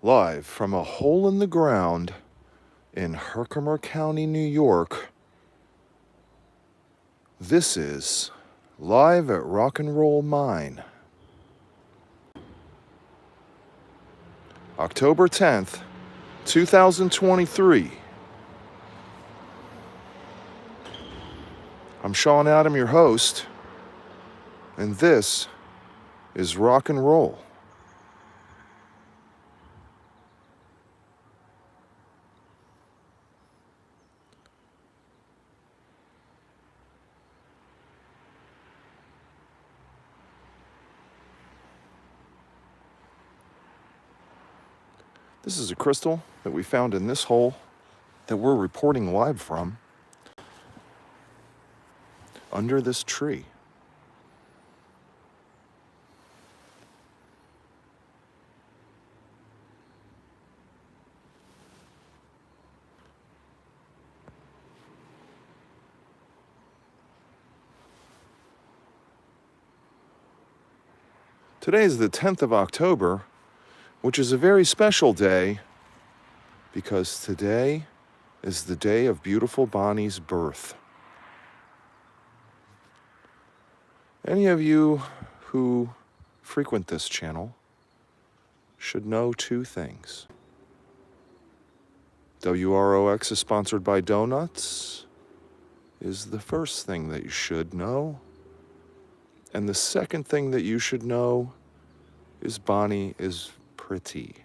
live from a hole in the ground in Herkimer County, New York. This is live at Rock and Roll Mine. October 10th, 2023. I'm Sean Adam, your host, and this is Rock and Roll. This is a crystal that we found in this hole that we're reporting live from under this tree. Today is the 10th of October, which is a very special day because today is the day of beautiful Bonnie's birth. Any of you who frequent this channel should know two things. WROX is sponsored by donuts is the first thing that you should know. And the second thing that you should know is Bonnie is pretty.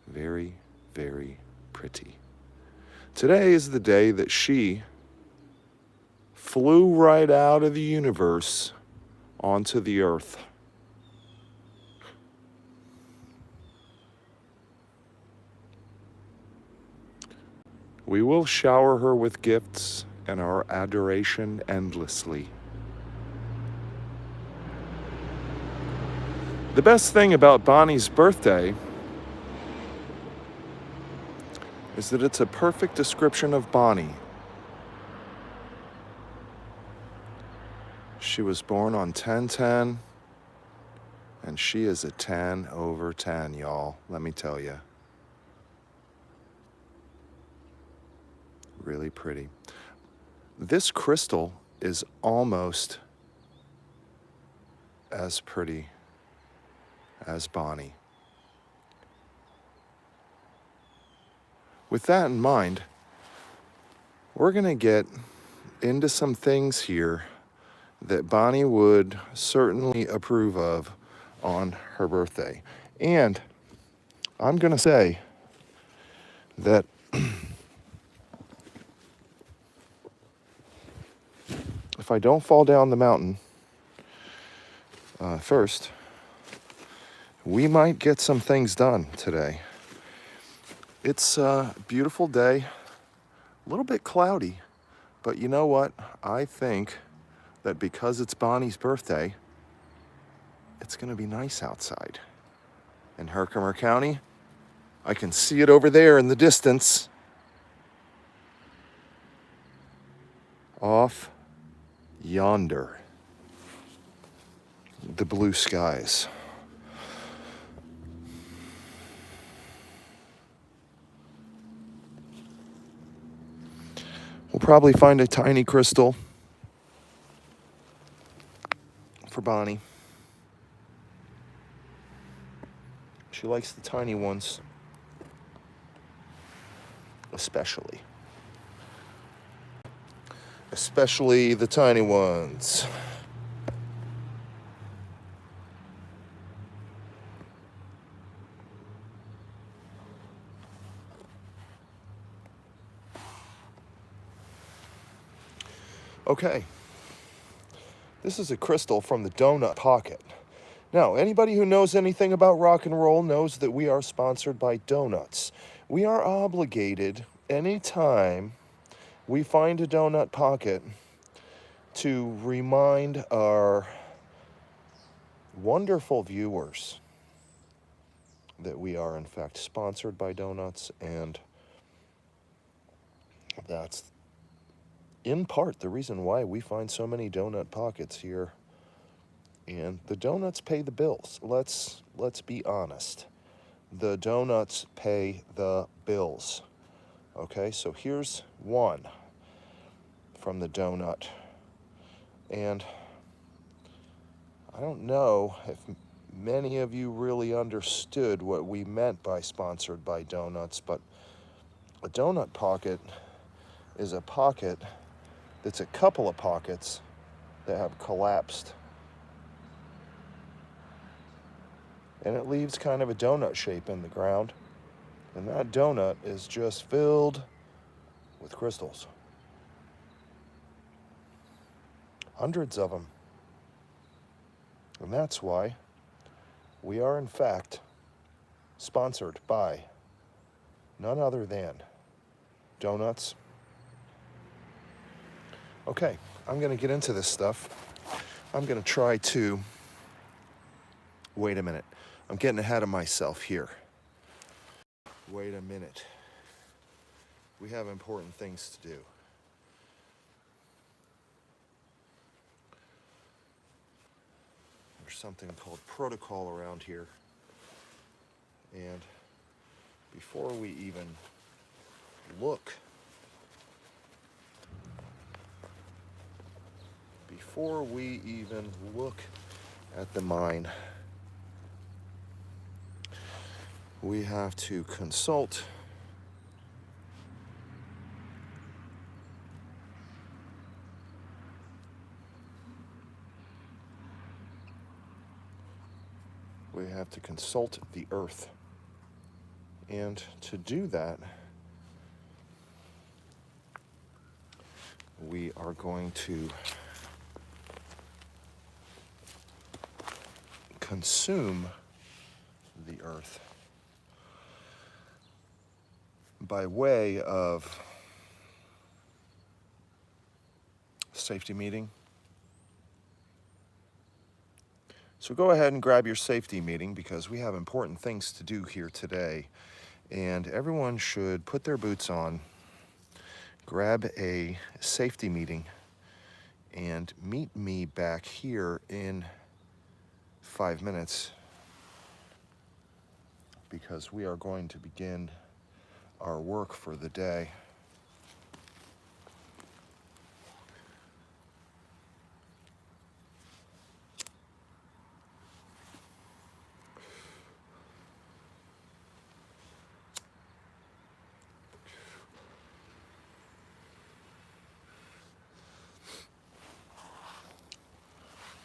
Very, very pretty. Today is the day that she flew right out of the universe onto the earth. We will shower her with gifts and our adoration endlessly. The best thing about Bonnie's birthday is that it's a perfect description of Bonnie. She was born on 10/10, and she is a 10 over 10, y'all, let me tell you. Really pretty. This crystal is almost as pretty as Bonnie. With that in mind, we're going to get into some things here that Bonnie would certainly approve of on her birthday. And I'm going to say that if I don't fall down the mountain first, we might get some things done today. It's a beautiful day, a little bit cloudy, but you know what? I think that because it's Bonnie's birthday, it's going to be nice outside. In Herkimer County, I can see it over there in the distance. Off yonder, the blue skies. We'll probably find a tiny crystal for Bonnie. She likes the tiny ones, especially the tiny ones. Okay, this is a crystal from the Donut Pocket. Now, anybody who knows anything about rock and roll knows that we are sponsored by donuts. We are obligated anytime we find a Donut Pocket to remind our wonderful viewers that we are in fact sponsored by donuts, and that's in part the reason why we find so many donut pockets here. And the donuts pay the bills. Let's be honest. the donuts pay the bills. Okay, so here's one from the donut. And I don't know if many of you really understood what we meant by sponsored by donuts, but a donut pocket is a pocket that's a couple of pockets that have collapsed. And it leaves kind of a donut shape in the ground. And that donut is just filled with crystals. Hundreds of them. And that's why we are, in fact, sponsored by none other than donuts. Okay, I'm going to get into this stuff. I'm going to try to... Wait a minute. I'm getting ahead of myself here. Wait a minute. We have important things to do. There's something called protocol around here. And before we even look, at the mine, we have to consult the earth. And to do that, we are going to consume the earth by way of safety meeting. So go ahead and grab your safety meeting because we have important things to do here today. And everyone should put their boots on, grab a safety meeting, and meet me back here in 5 minutes because we are going to begin our work for the day.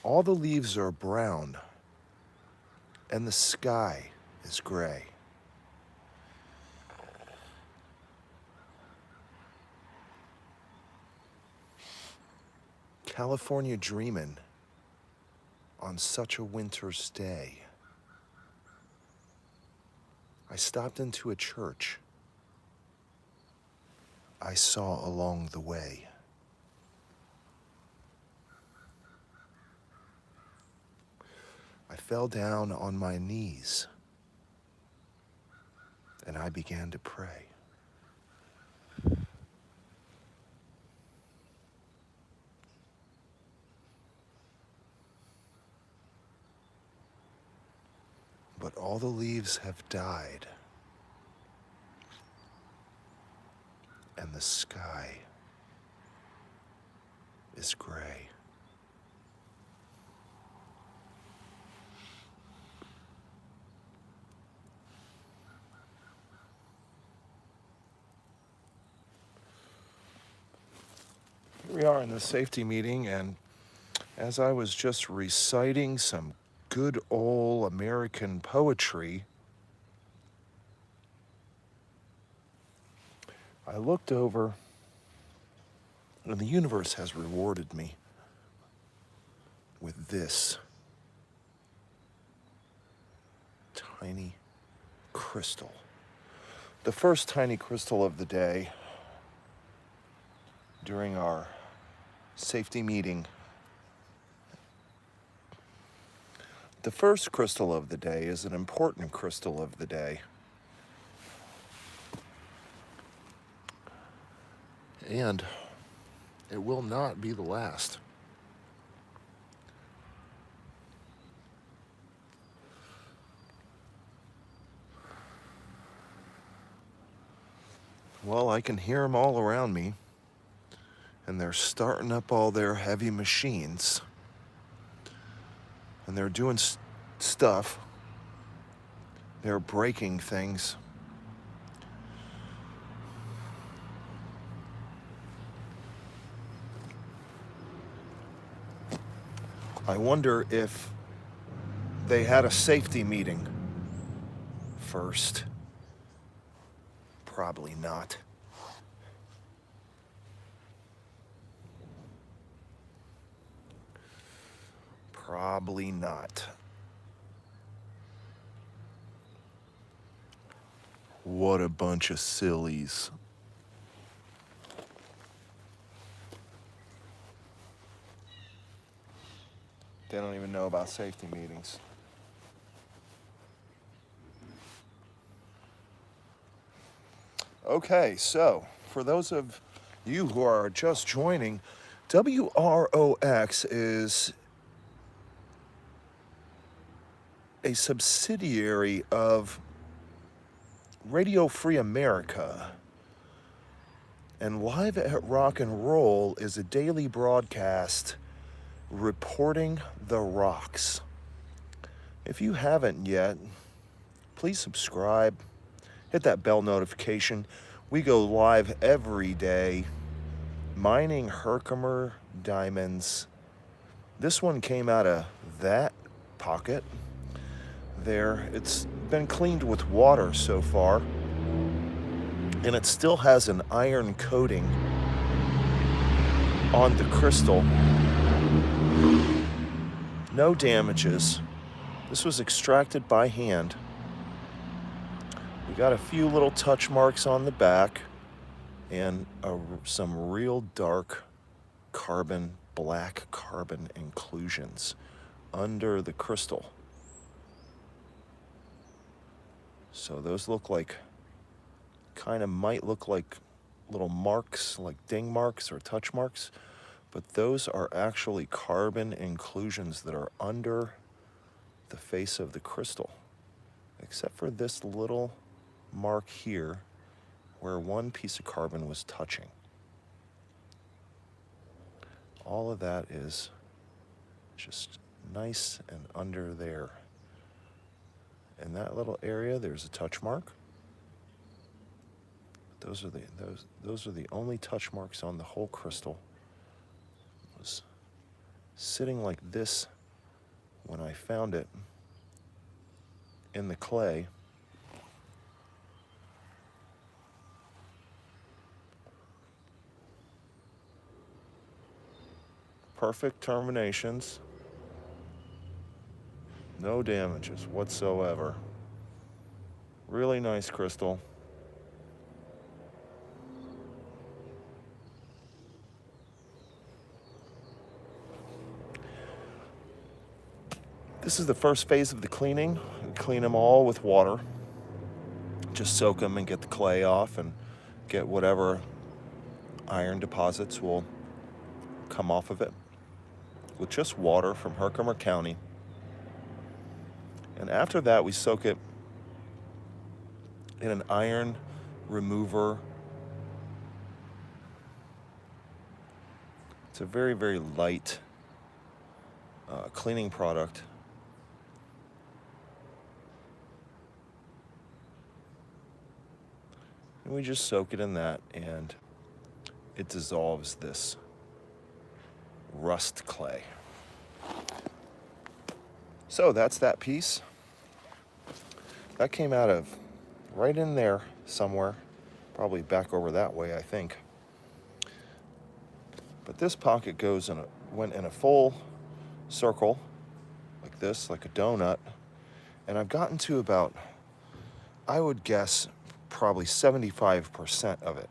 All the leaves are brown, and the sky is gray. California dreamin' on such a winter's day. I stopped into a church I saw along the way. I fell down on my knees and I began to pray. But all the leaves have died, and the sky is gray. Here we are in the safety meeting, and as I was just reciting some good old American poetry, I looked over, and the universe has rewarded me with this tiny crystal. The first tiny crystal of the day during our safety meeting. The first crystal of the day is an important crystal of the day. And it will not be the last. Well, I can hear them all around me, and they're starting up all their heavy machines, and they're doing stuff. They're breaking things. I wonder if they had a safety meeting first. Probably not. Probably not. What a bunch of sillies. They don't even know about safety meetings. Okay, so for those of you who are just joining, WROX is a subsidiary of Radio Free America. And Live at Rock and Roll is a daily broadcast reporting the rocks. If you haven't yet, please subscribe, hit that bell notification. We go live every day, mining Herkimer diamonds. This one came out of that pocket there. It's been cleaned with water so far, and it still has an iron coating on the crystal. No damages. This was extracted by hand. We got a few little touch marks on the back and some real dark carbon, black carbon inclusions under the crystal. So those look like, might look like little marks, like ding marks or touch marks, but those are actually carbon inclusions that are under the face of the crystal, except for this little mark here where one piece of carbon was touching. All of that is just nice and under there. In that little area, there's a touch mark. Those are the only touch marks on the whole crystal. It was sitting like this when I found it in the clay. Perfect terminations. No damages whatsoever. Really nice crystal. This is the first phase of the cleaning. We clean them all with water. Just soak them and get the clay off and get whatever iron deposits will come off of it with just water from Herkimer County. And after that, we soak it in an iron remover. It's a very, very light cleaning product. And we just soak it in that, and it dissolves this rust clay. So that's that piece. That came out of right in there somewhere, probably back over that way, I think. But this pocket went in a full circle, like this, like a donut, and I've gotten to about, I would guess, probably 75% of it.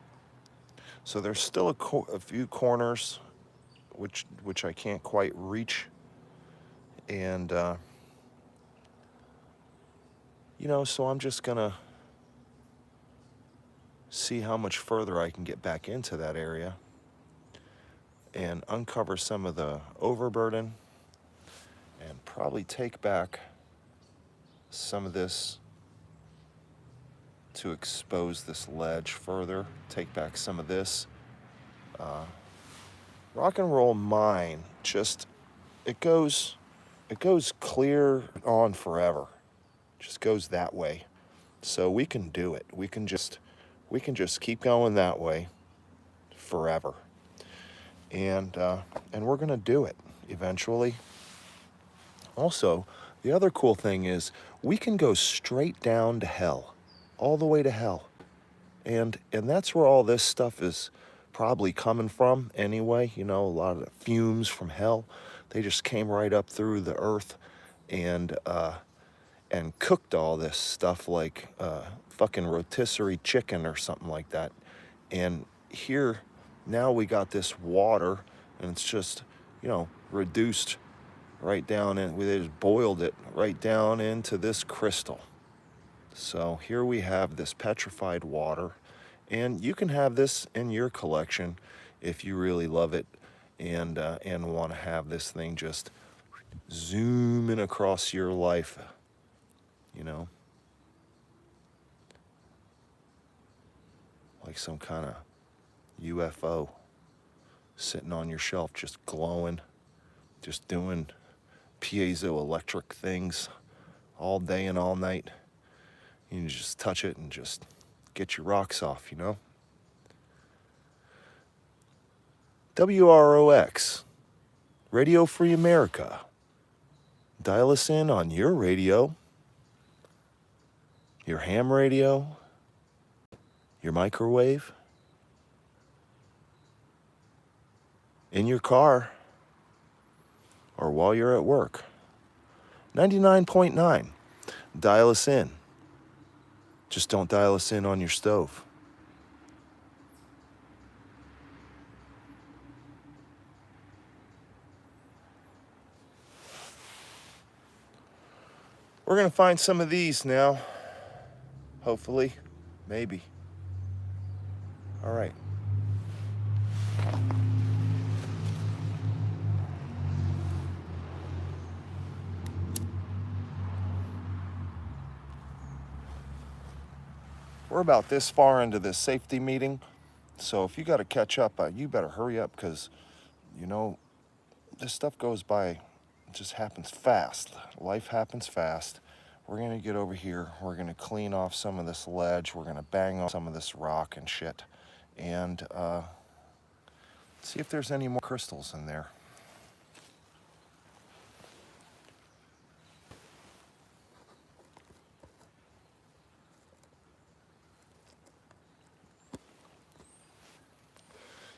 So there's still a few corners which I can't quite reach, and so I'm just gonna see how much further I can get back into that area and uncover some of the overburden and probably take back some of this to expose this ledge further, take back some of this. Rock and Roll Mine, just, it goes clear on forever. Just goes that way. So we can do it. We can just keep going that way forever. And we're gonna do it eventually. Also, the other cool thing is we can go straight down to hell, all the way to hell. And that's where all this stuff is probably coming from anyway. You know, a lot of the fumes from hell, they just came right up through the earth and cooked all this stuff like fucking rotisserie chicken or something like that. And here, now we got this water, and it's just, you know, reduced right down in, they just boiled it right down into this crystal. So here we have this petrified water, and you can have this in your collection if you really love it and want to have this thing just zooming across your life, you know, like some kind of UFO sitting on your shelf, just glowing, just doing piezoelectric things all day and all night. You can just touch it and just get your rocks off, you know? WROX, Radio Free America. Dial us in on your radio, your ham radio, your microwave, in your car, or while you're at work. 99.9. Dial us in. Just don't dial us in on your stove. We're gonna find some of these now. Hopefully. Maybe. All right. We're about this far into this safety meeting, so if you got to catch up, you better hurry up, because, you know, this stuff goes by, it just happens fast. Life happens fast. We're going to get over here. We're going to clean off some of this ledge. We're going to bang off some of this rock and shit, and see if there's any more crystals in there.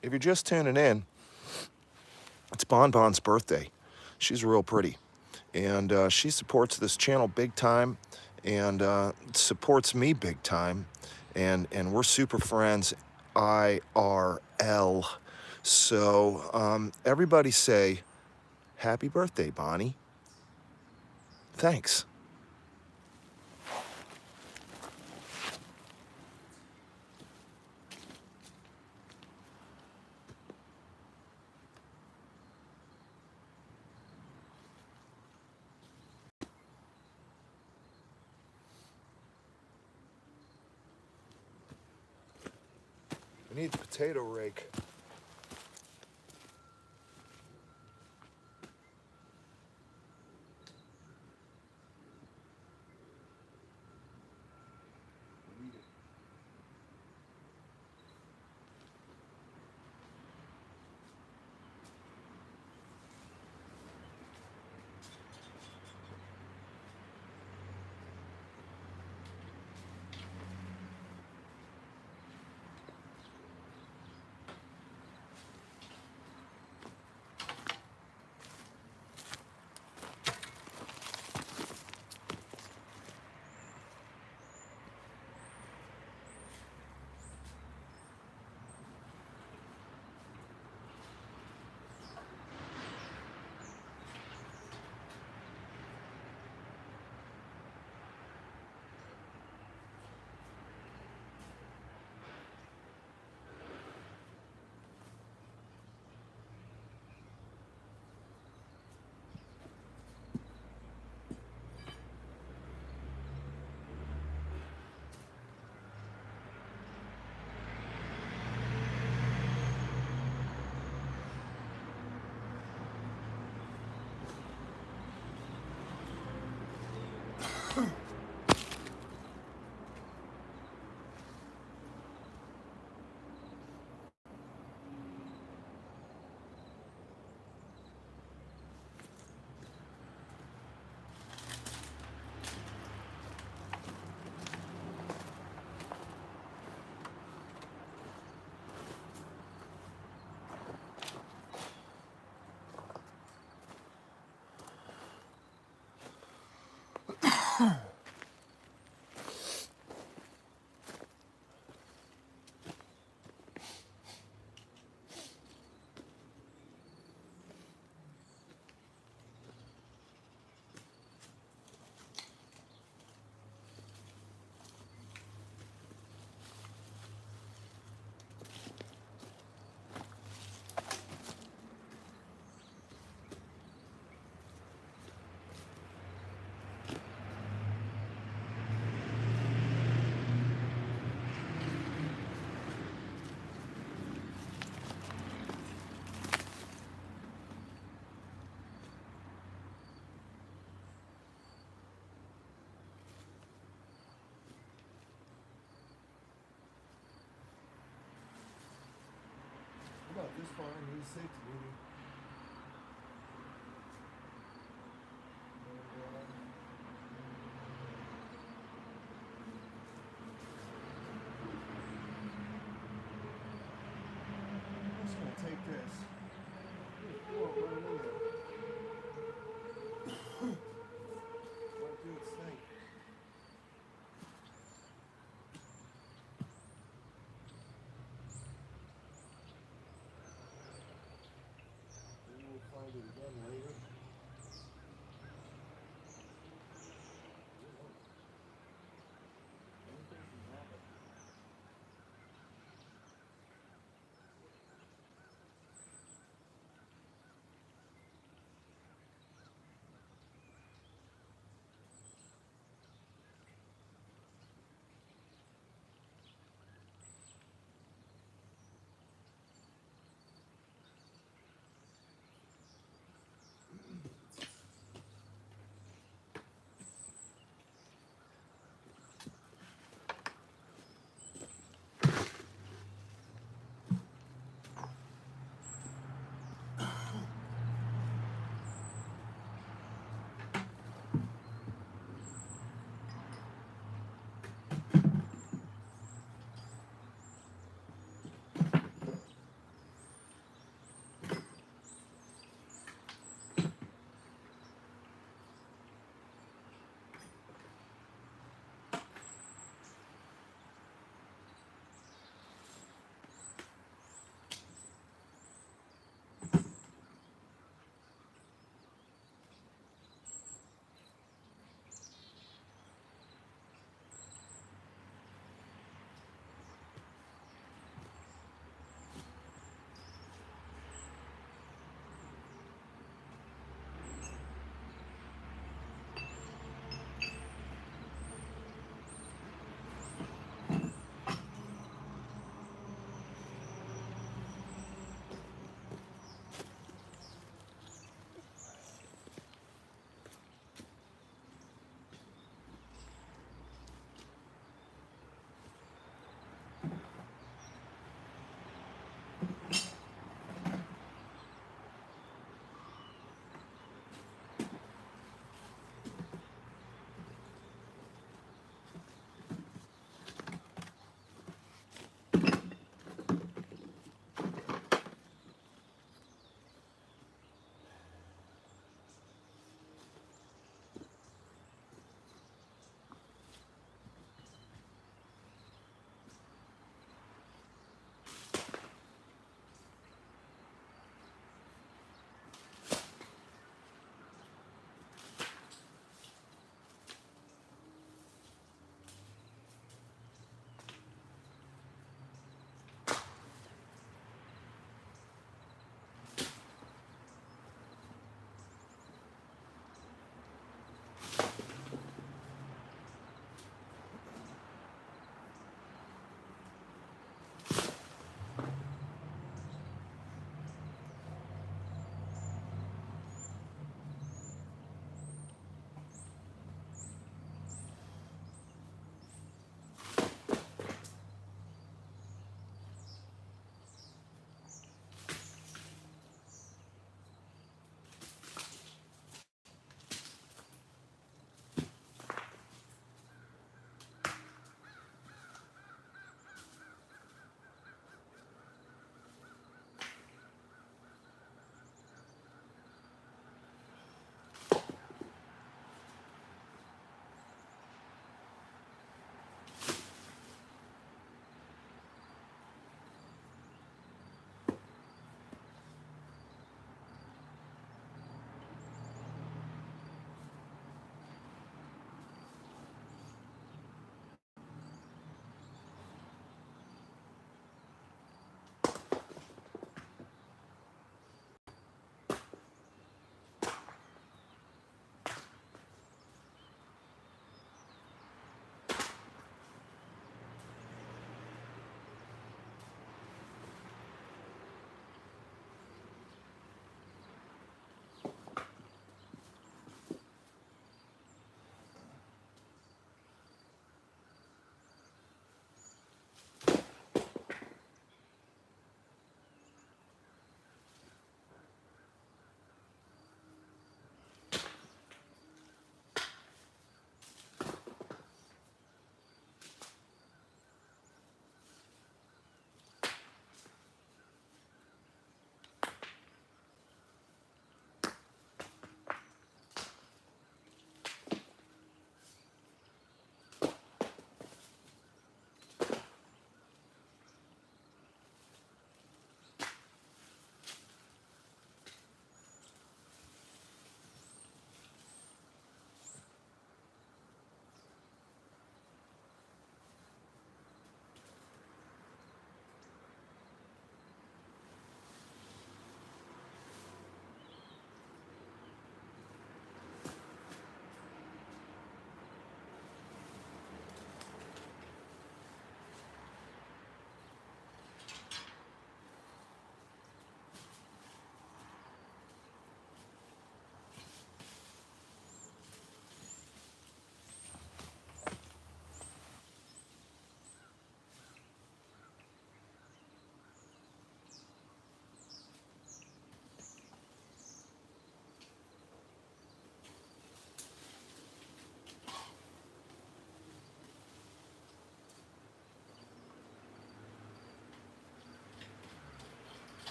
If you're just tuning in, it's Bonbon's birthday. She's real pretty. And she supports this channel big time, and supports me big time. And we're super friends, IRL. So everybody say, happy birthday, Bonnie. Thanks. We need the potato rake. About this far, I need a safety meeting. I'm just gonna take this. Whoa, right in there. Let it do its thing.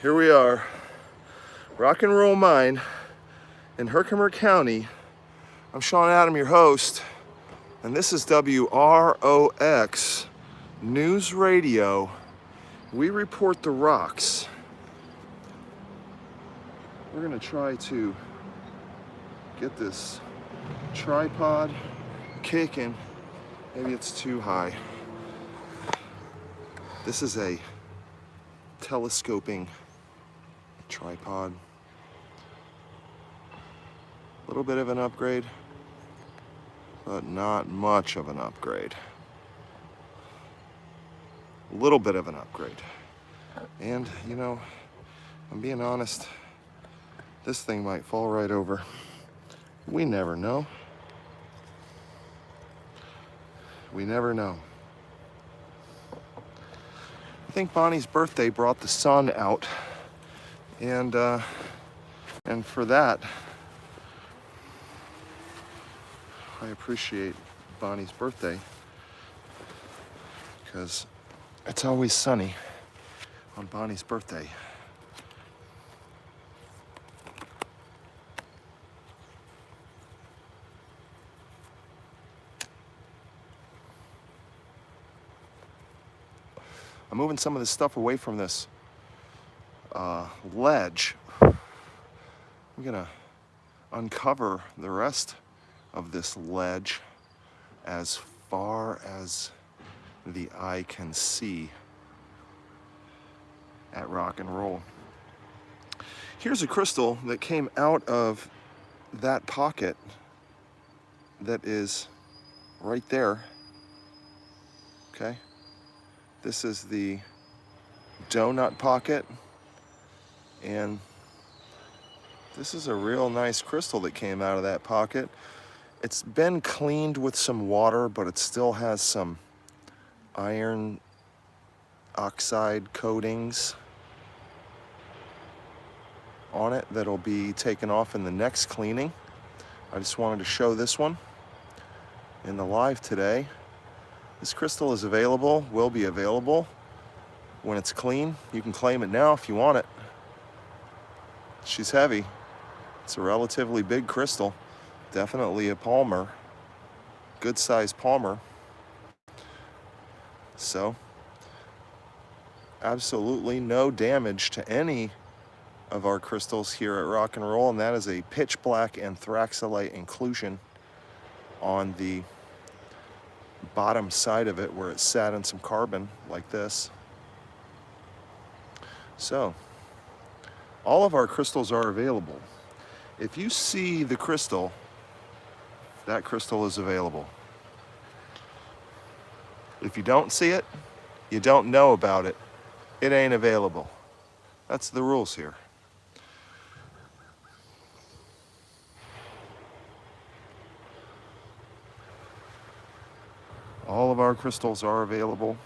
Here we are, Rock and Roll Mine in Herkimer County. I'm Sean Adam, your host, and this is WROX News Radio. We report the rocks. We're gonna try to get this tripod kicking. Maybe it's too high. This is a telescoping tripod. A little bit of an upgrade, but not much of an upgrade. A little bit of an upgrade. And, you know, I'm being honest, this thing might fall right over. We never know. We never know. I think Bonnie's birthday brought the sun out, and for that, I appreciate Bonnie's birthday, because it's always sunny on Bonnie's birthday. I'm moving some of this stuff away from this ledge. I'm gonna uncover the rest of this ledge as far as the eye can see at Rock and Roll. Here's a crystal that came out of that pocket that is right there. Okay? This is the donut pocket, and this is a real nice crystal that came out of that pocket. It's been cleaned with some water, but it still has some iron oxide coatings on it that'll be taken off in the next cleaning. I just wanted to show this one in the live today. This crystal is available, will be available when it's clean. You can claim it now if you want it. She's heavy. It's a relatively big crystal. Definitely a palmer. Good size palmer. So, absolutely no damage to any of our crystals here at Rock and Roll, and that is a pitch black anthraxolite inclusion on the bottom side of it where it sat in some carbon like this. So, all of our crystals are available. If you see the crystal, that crystal is available. If you don't see it, you don't know about it, it ain't available. That's the rules here. All of our crystals are available.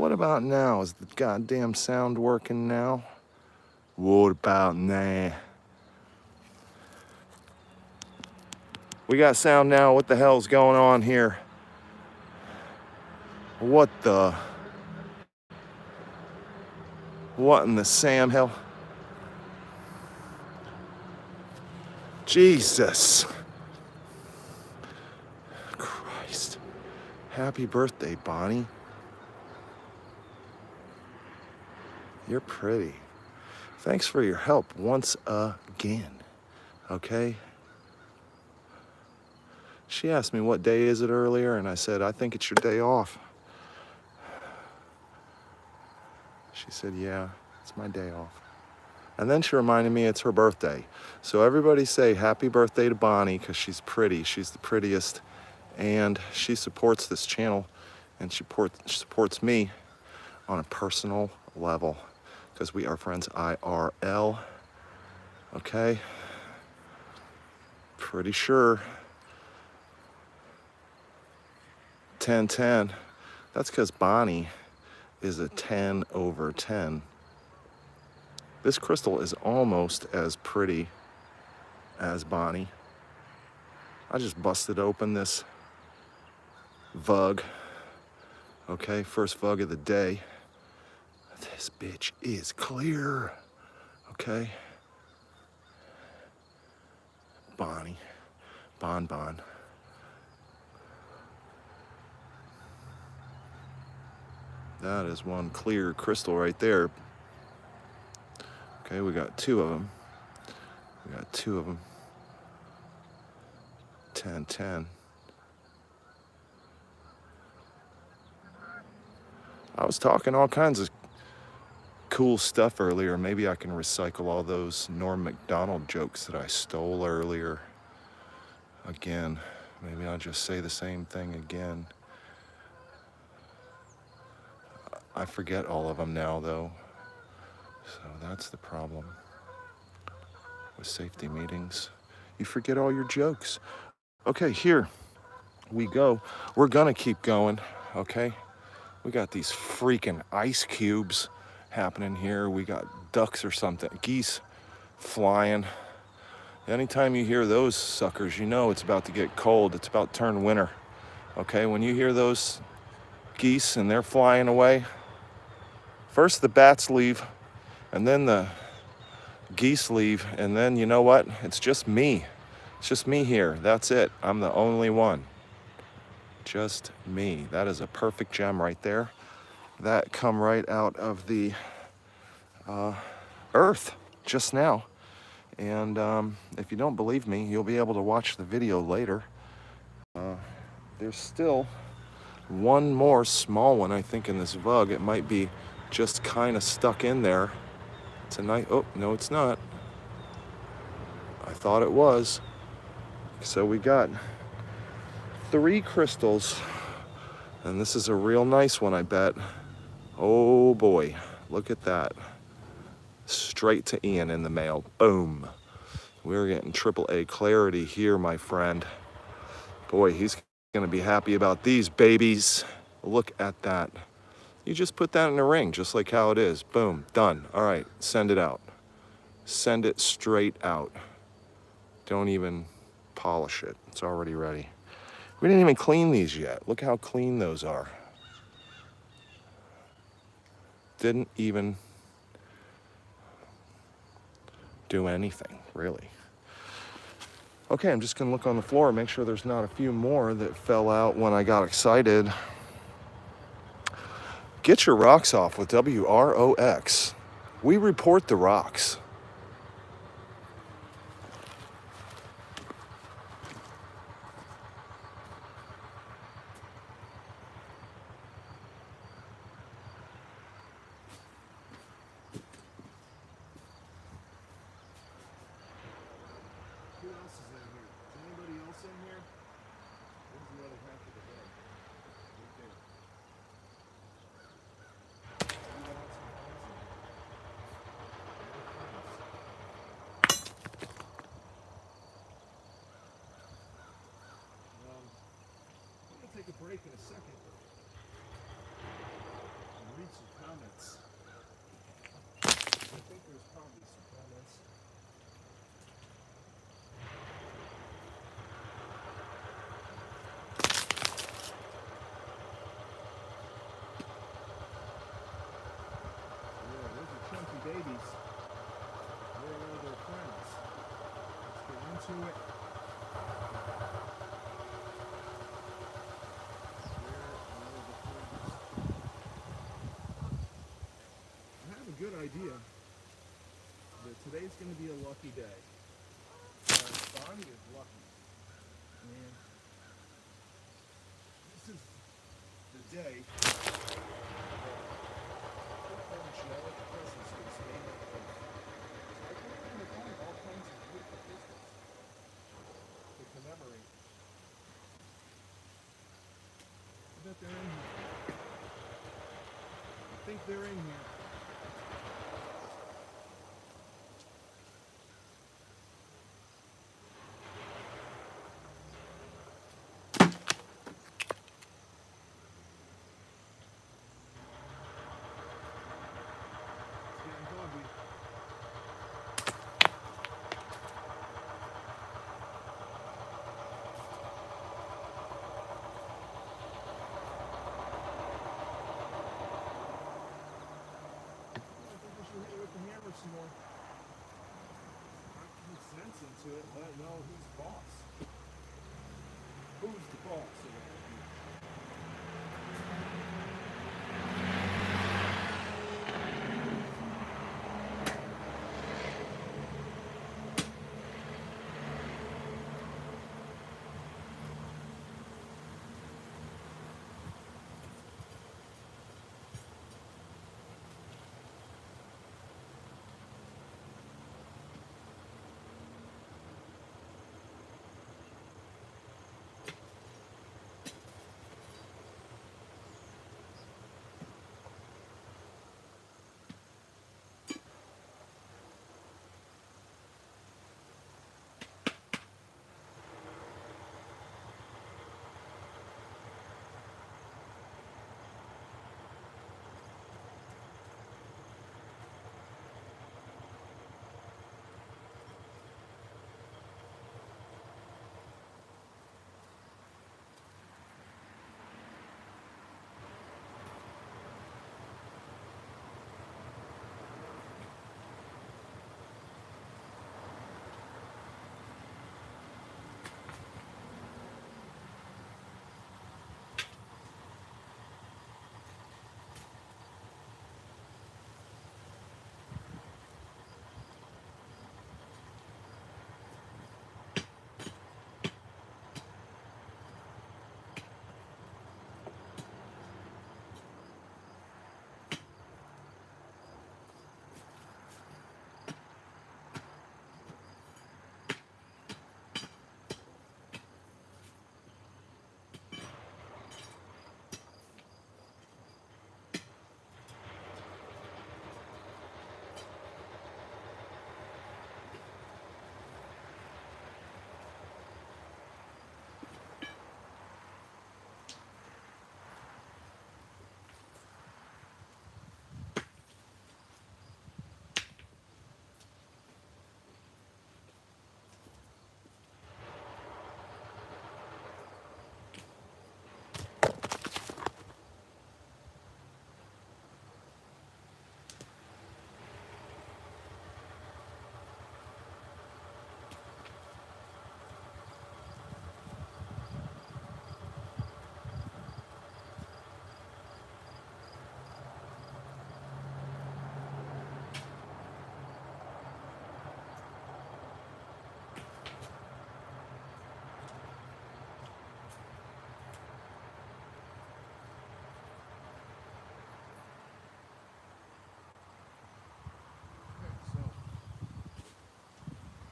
What about now? Is the goddamn sound working now? What about now? We got sound now. What the hell's going on here? What in the Sam hell? Jesus Christ. Happy birthday, Bonnie. You're pretty. Thanks for your help once again. Okay? She asked me what day is it earlier, and I said, I think it's your day off. She said, yeah, it's my day off. And then she reminded me it's her birthday. So everybody say happy birthday to Bonnie, because she's pretty. She's the prettiest. And she supports this channel, and she supports me on a personal level, because we are friends IRL. Okay? Pretty sure. 10-10. That's because Bonnie is a 10 over 10. This crystal is almost as pretty as Bonnie. I just busted open this VUG. Okay, first VUG of the day. This bitch is clear. Okay. Bonnie. Bon. That is one clear crystal right there. Okay, we got two of them. 10-10. I was talking all kinds of cool stuff earlier. Maybe I can recycle all those Norm Macdonald jokes that I stole earlier. Again, maybe I'll just say the same thing again. I forget all of them now, though. So that's the problem with safety meetings. You forget all your jokes. Okay, here we go. We're gonna keep going, okay? We got these freaking ice cubes happening here. We got ducks or something, geese flying. Anytime you hear those suckers, you know it's about to get cold. It's about to turn winter, okay? When you hear those geese and they're flying away, first the bats leave, and then the geese leave, and then you know what? It's just me. It's just me here. That's it. I'm the only one. Just me. That is a perfect gem right there. That come right out of the earth just now. And if you don't believe me, you'll be able to watch the video later. There's still one more small one, I think, in this VUG. It might be just kind of stuck in there. It's a nice, oh, no, it's not. I thought it was. So we got 3 crystals, and this is a real nice one, I bet. Oh boy, look at that. Straight to Ian in the mail. Boom. We're getting AAA clarity here, my friend. Boy, he's gonna be happy about these babies. Look at that. You just put that in a ring, just like how it is. Boom, done. All right, send it out. Send it straight out. Don't even polish it. It's already ready. We didn't even clean these yet. Look how clean those are. Didn't even do anything, really. Okay, I'm just gonna look on the floor and make sure there's not a few more that fell out when I got excited. Get your rocks off with WROX. We report the rocks. Who else is in here? Is anybody else in here? Where's the other half of the bed? Right there. Anyone else in here? probably some comments. Yeah, those are chunky babies. Where are their friends? Let's get into it. Where are the friends? I have a good idea that today's going to be a lucky day. Bonnie is lucky. And this is the day that geological presence is made up of. So I think we're going to find all kinds of beautiful crystals to commemorate. I bet they're in here. I think they're in here. It's getting doggy. I think we should hit it with the hammer some more. Knock some sense into it. Let it know who's boss. Who's the boss around here?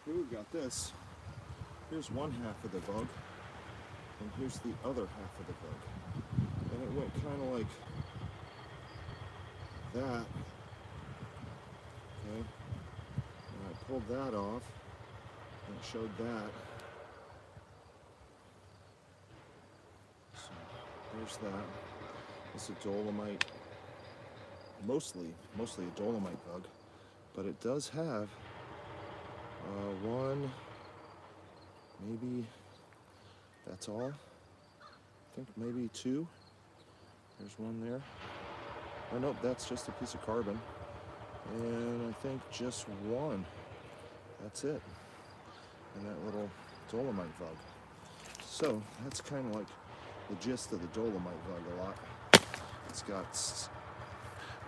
Here we've got this. Here's one half of the bug, and here's the other half of the bug. And it went kind of like that. Okay. And I pulled that off, and it showed that. So there's that. It's a Dolomite, mostly a Dolomite bug. but it does have one, maybe that's all. I think maybe two. There's one there. Oh nope, that's just a piece of carbon. And I think just one. That's it. And that little Dolomite vug. So that's kind of like the gist of the Dolomite vug a lot. It's got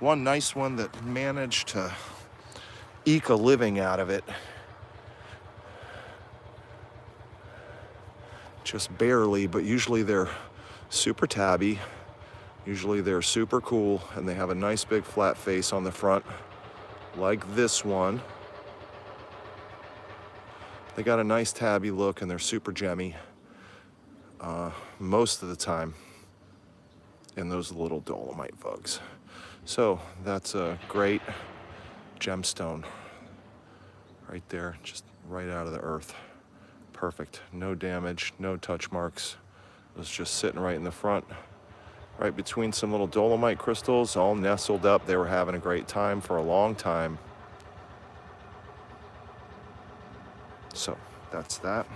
one nice one that managed to eke a living out of it. Just barely, but usually they're super tabby. Usually they're super cool, and they have a nice big flat face on the front, like this one. They got a nice tabby look, and they're super gemmy most of the time in those little Dolomite vugs. So that's a great gemstone right there, just right out of the earth. Perfect, no damage, no touch marks. It was just sitting right in the front, right between some little Dolomite crystals, all nestled up. They were having a great time for a long time. So that's that.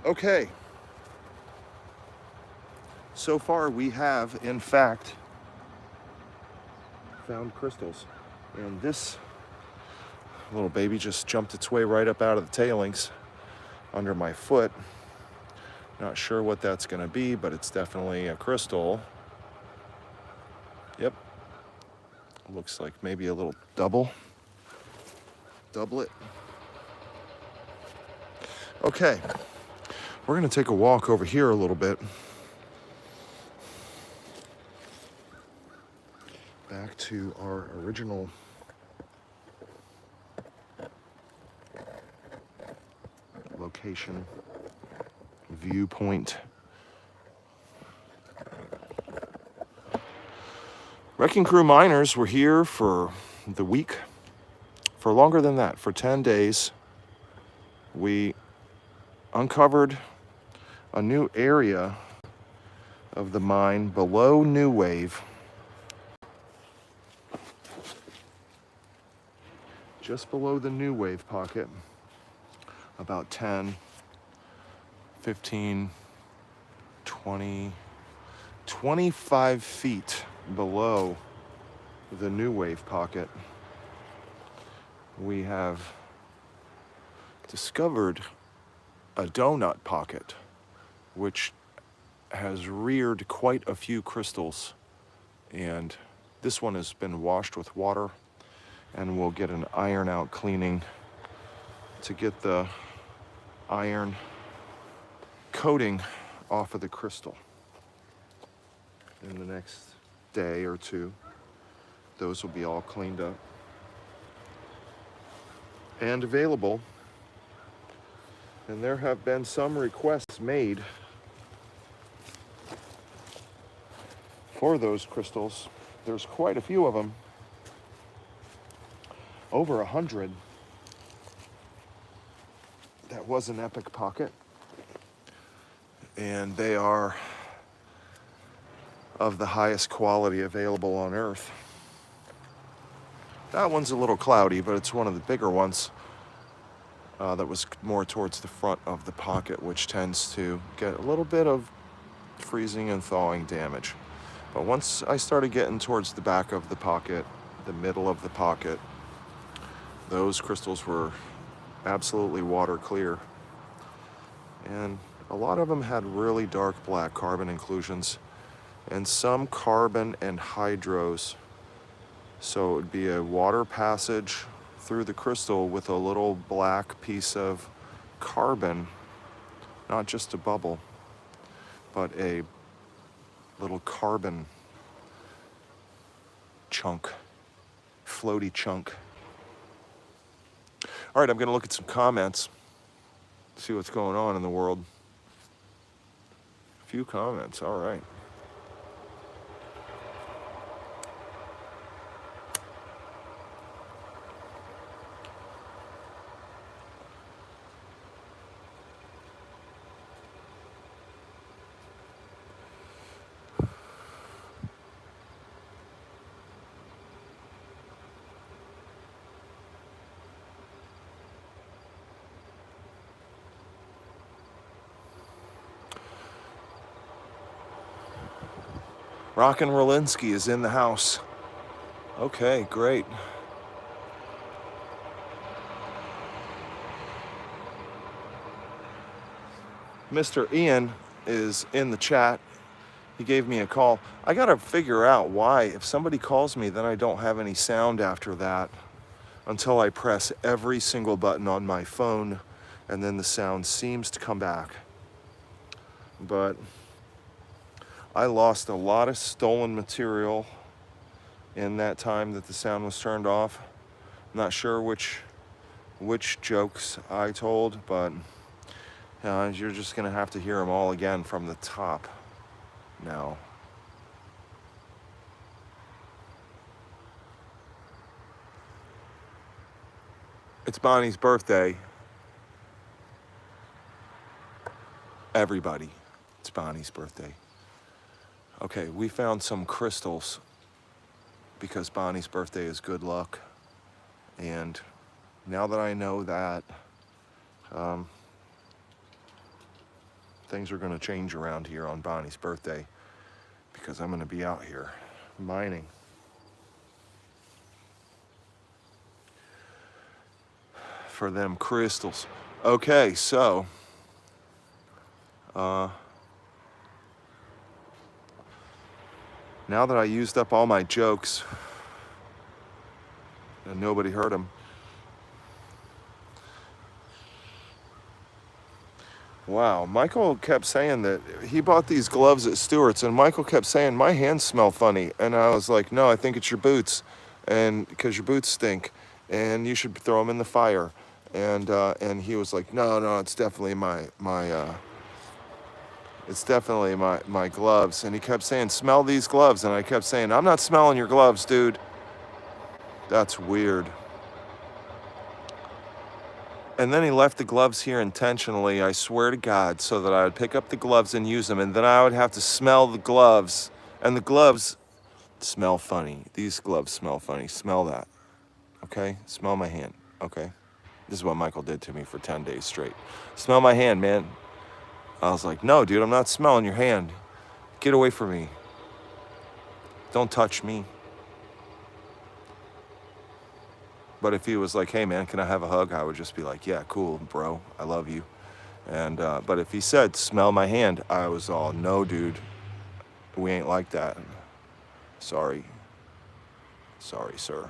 Okay. So far we have, in fact, found crystals. And this little baby just jumped its way right up out of the tailings under my foot. Not sure what that's going to be, but it's definitely a crystal. Yep. Looks like maybe a little doublet. Okay. We're going to take a walk over here a little bit. Back to our original location, viewpoint. Wrecking Crew miners were here for the week, for longer than that, for 10 days. We uncovered a new area of the mine below New Wave, just below the New Wave pocket, about 10, 15, 20, 25 feet below the New Wave pocket. We have discovered a donut pocket, which has reared quite a few crystals, and this one has been washed with water, and we'll get an iron out cleaning to get the iron coating off of the crystal. In the next day or two, those will be all cleaned up and available. And there have been some requests made for those crystals. There's quite a few of them, over 100. That was an epic pocket, and they are of the highest quality available on Earth. That one's a little cloudy, but it's one of the bigger ones that was more towards the front of the pocket, which tends to get a little bit of freezing and thawing damage. But once I started getting towards the back of the pocket, the middle of the pocket, those crystals were absolutely water clear. And a lot of them had really dark black carbon inclusions and some carbon and hydros. So it would be a water passage through the crystal with a little black piece of carbon, not just a bubble, but a little carbon chunk, floaty chunk. All right, I'm going to look at some comments, see what's going on in the world. A few comments, all right. Rockin' Rolinski is in the house. Okay, great. Mr. Ian is in the chat. He gave me a call. I gotta figure out why, if somebody calls me, then I don't have any sound after that until I press every single button on my phone, and then the sound seems to come back. But I lost a lot of stolen material in that time that the sound was turned off. I'm not sure which jokes I told, but you're just gonna have to hear them all again from the top now. It's Bonnie's birthday. Everybody, it's Bonnie's birthday. Okay, we found some crystals because Bonnie's birthday is good luck. And now that I know that, things are gonna change around here on Bonnie's birthday because I'm gonna be out here mining. For them crystals. Okay, so now that I used up all my jokes and nobody heard them, wow, Michael kept saying that he bought these gloves at Stewart's, and Michael kept saying my hands smell funny, and I was like, no, I think it's your boots, and because your boots stink and you should throw them in the fire. And he was like, no, it's definitely my gloves. And he kept saying, smell these gloves. And I kept saying, I'm not smelling your gloves, dude. That's weird. And then he left the gloves here intentionally, I swear to God, so that I would pick up the gloves and use them. And then I would have to smell the gloves. And the gloves smell funny. These gloves smell funny. Smell that. Okay? Smell my hand. Okay? This is what Michael did to me for 10 days straight. Smell my hand, man. I was like, no, dude, I'm not smelling your hand. Get away from me. Don't touch me. But if he was like, hey, man, can I have a hug? I would just be like, yeah, cool, bro. I love you. And but if he said, smell my hand, I was all, no, dude. We ain't like that. Sorry. Sorry, sir.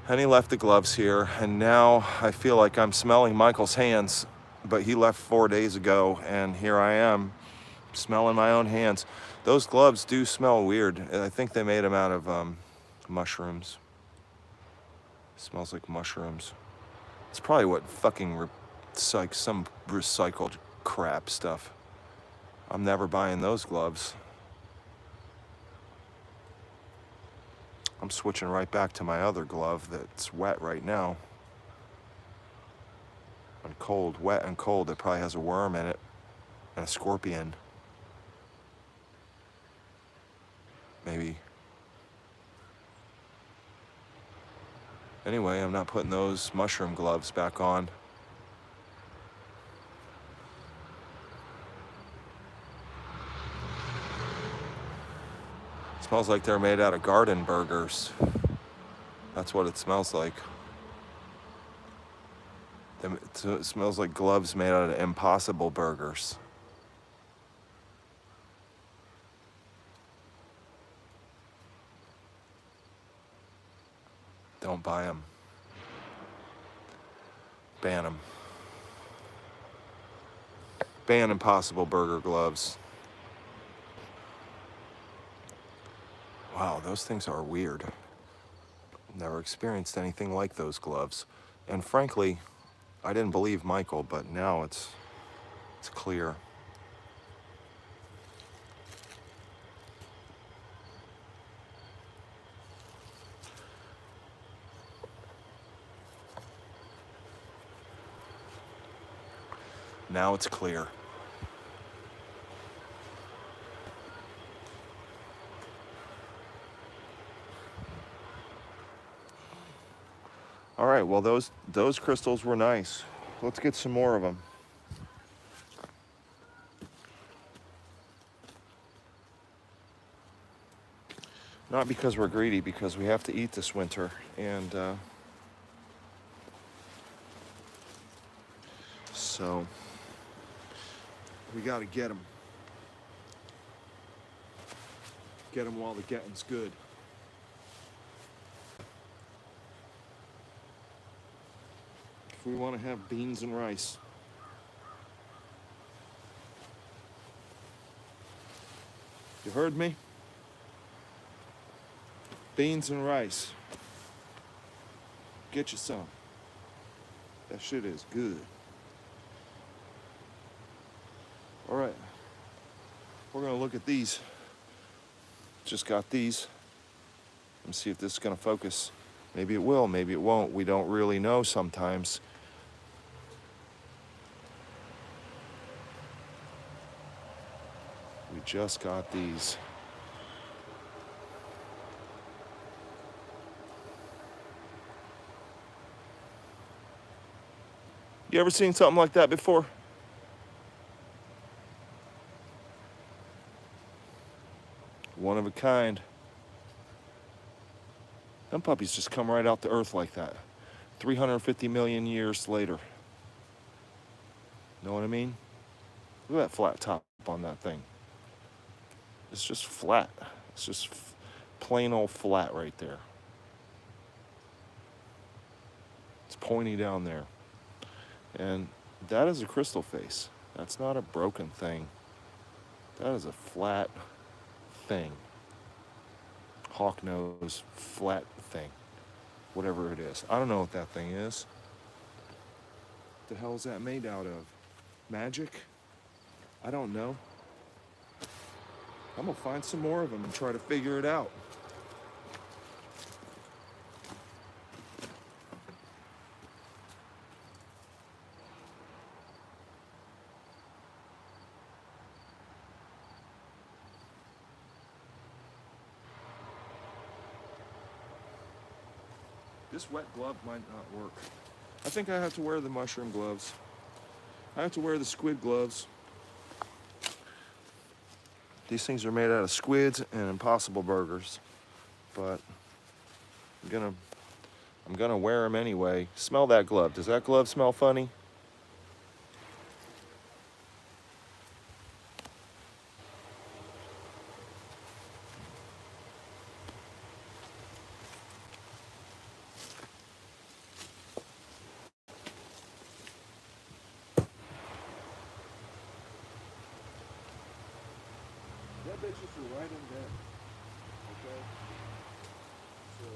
And he left the gloves here, and now I feel like I'm smelling Michael's hands, but he left 4 days ago, and here I am, smelling my own hands. Those gloves do smell weird. I think they made them out of mushrooms. It smells like mushrooms. It's probably what fucking, like some recycled crap stuff. I'm never buying those gloves. I'm switching right back to my other glove that's wet right now. And cold, wet and cold. It probably has a worm in it and a scorpion. Maybe. Anyway, I'm not putting those mushroom gloves back on. It smells like they're made out of garden burgers. That's what it smells like. It smells like gloves made out of Impossible burgers. Don't buy them. Ban them. Ban Impossible Burger gloves. Wow, those things are weird. Never experienced anything like those gloves. And frankly, I didn't believe Michael, but now it's clear. Now it's clear. All right, well, those crystals were nice. Let's get some more of them. Not because we're greedy, because we have to eat this winter. And so we got to get them. Get them while the getting's good. If we want to have beans and rice. You heard me? Beans and rice. Get you some. That shit is good. All right. We're gonna look at these. Just got these. Let me see if this is gonna focus. Maybe it will, maybe it won't. We don't really know sometimes. We just got these. You ever seen something like that before? One of a kind. Them puppies just come right out the earth like that. 350 million years later. Know what I mean? Look at that flat top on that thing. It's just flat. It's just plain old flat right there. It's pointy down there. And that is a crystal face. That's not a broken thing. That is a flat thing. Hawk nose, flat thing. Whatever it is. I don't know what that thing is. What the hell is that made out of? Magic? I don't know. I'm gonna find some more of them and try to figure it out. This wet glove might not work. I think I have to wear the mushroom gloves. I have to wear the squid gloves. These things are made out of squids and Impossible Burgers, but I'm gonna wear them anyway. Smell that glove. Does that glove smell funny? That bitch is right in there. Okay? So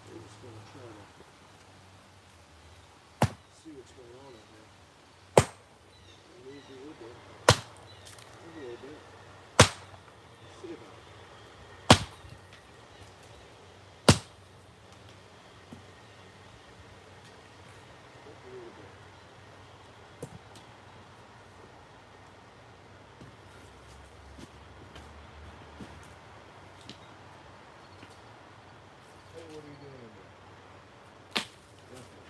we're just gonna try to see what's going on in here. Move a little bit. A little bit. See about it. Just a little bit. Hey, what are you doing in there? Nothing.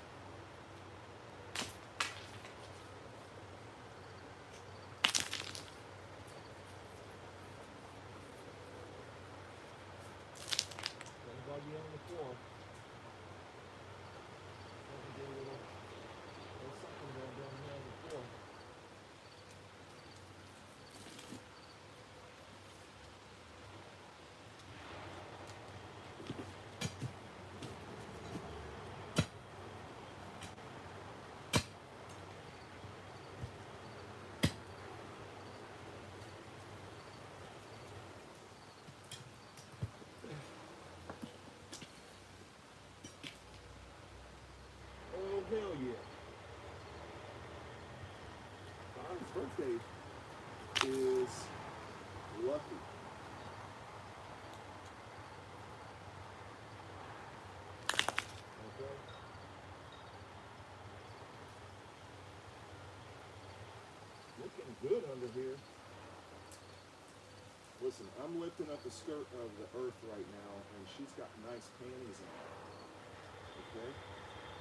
Anybody on the floor? Let me get a little. There's something going down here on the floor. Oh, hell yeah. Don's birthday is lucky. Okay? Looking good under here. Listen, I'm lifting up the skirt of the earth right now, and she's got nice panties on. Okay?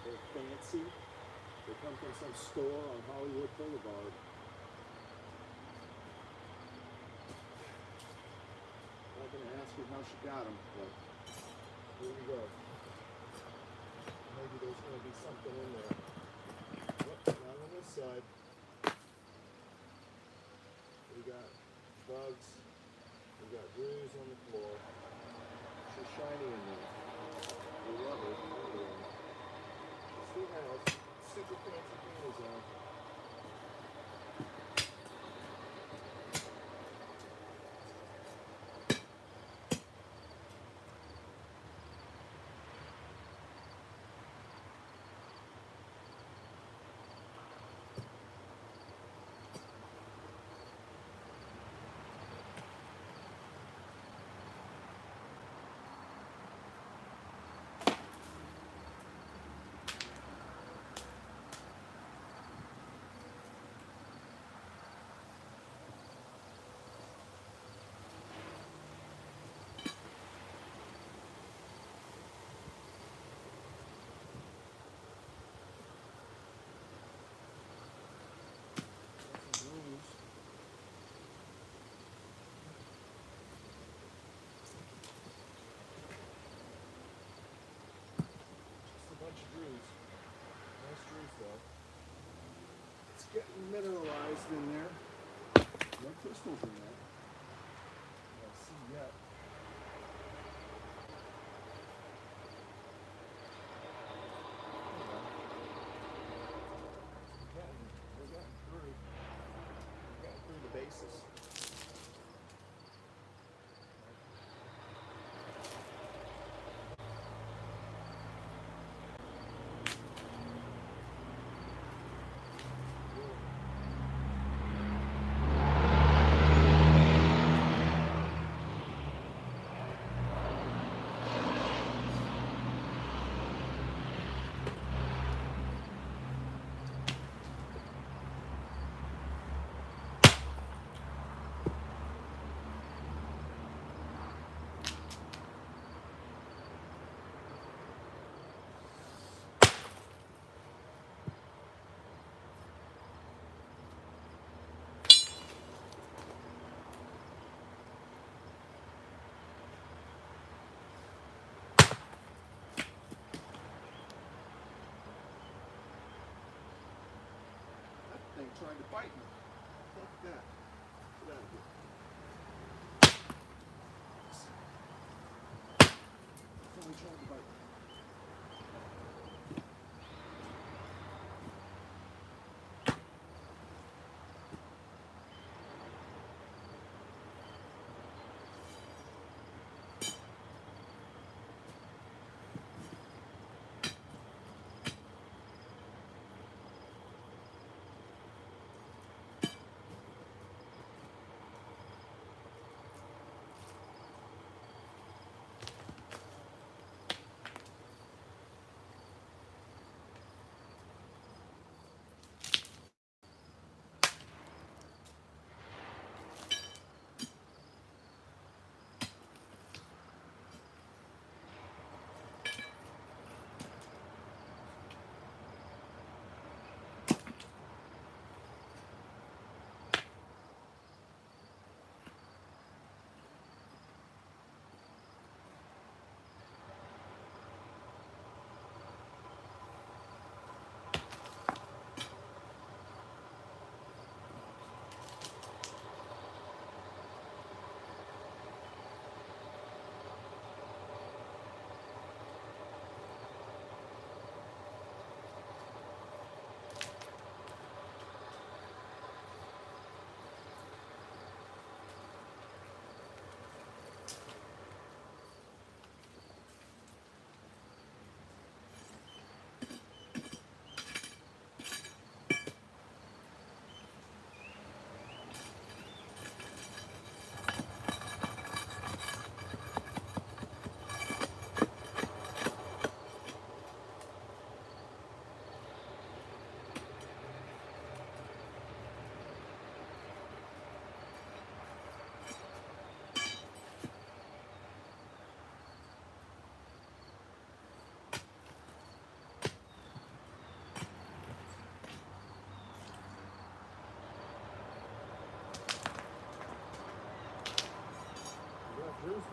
They're fancy. They come from some store on Hollywood Boulevard. Not gonna ask me how she got him, but here we go. Maybe there's going to be something in there. Nope, not on this side. We got bugs. We got grooves on the floor. She's shiny in there. We love her. She still has super fancy panties on. It's getting mineralized in there. No crystals in there. I don't see yet. We're getting through the basis. Trying to bite me. Fuck that. Get out of here. Only trying to bite me.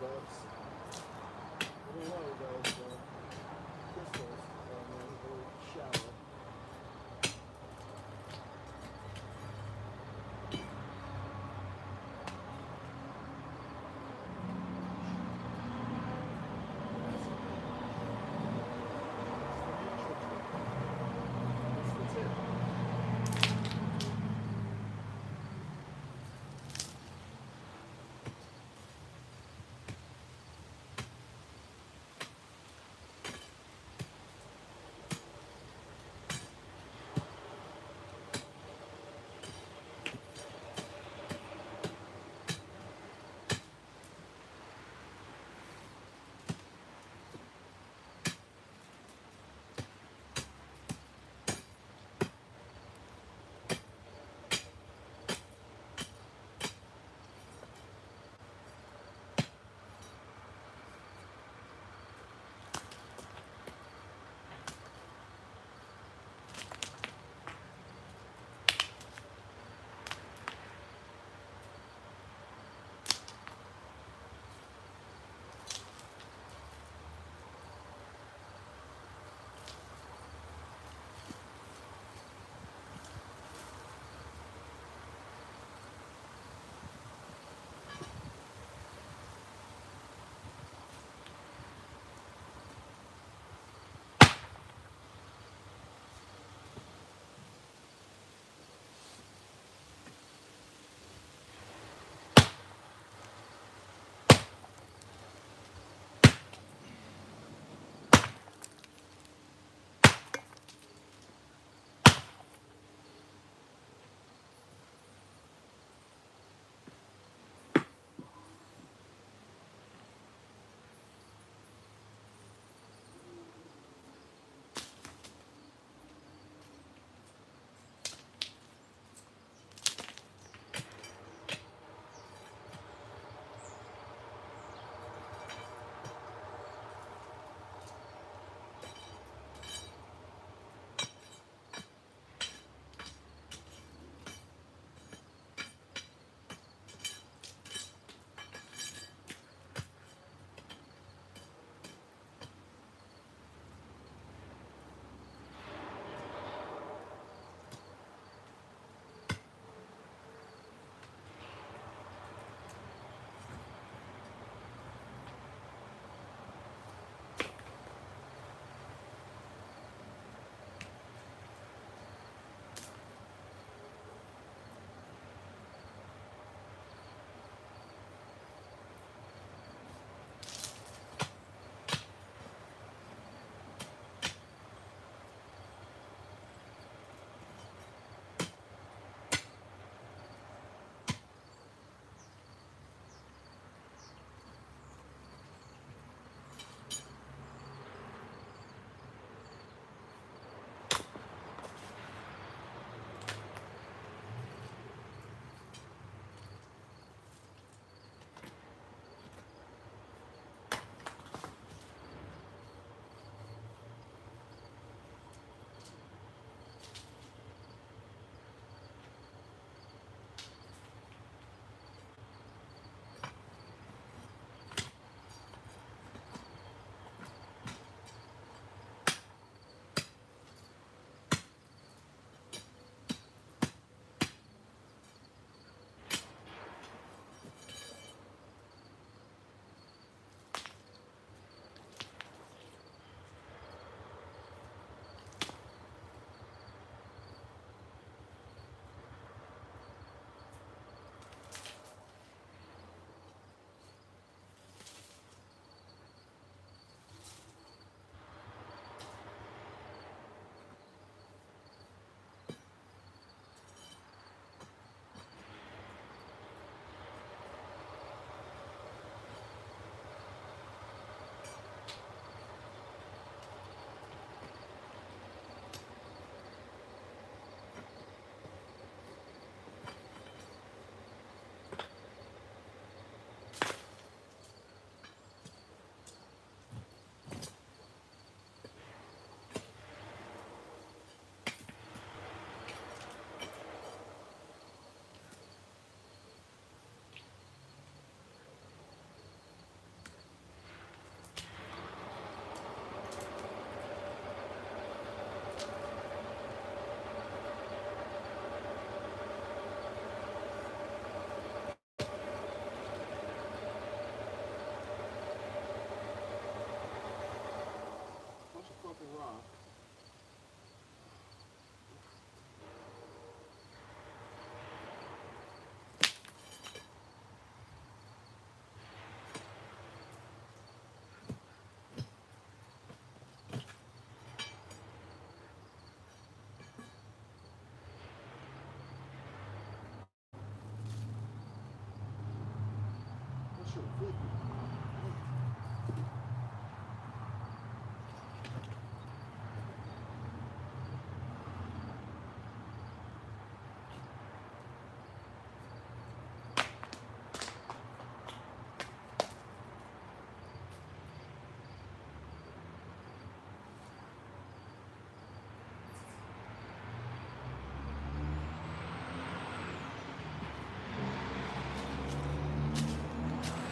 vents. Really low, those crystals down there, very shallow.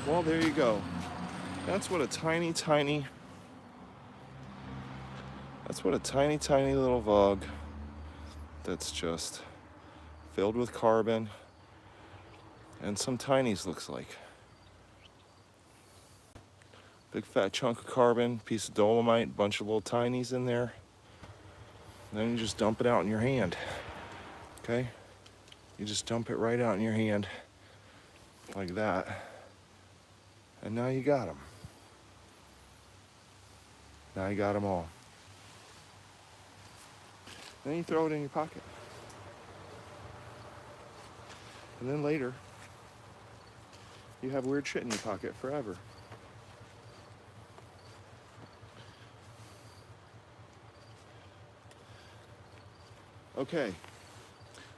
Well, there you go. That's what a tiny, tiny little vog that's just filled with carbon and some tinies looks like. Big fat chunk of carbon, piece of dolomite, bunch of little tinies in there. And then you just dump it out in your hand, okay? You just dump it right out in your hand like that. And now you got them. Now you got them all. Then you throw it in your pocket. And then later, you have weird shit in your pocket forever. Okay,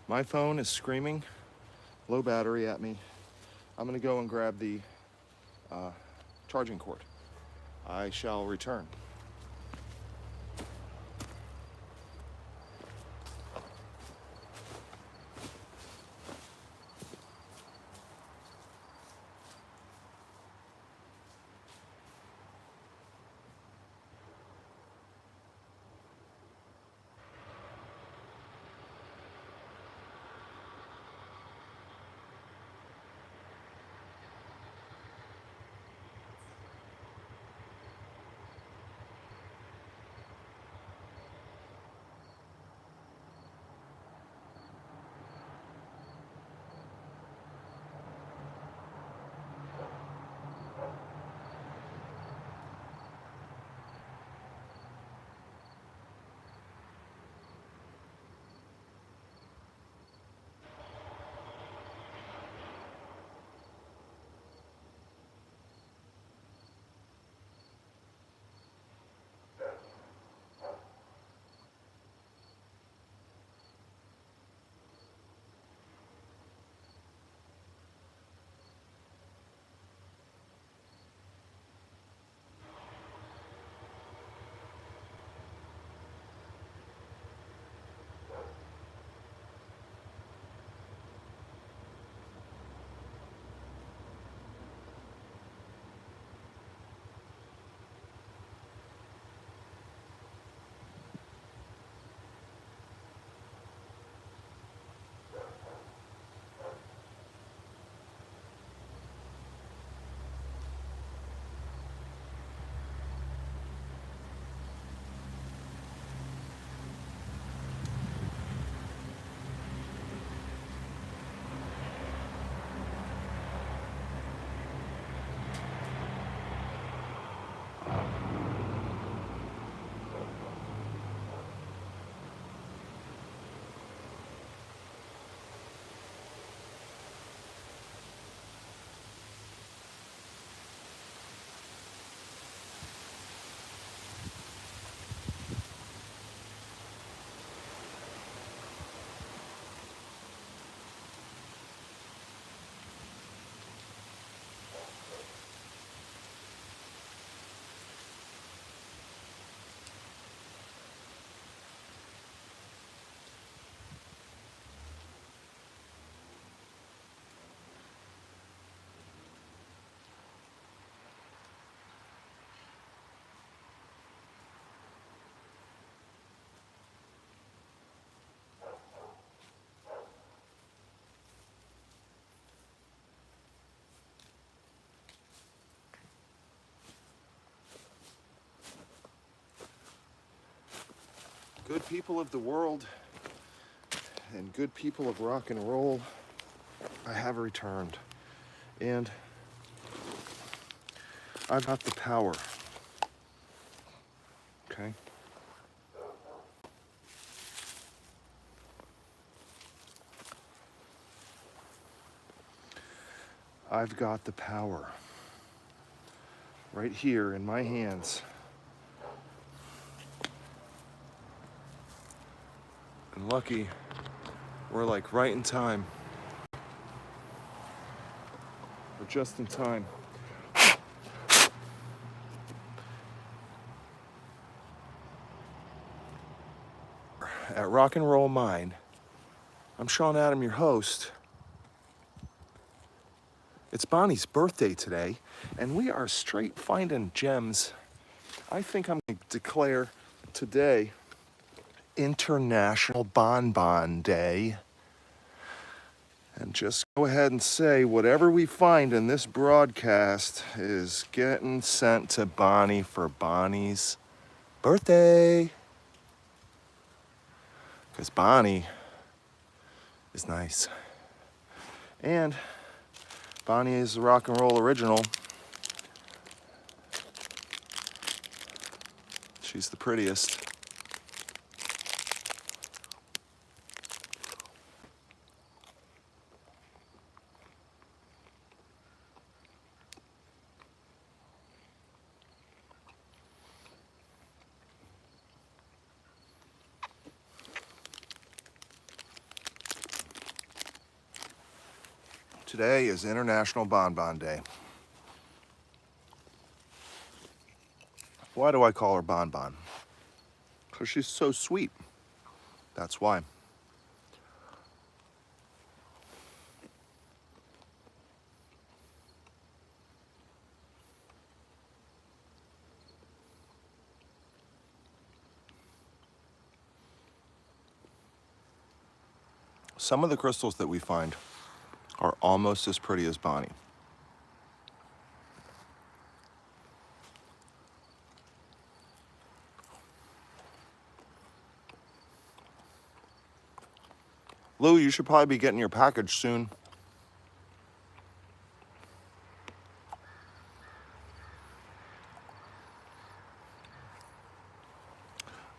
my phone is screaming low battery at me. I'm gonna go and grab the charging cord. I shall return. Good people of the world and good people of rock and roll, I have returned. And I've got the power. Okay? I've got the power. right here in my hands. And lucky, we're like right in time. We're just in time. At Rock and Roll Mine, I'm Sean Adam, your host. It's Bonnie's birthday today, and we are straight finding gems. I think I'm going to declare today International Bonbon Day. And just go ahead and say whatever we find in this broadcast is getting sent to Bonnie for Bonnie's birthday. Because Bonnie is nice. And Bonnie is a rock and roll original. She's the prettiest. Today is International Bonbon Day. Why do I call her Bonbon? Because she's so sweet. That's why. Some of the crystals that we find are almost as pretty as Bonnie. Lou, you should probably be getting your package soon.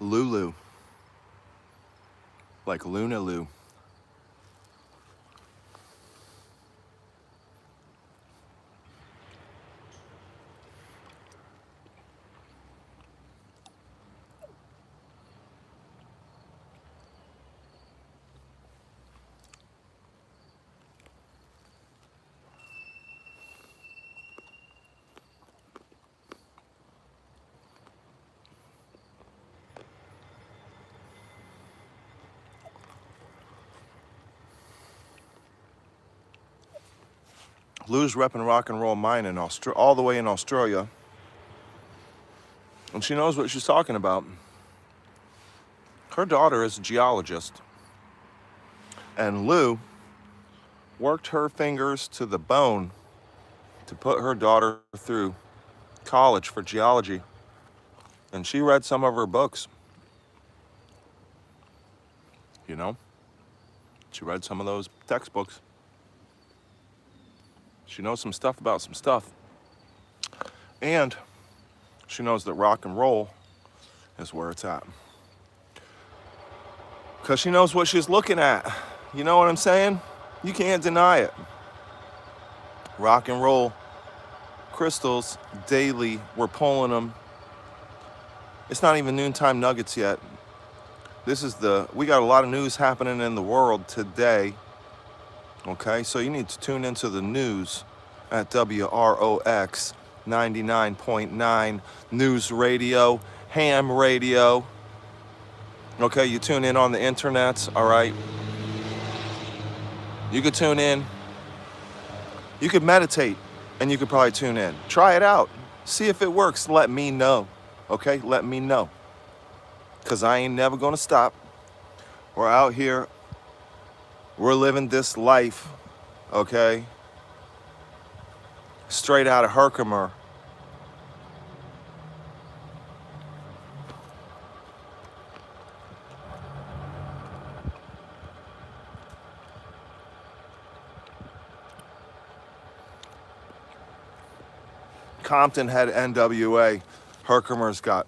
Lulu. Like Luna Lou. Lou's repping Rock and Roll Mine in all the way in Australia. And she knows what she's talking about. Her daughter is a geologist. And Lou worked her fingers to the bone to put her daughter through college for geology. And she read some of her books. You know? She read some of those textbooks. She knows some stuff about some stuff. And she knows that rock and roll is where it's at. Because she knows what she's looking at. You know what I'm saying? You can't deny it. Rock and roll crystals daily. We're pulling them. It's not even noontime nuggets yet. We got a lot of news happening in the world today. Okay, so you need to tune into the news at WROX 99.9 News Radio, ham radio. Okay, you tune in on the internet, all right? You could tune in. You could meditate, and you could probably tune in. Try it out. See if it works. Let me know, okay? Let me know. Because I ain't never going to stop. We're out here. We're living this life, okay? Straight out of Herkimer. Compton had NWA. Herkimer's got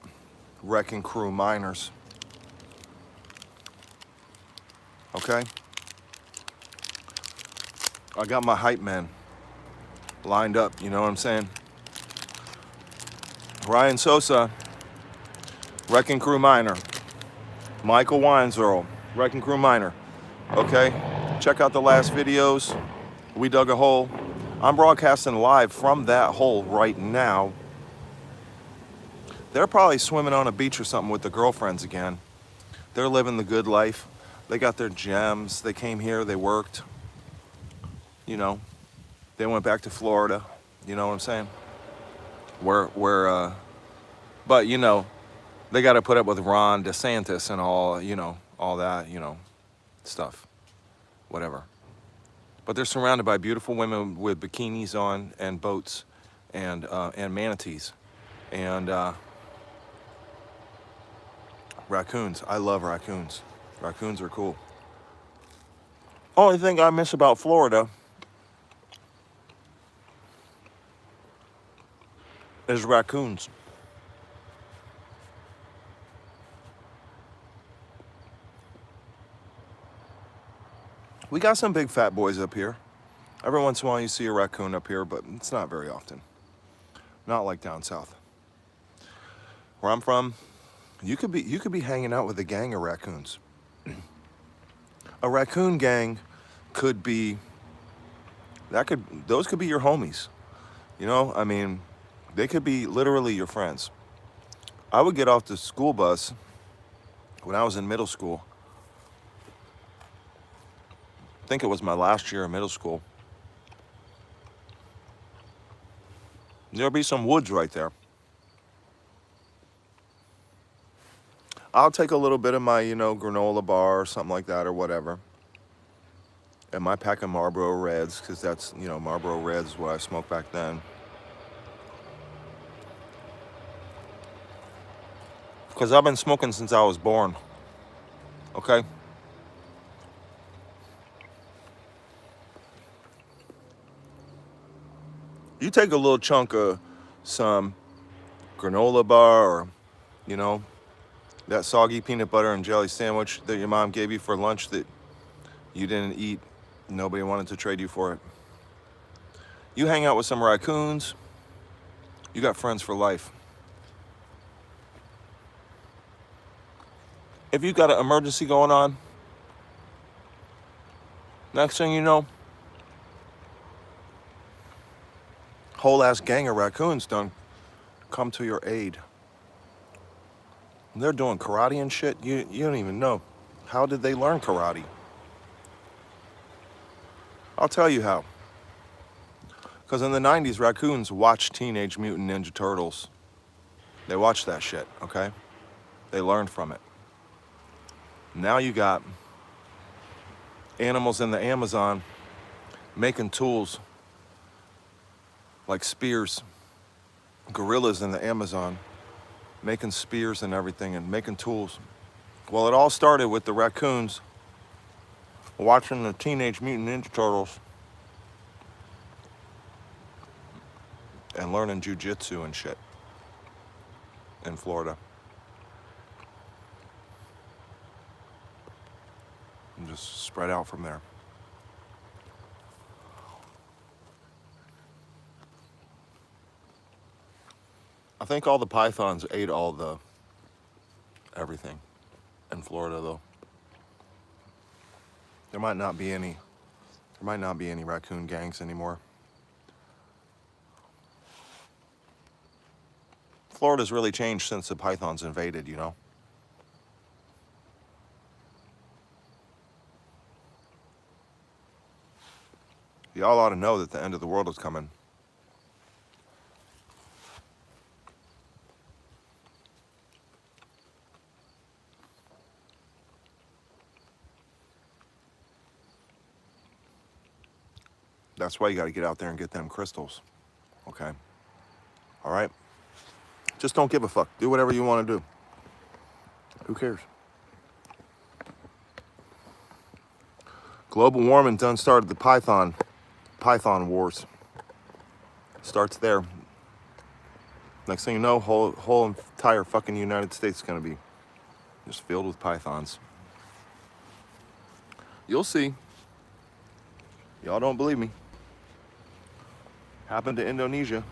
Wrecking Crew Miners. Okay? I got my hype men lined up, you know what I'm saying? Ryan Sosa, Wrecking Crew Miner. Michael Weinzerl, Wrecking Crew Miner. Okay, check out the last videos. We dug a hole. I'm broadcasting live from that hole right now. They're probably swimming on a beach or something with their girlfriends again. They're living the good life. They got their gems. They came here, they worked. You know, they went back to Florida. You know what I'm saying? But you know, they got to put up with Ron DeSantis and all, you know, all that, you know, stuff, whatever. But they're surrounded by beautiful women with bikinis on and boats and manatees and raccoons. I love raccoons. Raccoons are cool. Only thing I miss about Florida is raccoons. We got some big fat boys up here. Every once in a while you see a raccoon up here, but it's not very often. Not like down south. Where I'm from, you could be hanging out with a gang of raccoons. A raccoon gang could be, those could be your homies. You know, I mean, they could be literally your friends. I would get off the school bus when I was in middle school. I think it was my last year of middle school. There'll be some woods right there. I'll take a little bit of my, you know, granola bar or something like that or whatever. And my pack of Marlboro Reds, because that's, you know, Marlboro Reds is what I smoked back then. Because I've been smoking since I was born. Okay? You take a little chunk of some granola bar or, you know, that soggy peanut butter and jelly sandwich that your mom gave you for lunch that you didn't eat. Nobody wanted to trade you for it. You hang out with some raccoons, you got friends for life. If you got an emergency going on, next thing you know, whole ass gang of raccoons done come to your aid. And they're doing karate and shit. You don't even know. How did they learn karate? I'll tell you how. Because in the 90s, raccoons watched Teenage Mutant Ninja Turtles. They watched that shit, okay? They learned from it. Now you got animals in the Amazon making tools like spears. Gorillas in the Amazon making spears and everything and making tools. Well, it all started with the raccoons watching the Teenage Mutant Ninja Turtles and learning jujitsu and shit in Florida. And just spread out from there. I think all the pythons ate all the everything in Florida, though. There might not be any raccoon gangs anymore. Florida's really changed since the pythons invaded, you know. Y'all ought to know that the end of the world is coming. That's why you got to get out there and get them crystals, okay? All right? Just don't give a fuck. Do whatever you want to do. Who cares? Global warming done started the Python wars. Starts there. Next thing you know, whole entire fucking United States is gonna be just filled with pythons. You'll see. Y'all don't believe me. Happened to Indonesia.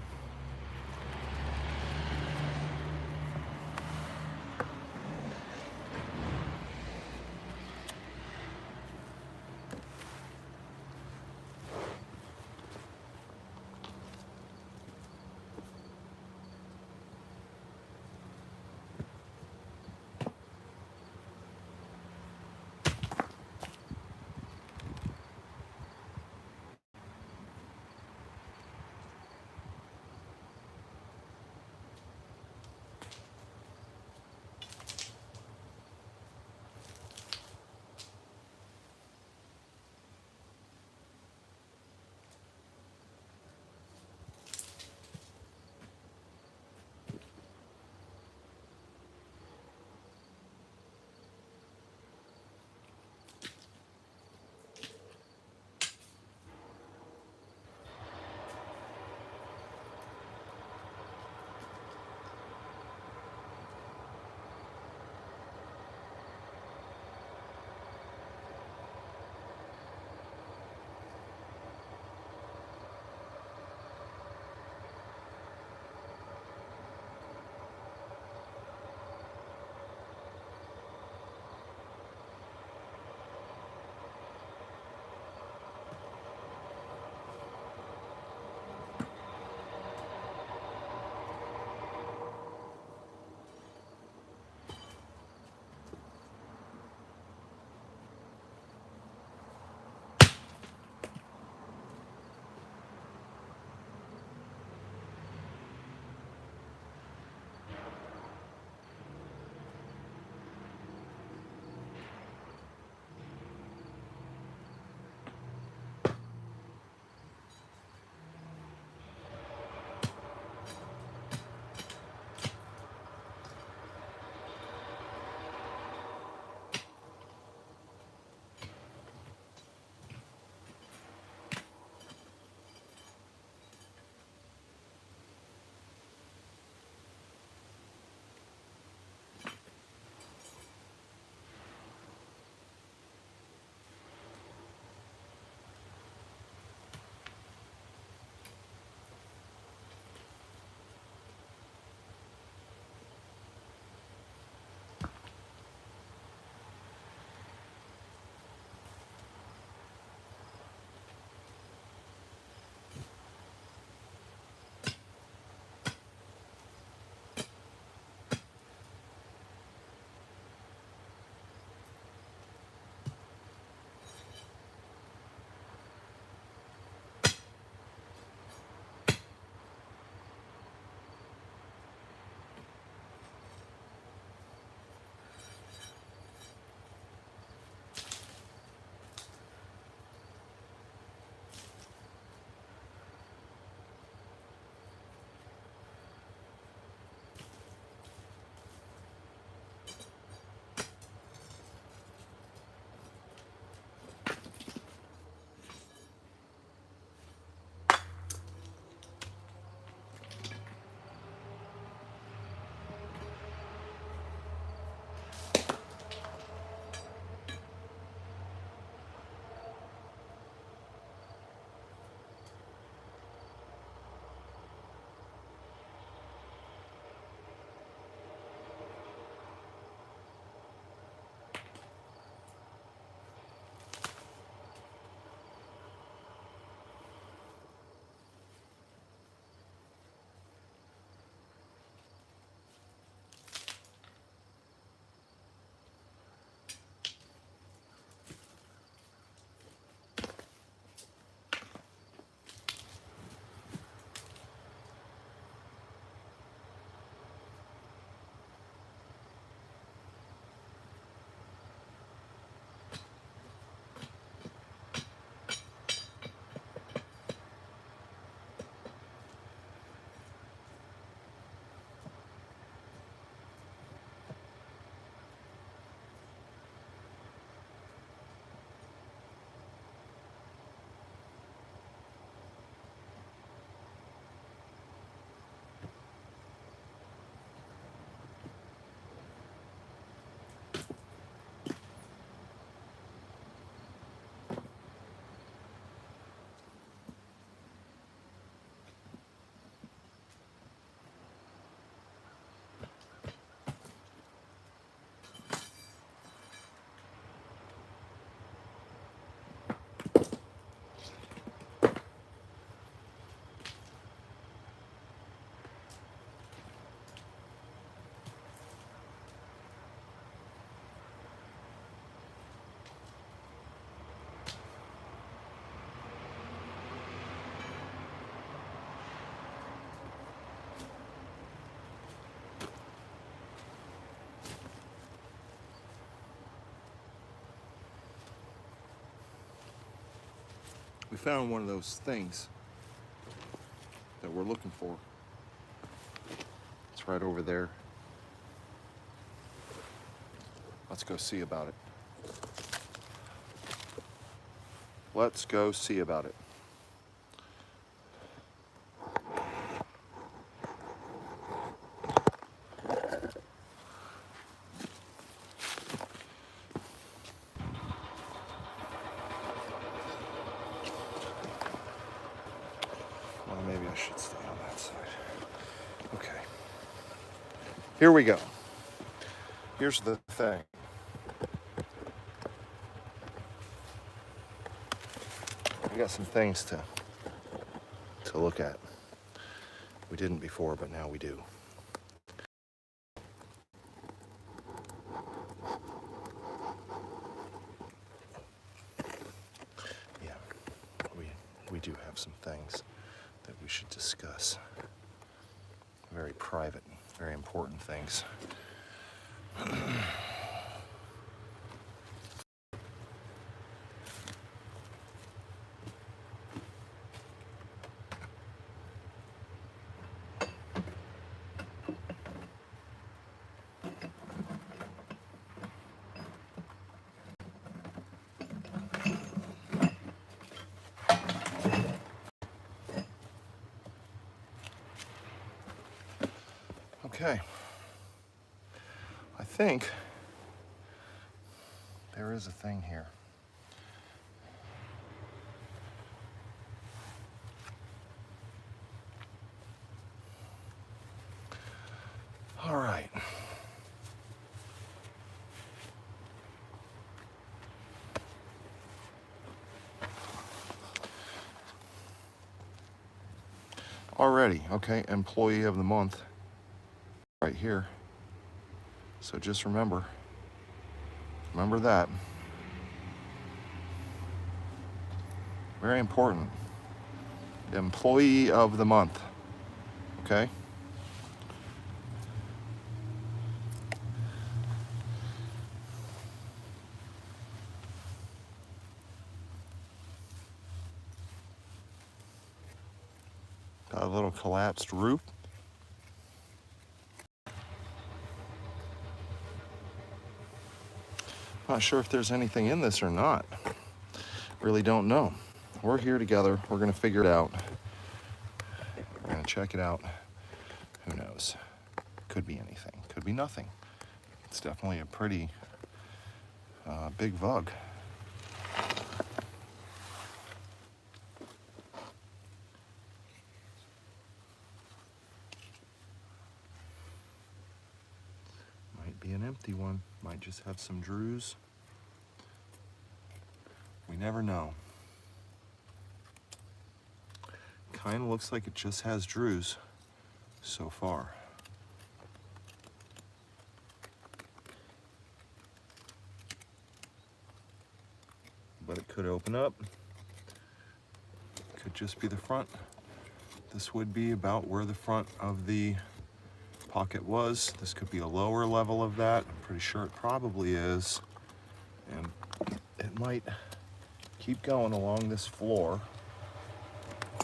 We found one of those things that we're looking for. It's right over there. Let's go see about it. Let's go see about it. Well, maybe I should stay on that side. Okay. Here we go. Here's the thing. We got some things to look at. We didn't before, but now we do. Yeah, we do have some things that we should discuss. Very private, very important things. Okay. I think there is a thing here. All right. Already, okay, employee of the month right here. So just remember that. Very important. Employee of the month, okay? Got a little collapsed roof. Not sure if there's anything in this or not. Really don't know. We're here together. We're gonna figure it out. We're gonna check it out. Who knows? Could be anything. Could be nothing. It's definitely a pretty big vug. Might be an empty one. Might just have some drues. We never know. Kind of looks like it just has drues so far. But it could open up. Could just be the front. This would be about where the front of the pocket was. This could be a lower level of that. I'm pretty sure it probably is. And it might keep going along this floor.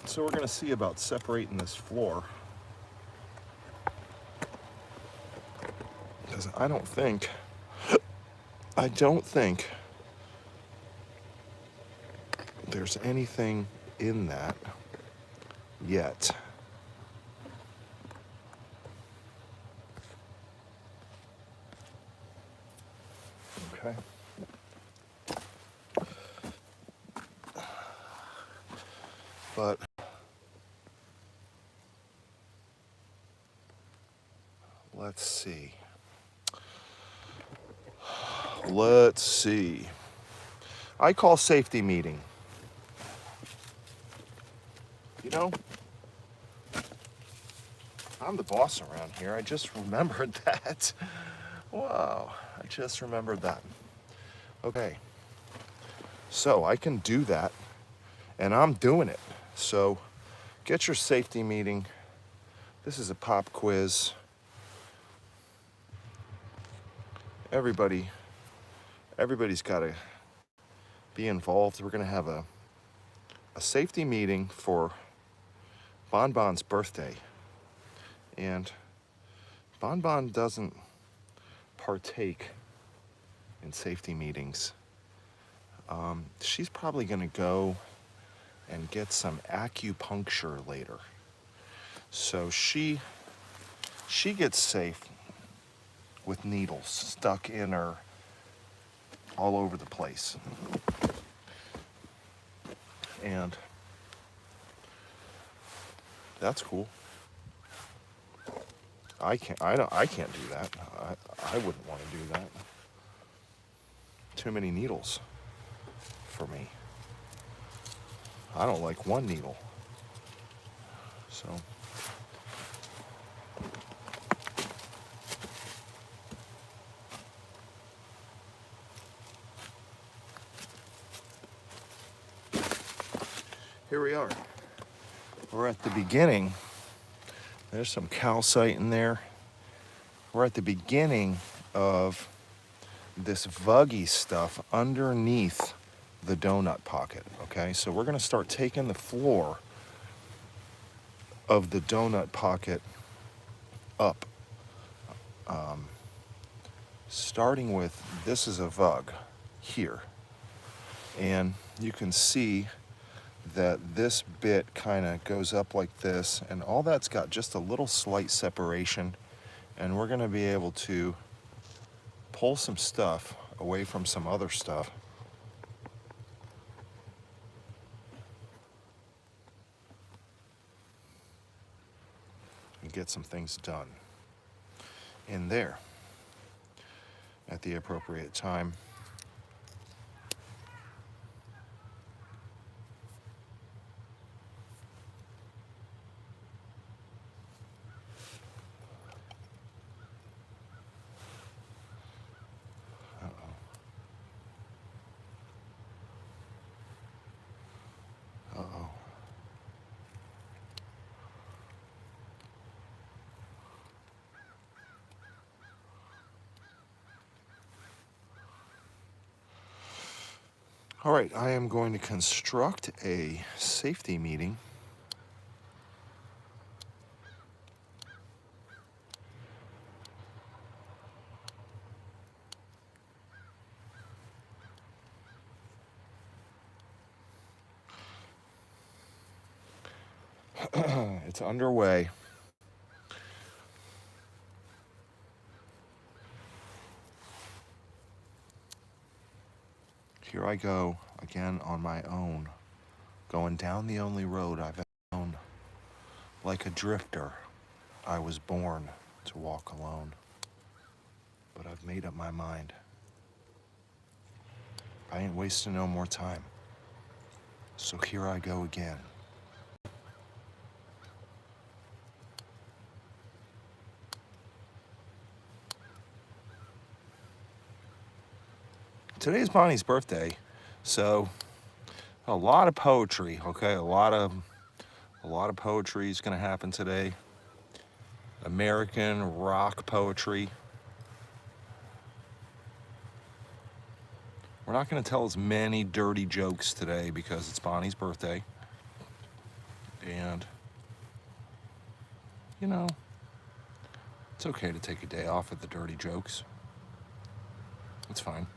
So we're gonna see about separating this floor. Because I don't think there's anything in that yet. Okay. But let's see. Let's see. I call safety meeting. You know, I'm the boss around here. I just remembered that. Wow, I just remembered that. Okay, so I can do that, and I'm doing it. So get your safety meeting. This is a pop quiz. Everybody's got to be involved. We're going to have a a safety meeting for Bon Bon's birthday. And Bon Bon doesn't partake in safety meetings. She's probably gonna go and get some acupuncture later. So she gets safe with needles stuck in her all over the place. And that's cool. I can't do that. I wouldn't want to do that. Too many needles for me. I don't like one needle. So here we are. We're at the beginning. There's some calcite in there. We're at the beginning of this vuggy stuff underneath the donut pocket, okay? So we're gonna start taking the floor of the donut pocket up. Starting with, this is a vug here. And you can see that this bit kind of goes up like this, and all that's got just a little slight separation, and we're going to be able to pull some stuff away from some other stuff. And get some things done in there at the appropriate time. Uh-oh. All right, I am going to construct a safety meeting. It's underway. Here I go again on my own, going down the only road I've ever known. Like a drifter, I was born to walk alone. But I've made up my mind. I ain't wasting no more time. So here I go again. Today's Bonnie's birthday, so a lot of poetry, okay? A lot of poetry is gonna happen today. American rock poetry. We're not gonna tell as many dirty jokes today because it's Bonnie's birthday. And, you know, it's okay to take a day off of the dirty jokes. It's fine.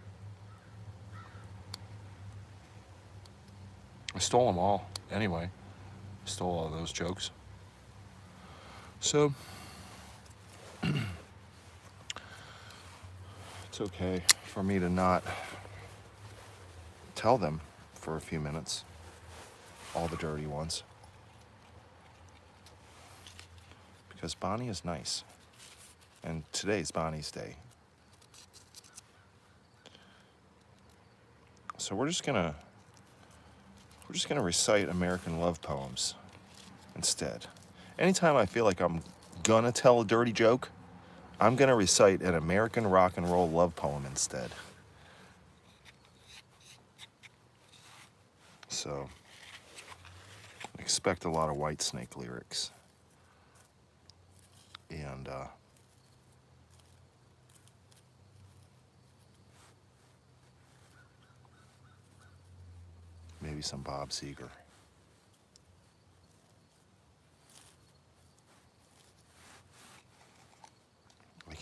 I stole them all anyway. I stole all those jokes. So, it's okay for me to not tell them for a few minutes, all the dirty ones. Because Bonnie is nice. And today's Bonnie's day. So we're just gonna recite American love poems instead. Anytime I feel like I'm gonna tell a dirty joke, I'm gonna recite an American rock and roll love poem instead. So, expect a lot of Whitesnake lyrics. And, maybe some Bob Seger.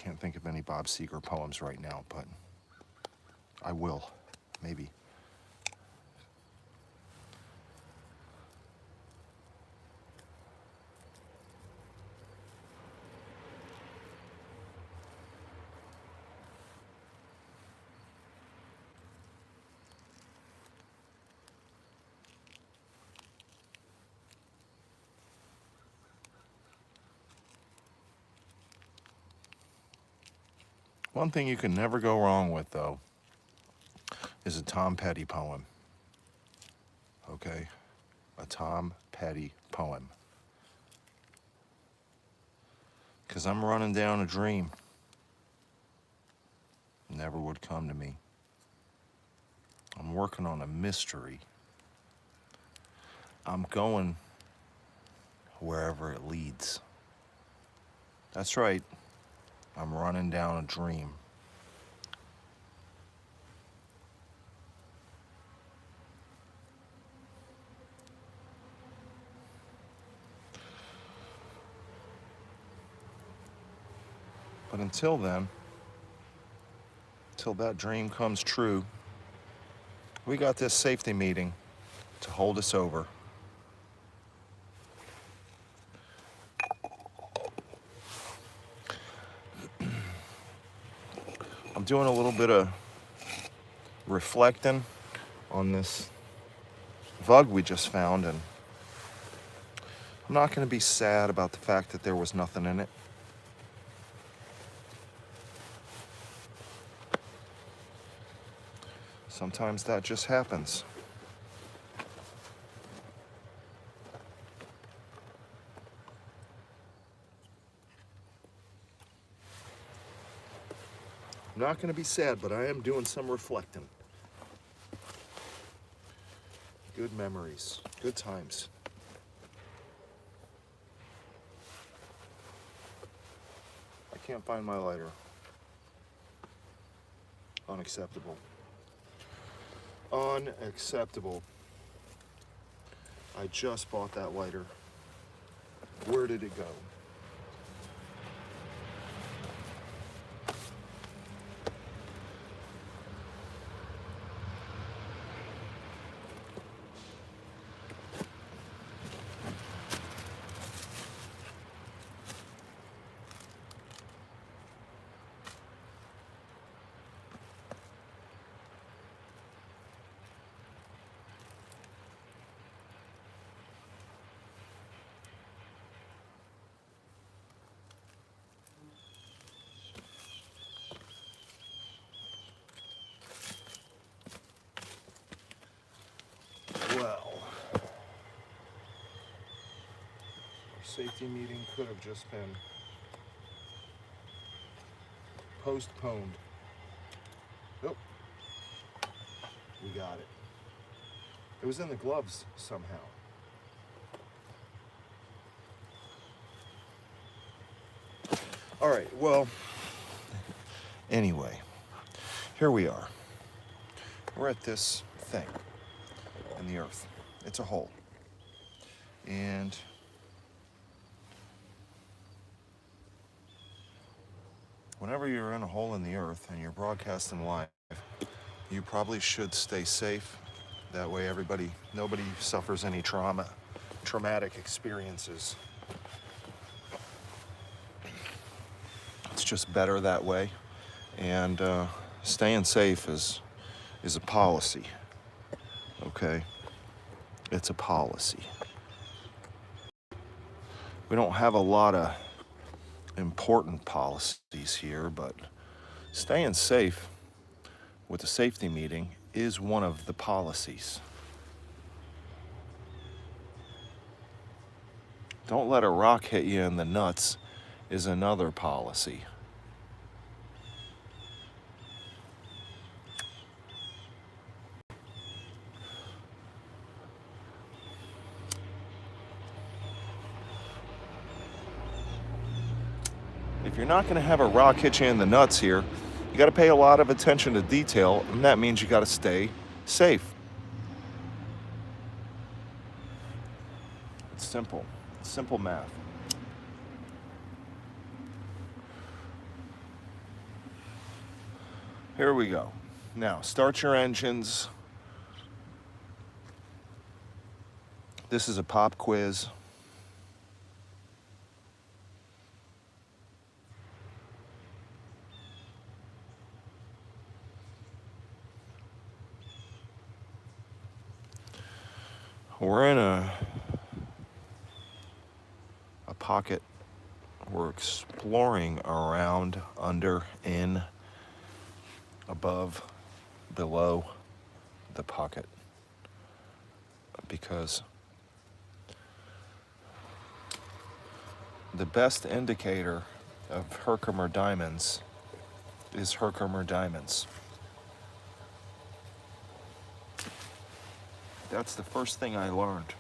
can't think of any Bob Seger poems right now, but I will, maybe. One thing you can never go wrong with, though, is a Tom Petty poem. Okay? A Tom Petty poem. Because I'm running down a dream. Never would come to me. I'm working on a mystery. I'm going wherever it leads. That's right. I'm running down a dream. But until then, till that dream comes true, we got this safety meeting to hold us over. I'm doing a little bit of reflecting on this vug we just found, and I'm not going to be sad about the fact that there was nothing in it. Sometimes that just happens. I'm not going to be sad, but I am doing some reflecting. Good memories, good times. I can't find my lighter. Unacceptable. Unacceptable. I just bought that lighter. Where did it go? Well, our safety meeting could have just been postponed. Nope. We got it. It was in the gloves somehow. All right, well, anyway, here we are. We're at this thing in the earth. It's a hole. And whenever you're in a hole in the earth and you're broadcasting live, you probably should stay safe. That way nobody suffers any traumatic experiences. It's just better that way. And staying safe is a policy. Okay? It's a policy. We don't have a lot of important policies here, but staying safe with the safety meeting is one of the policies. Don't let a rock hit you in the nuts is another policy. If you're not going to have a rock hit you in the nuts here, you got to pay a lot of attention to detail, and that means you got to stay safe. It's simple. It's simple math. Here we go. Now, start your engines. This is a pop quiz. We're in a pocket. We're exploring around, under, in, above, below the pocket, because the best indicator of Herkimer diamonds is Herkimer diamonds. That's the first thing I learned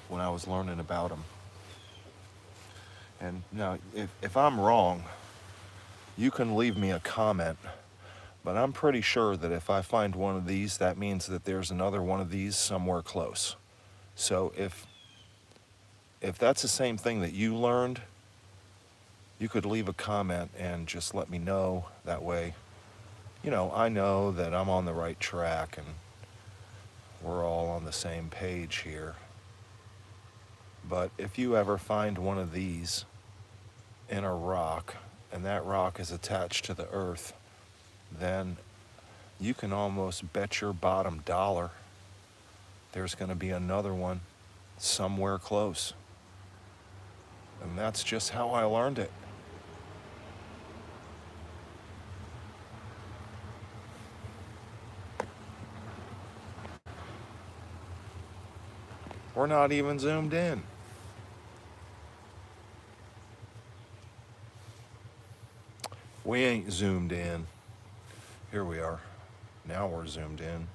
when I was learning about them. And now, if I'm wrong, you can leave me a comment, but I'm pretty sure that if I find one of these, that means that there's another one of these somewhere close. So if that's the same thing that you learned, you could leave a comment and just let me know. That way, I know that I'm on the right track and we're all on the same page here. But if you ever find one of these in a rock, and that rock is attached to the earth, then you can almost bet your bottom dollar there's going to be another one somewhere close. And that's just how I learned it. We're not even zoomed in. We ain't zoomed in. Here we are. Now we're zoomed in.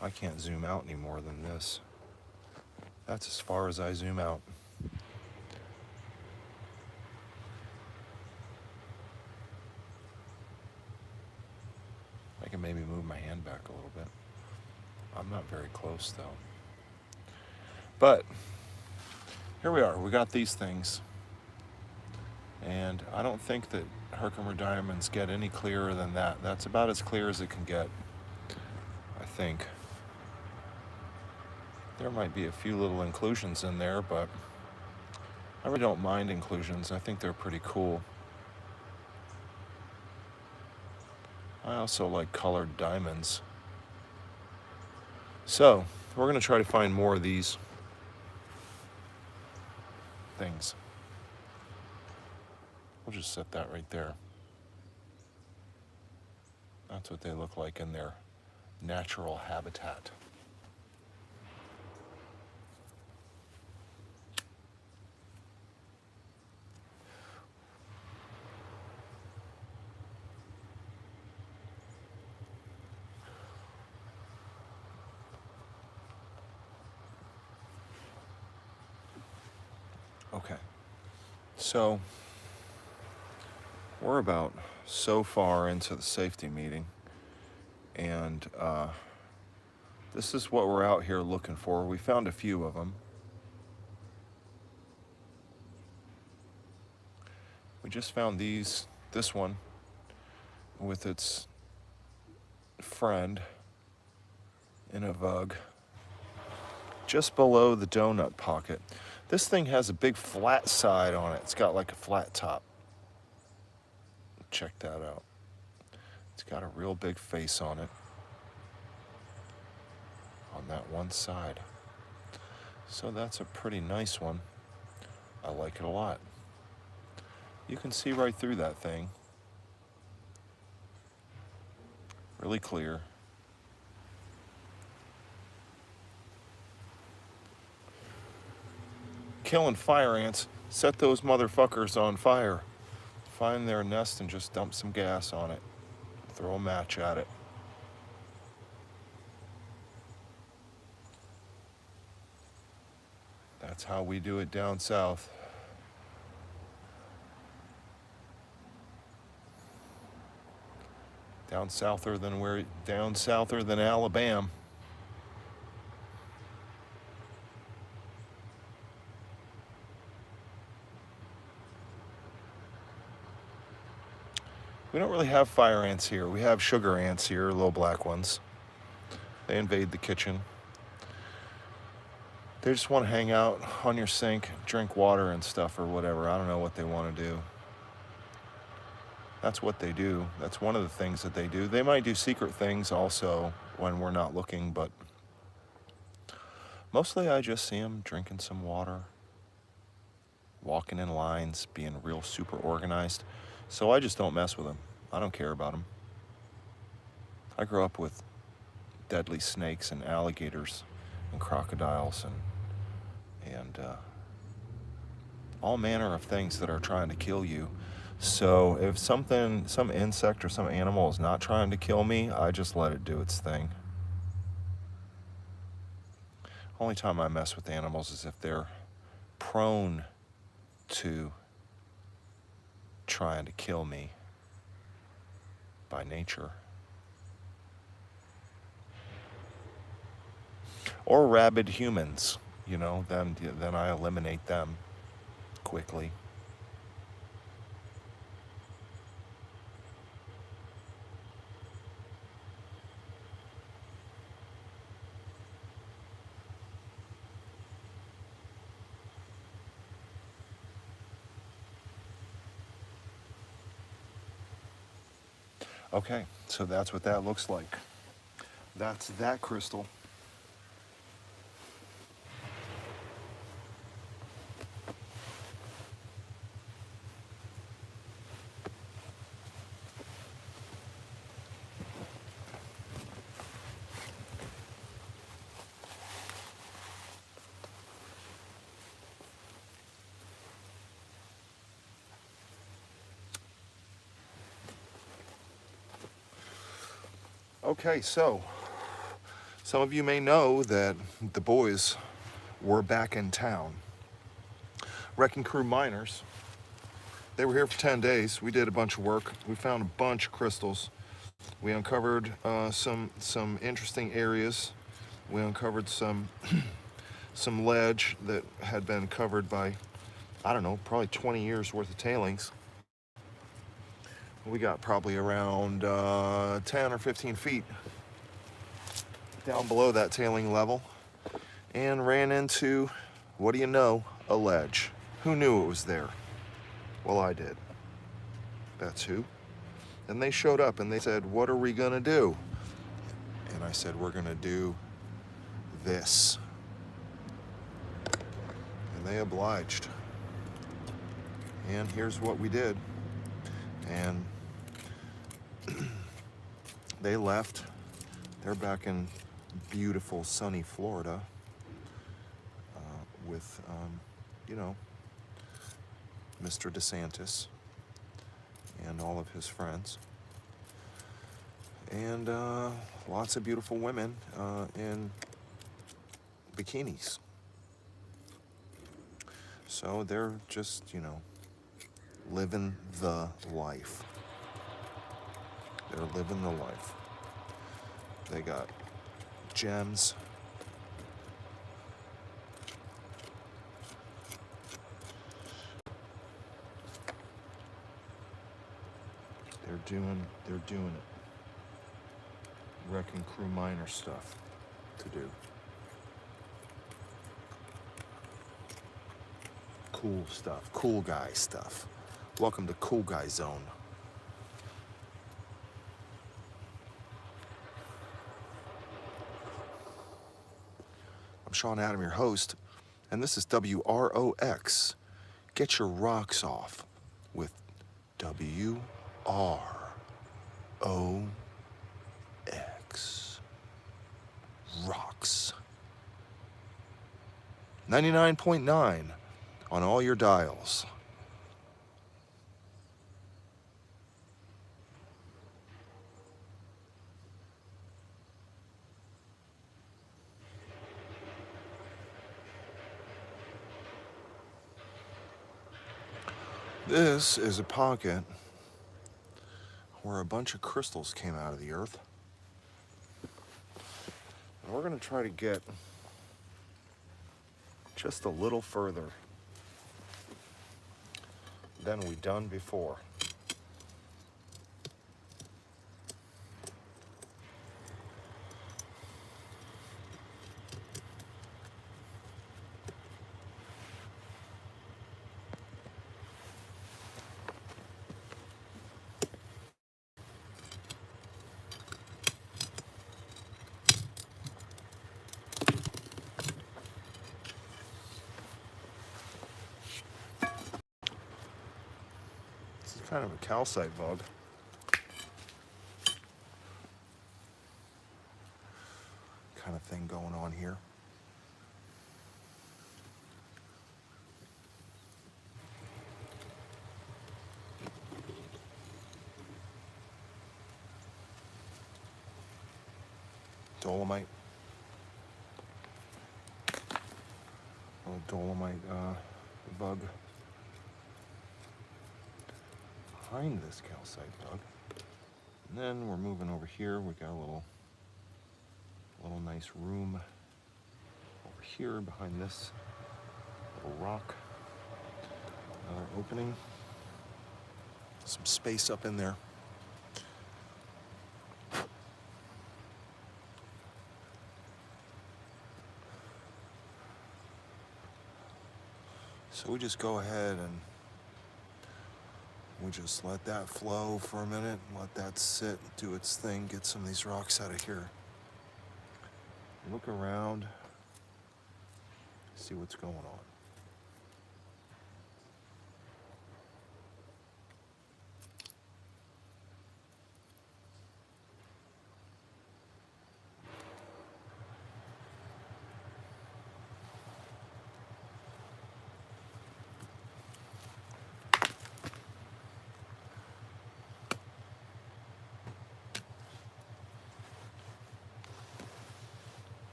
I can't zoom out any more than this. That's as far as I zoom out. I can maybe move my hand back a little bit. I'm not very close though. But here we are. We got these things. And I don't think that Herkimer diamonds get any clearer than that. That's about as clear as it can get, I think. There might be a few little inclusions in there, but I really don't mind inclusions. I think they're pretty cool. I also like colored diamonds. So, we're going to try to find more of these things. We'll just set that right there. That's what they look like in their natural habitat. Okay, so we're about so far into the safety meeting, and this is what we're out here looking for. We found a few of them. We just found this one with its friend in a vug just below the donut pocket. This thing has a big flat side on it. It's got like a flat top. Check that out. It's got a real big face on it on that one side. So that's a pretty nice one. I like it a lot. You can see right through that thing. Really clear. Killing fire ants. Set those motherfuckers on fire. Find their nest and just dump some gas on it. Throw a match at it. That's how we do it down south. Down souther than Alabama. We don't really have fire ants here. We have sugar ants here, little black ones. They invade the kitchen. They just want to hang out on your sink, drink water and stuff or whatever. I don't know what they want to do. That's what they do. That's one of the things that they do. They might do secret things also when we're not looking, but mostly I just see them drinking some water, walking in lines, being real super organized. So I just don't mess with them. I don't care about them. I grew up with deadly snakes and alligators and crocodiles and all manner of things that are trying to kill you. So if some insect or some animal is not trying to kill me, I just let it do its thing. Only time I mess with animals is if they're prone to trying to kill me by nature. Or rabid humans, you know, then I eliminate them quickly. Okay, so that's what that looks like. That's that crystal. Okay, so some of you may know that the boys were back in town. Wrecking Crew miners. They were here for 10 days. We did a bunch of work. We found a bunch of crystals. We uncovered some interesting areas. We uncovered some ledge that had been covered by, I don't know, probably 20 years worth of tailings. We got probably around 10 or 15 feet down below that tailing level and ran into, what do you know, a ledge. Who knew it was there? Well, I did. That's who. And they showed up and they said, what are we gonna do? And I said, we're gonna do this. And they obliged. And here's what we did. And they left. They're back in beautiful, sunny Florida with, you know, Mr. DeSantis and all of his friends. And lots of beautiful women in bikinis. So they're just, you know, living the life. They're living the life. They got gems. They're doing it. Wrecking Crew miner stuff to do. Cool stuff, cool guy stuff. Welcome to Cool Guy Zone. I'm Sean Adam, your host, and this is WROX. Get your rocks off with WROX. Rocks. 99.9 on all your dials. This is a pocket where a bunch of crystals came out of the earth. And we're going to try to get just a little further than we've done before. Kind of a calcite bug. Kind of thing going on here. Dolomite. Dolomite bug behind this calcite bug. And then we're moving over here. We got a little nice room over here behind this little rock. Another opening. Some space up in there. So we just go ahead and we just let that flow for a minute, let that sit, do its thing, get some of these rocks out of here. Look around, see what's going on.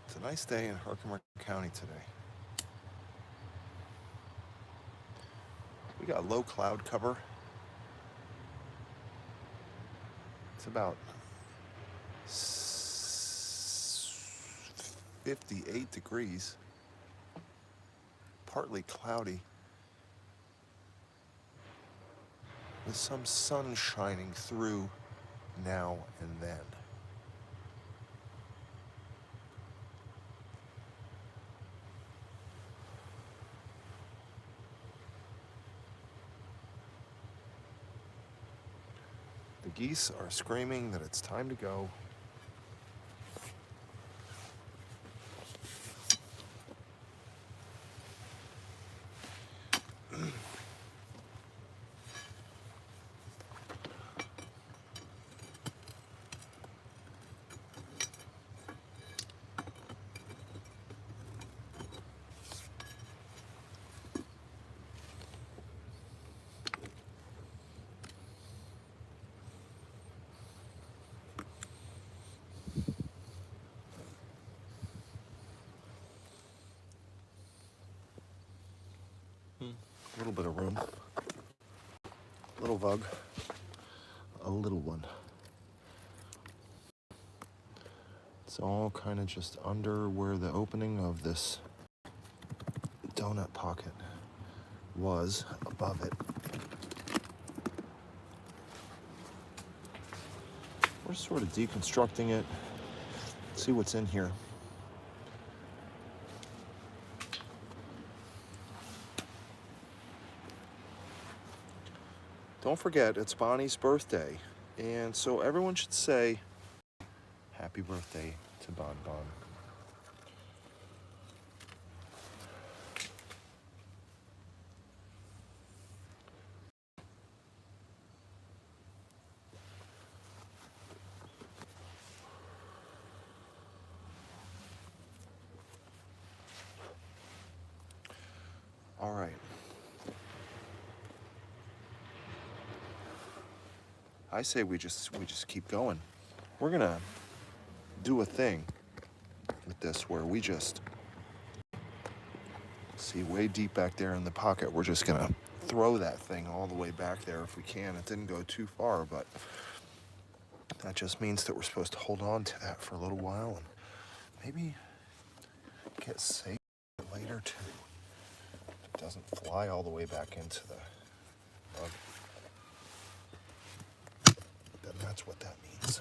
It's a nice day in Herkimer County today. We got low cloud cover. It's about 58 degrees. Partly cloudy. With some sun shining through now and then. The geese are screaming that it's time to go. A little bit of room. Little bug. A little one. It's all kind of just under where the opening of this donut pocket was, above it. We're sort of deconstructing it. See what's in here. Don't forget, it's Bonnie's birthday, and so everyone should say happy birthday to Bon Bon. All right. I say we just keep going. We're gonna do a thing with this where we just see way deep back there in the pocket. We're just gonna throw that thing all the way back there if we can. It didn't go too far, but that just means that we're supposed to hold on to that for a little while and maybe get safe later too. It doesn't fly all the way back into the bug. Then that's what that means.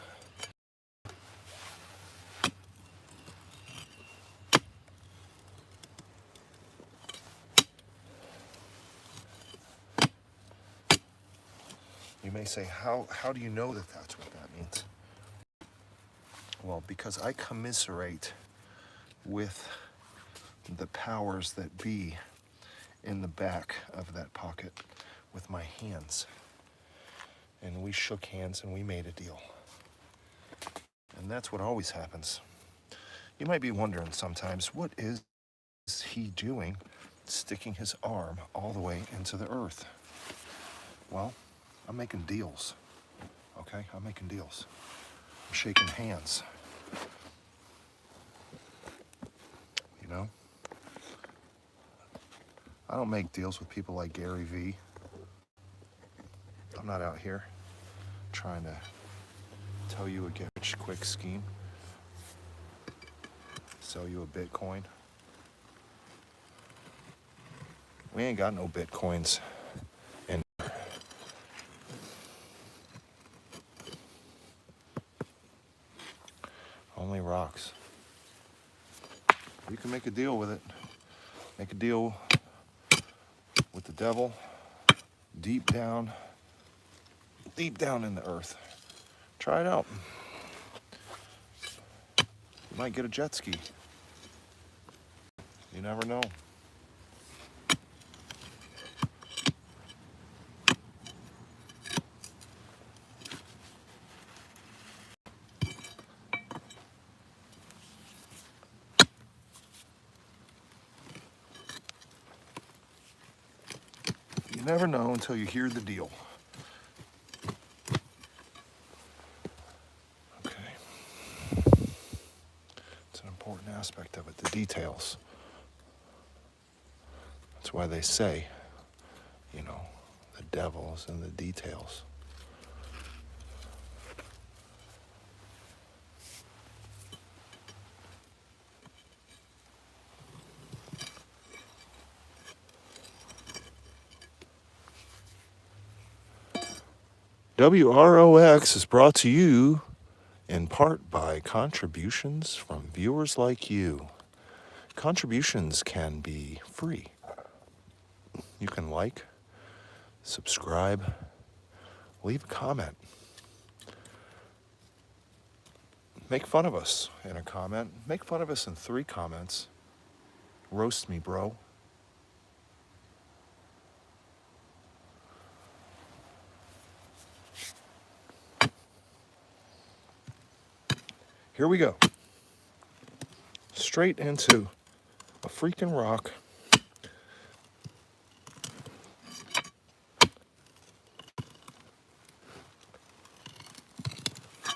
You may say, how do you know that that's what that means? Well, because I commiserate with the powers that be, in the back of that pocket with my hands. And we shook hands and we made a deal. And that's what always happens. You might be wondering sometimes, what is he doing sticking his arm all the way into the earth? Well, I'm making deals. Okay, I'm making deals. I'm shaking hands. You know? I don't make deals with people like Gary Vee. I'm not out here trying to tell you a get rich quick scheme, sell you a Bitcoin. We ain't got no Bitcoins. And only rocks. You can make a deal with it. Make a deal with the devil deep down in the earth. Try it out. You might get a jet ski. You never know. You never know until you hear the deal. Okay. It's an important aspect of it, the details. That's why they say, you know, the devil's in the details. WROX is brought to you in part by contributions from viewers like you. Contributions can be free. You can like, subscribe, leave a comment. Make fun of us in a comment. Make fun of us in 3 comments. Roast me, bro. Here we go. Straight into a freaking rock.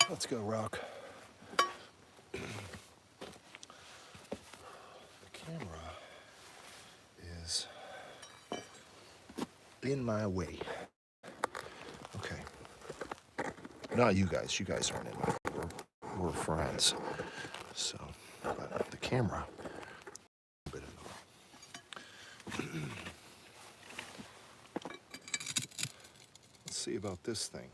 Let's go, rock. The camera is in my way. Okay. Not you guys. You guys aren't in my way. We're friends. So, but the camera. Let's see about this thing.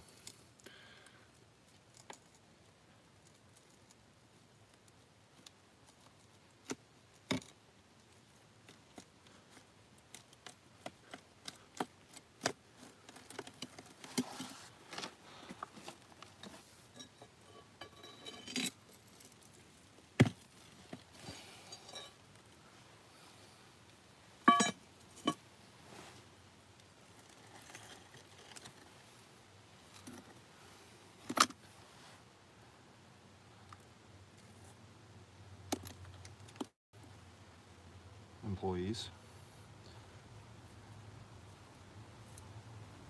Employees,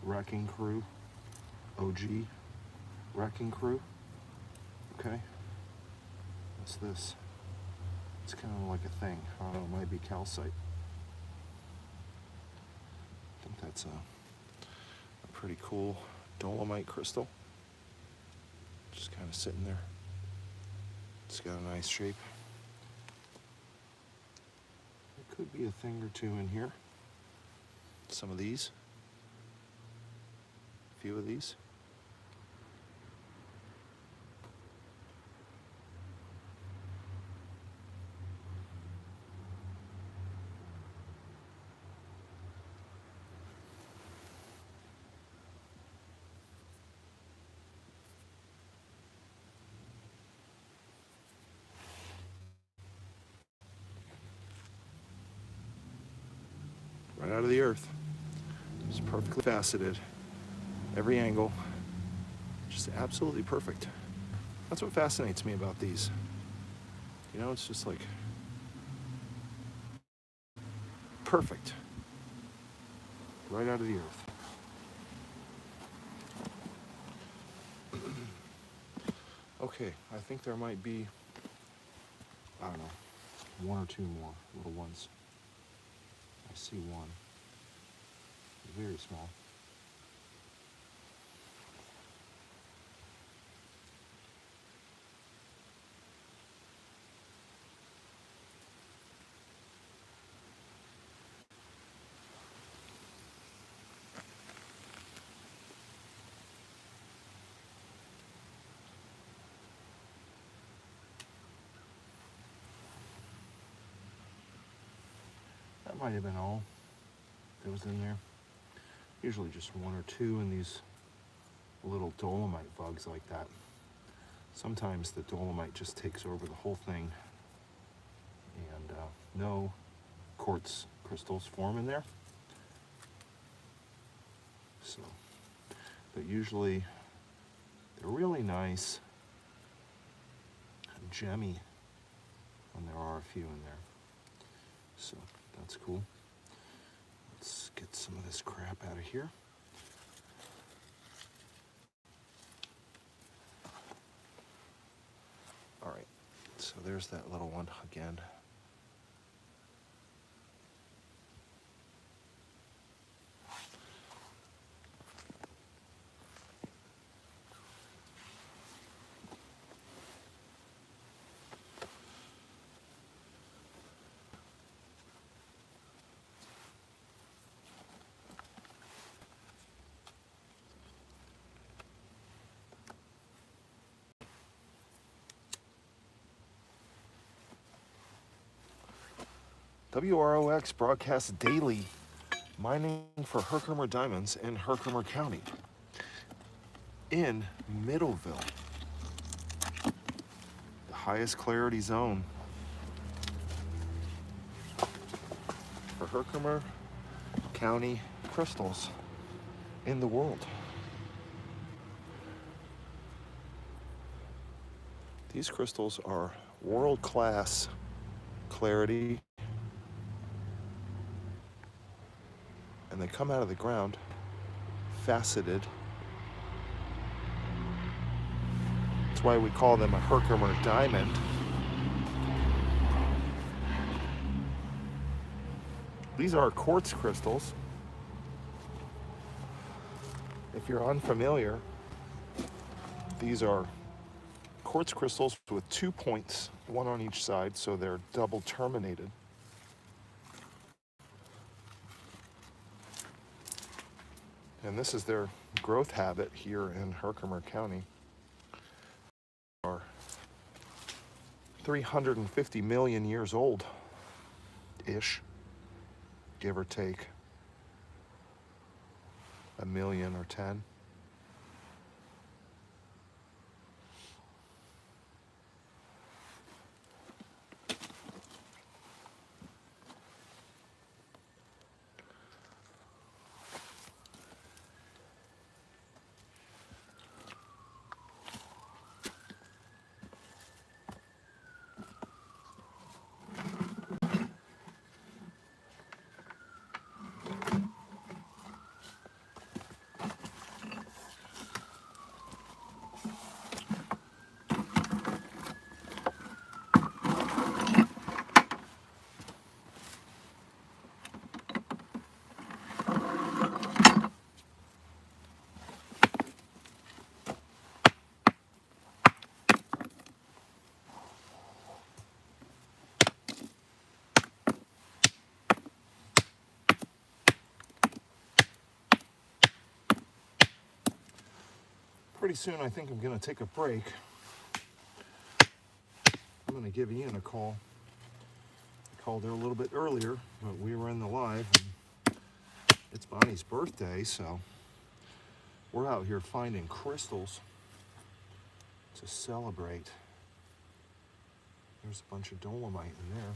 wrecking crew, OG wrecking crew. Okay, what's this? It's kind of like a thing. I don't know, it might be calcite. I think that's a pretty cool Dolomite crystal. Just kind of sitting there. It's got a nice shape. There could be a thing or two in here. Some of these. A few of these. Right out of the earth. It's perfectly faceted. Every angle, just absolutely perfect. That's what fascinates me about these. You know, it's just like perfect. Right out of the earth. Okay, I think there might be, I don't know, one or two more little ones. I see one. Very small. That might have been all that was in there. Usually just one or two in these little dolomite bugs like that. Sometimes the dolomite just takes over the whole thing, and no quartz crystals form in there. So, but usually they're really nice and gemmy when there are a few in there. So that's cool. Let's get some of this crap out of here. All right, so there's that little one again. WROX broadcasts daily mining for Herkimer diamonds in Herkimer County in Middleville, the highest clarity zone for Herkimer County crystals in the world. These crystals are world-class clarity, and they come out of the ground faceted. That's why we call them a Herkimer diamond. These are quartz crystals. If you're unfamiliar, these are quartz crystals with 2 points, one on each side, so they're double terminated. And this is their growth habit here in Herkimer County. Are 350 million years old-ish, give or take a million or 10. Pretty soon I think I'm going to take a break. I'm going to give Ian a call. I called her a little bit earlier, but we were in the live, and it's Bonnie's birthday, so we're out here finding crystals to celebrate. There's a bunch of dolomite in there.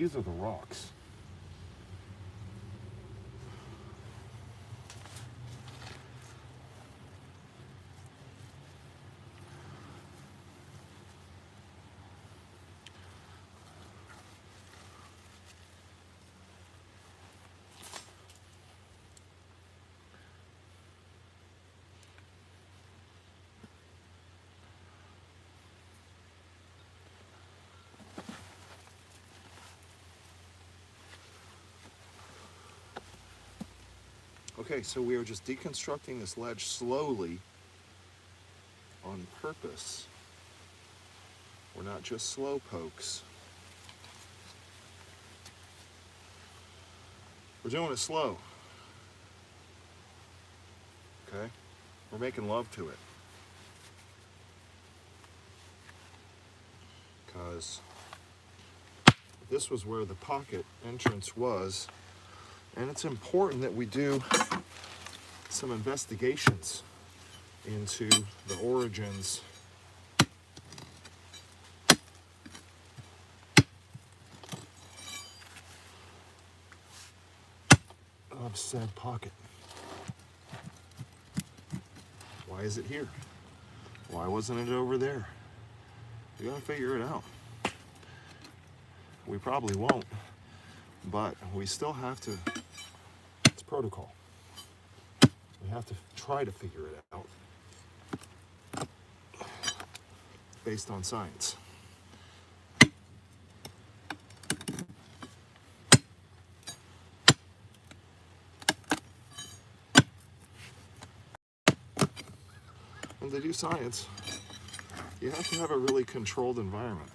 These are the rocks. Okay, so we are just deconstructing this ledge slowly on purpose. We're not just slow pokes. We're doing it slow. Okay? We're making love to it. Because this was where the pocket entrance was. And it's important that we do some investigations into the origins of said pocket. Why is it here? Why wasn't it over there? We gotta figure it out. We probably won't, but we still have to. It's protocol. We have to try to figure it out based on science. And to do science, you have to have a really controlled environment.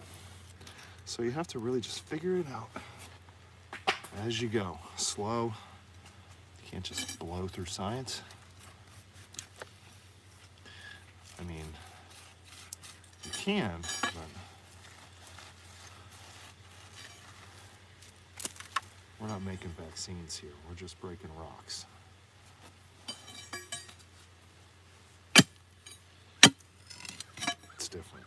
So you have to really just figure it out as you go, slow. You can't just blow through science. I mean, you can, but we're not making vaccines here. We're just breaking rocks. It's different.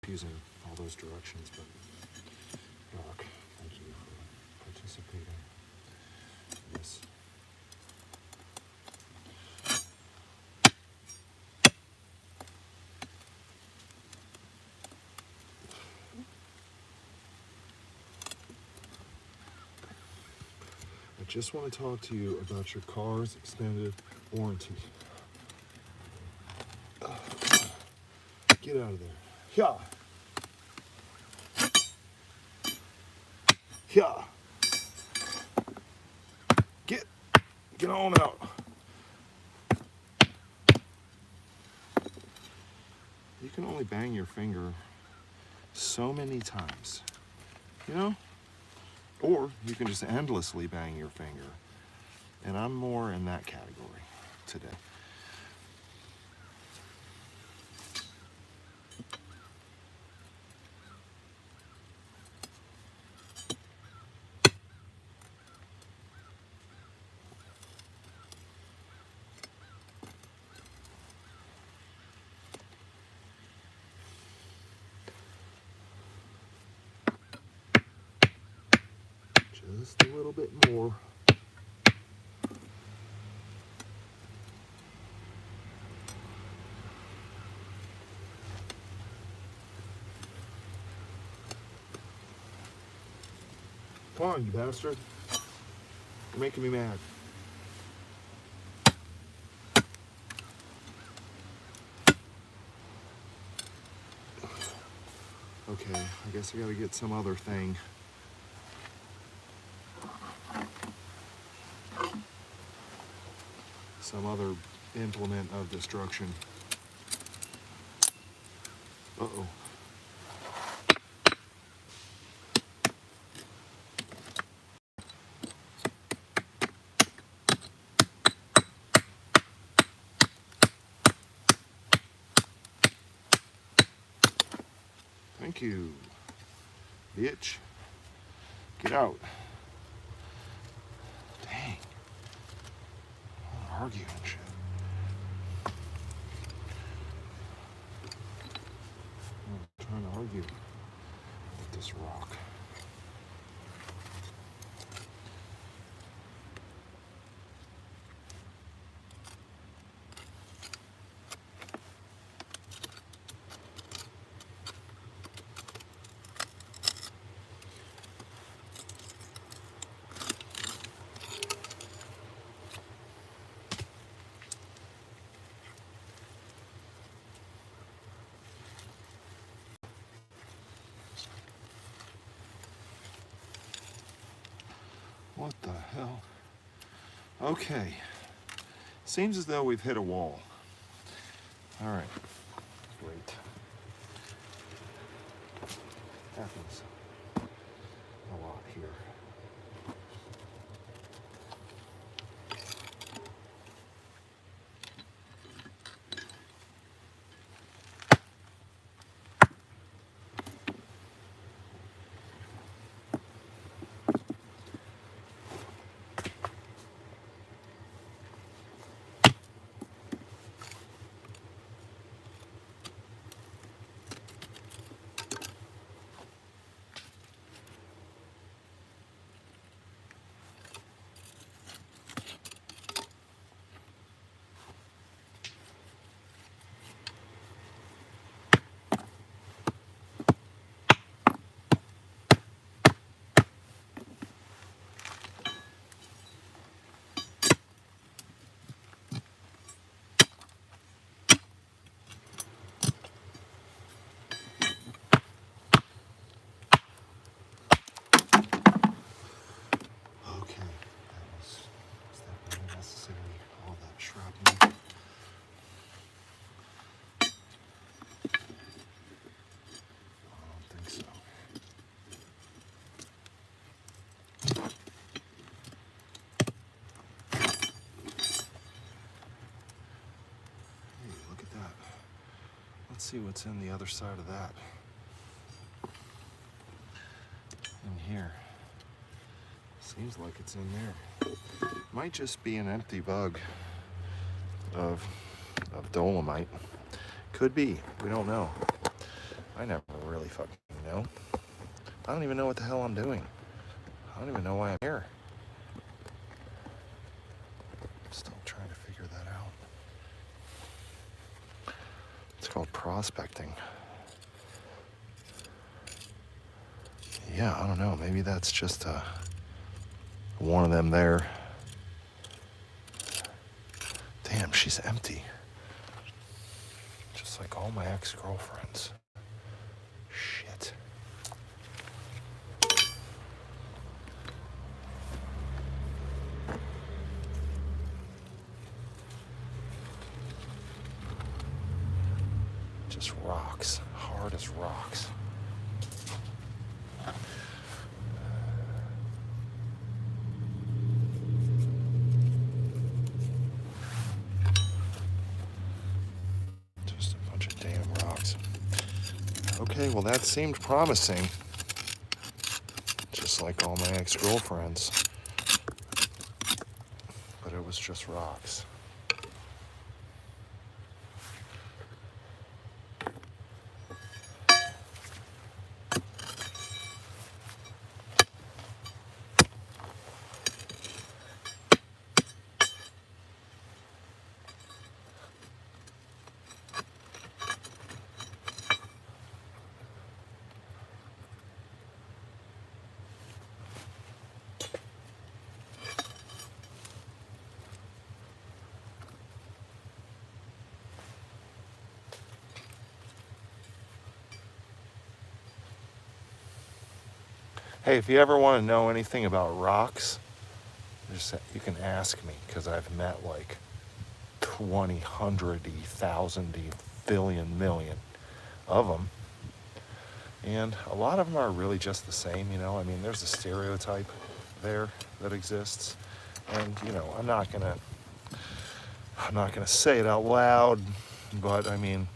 Using all those directions, but Doc, thank you for participating in this. I just want to talk to you about your car's extended warranty. Get out of there. Yeah. Yeah. Get on out. You can only bang your finger so many times, you know? Or you can just endlessly bang your finger. And I'm more in that category today. Just a little bit more. Come on, you bastard. You're making me mad. Okay, I guess I gotta get some other thing. Some other implement of destruction. Uh-oh. Thank you, bitch. Get out. Dang. I'm arguing shit. I'm trying to argue with this rock. What the hell? Okay. Seems as though we've hit a wall. All right. Great. Happens a lot here. Let's see what's in the other side of that. In here. Seems like it's in there. Might just be an empty bug of dolomite. Could be. We don't know. I never really fucking know. I don't even know what the hell I'm doing. I don't even know why I'm here. Still trying to figure that out. It's called prospecting. Yeah, I don't know. Maybe that's just one of them there. Damn, she's empty. Just like all my ex-girlfriends. Shit. Just rocks. Hard as rocks. Okay, well that seemed promising. Just like all my ex-girlfriends. But it was just rocks. Hey, if you ever want to know anything about rocks, you can ask me, because I've met like 20, 100, 1,000, billion, million of them. And a lot of them are really just the same, you know. I mean, there's a stereotype there that exists. And, you know, I'm not gonna say it out loud, but I mean,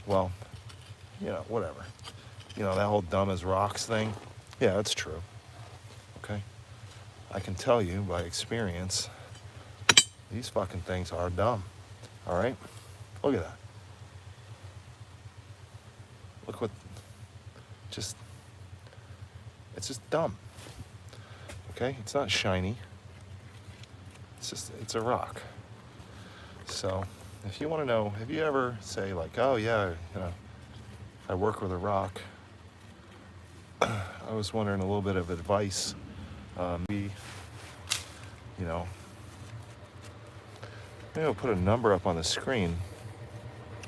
well, you know, whatever. You know, that whole dumb as rocks thing. Yeah, that's true. Okay? I can tell you by experience, these fucking things are dumb. All right? Look at that. Look what, it's just dumb. Okay? It's not shiny. It's a rock. So, if you want to know, have you ever say like, oh yeah, you know, I work with a rock. I was wondering a little bit of advice. Maybe, you know, maybe I'll put a number up on the screen.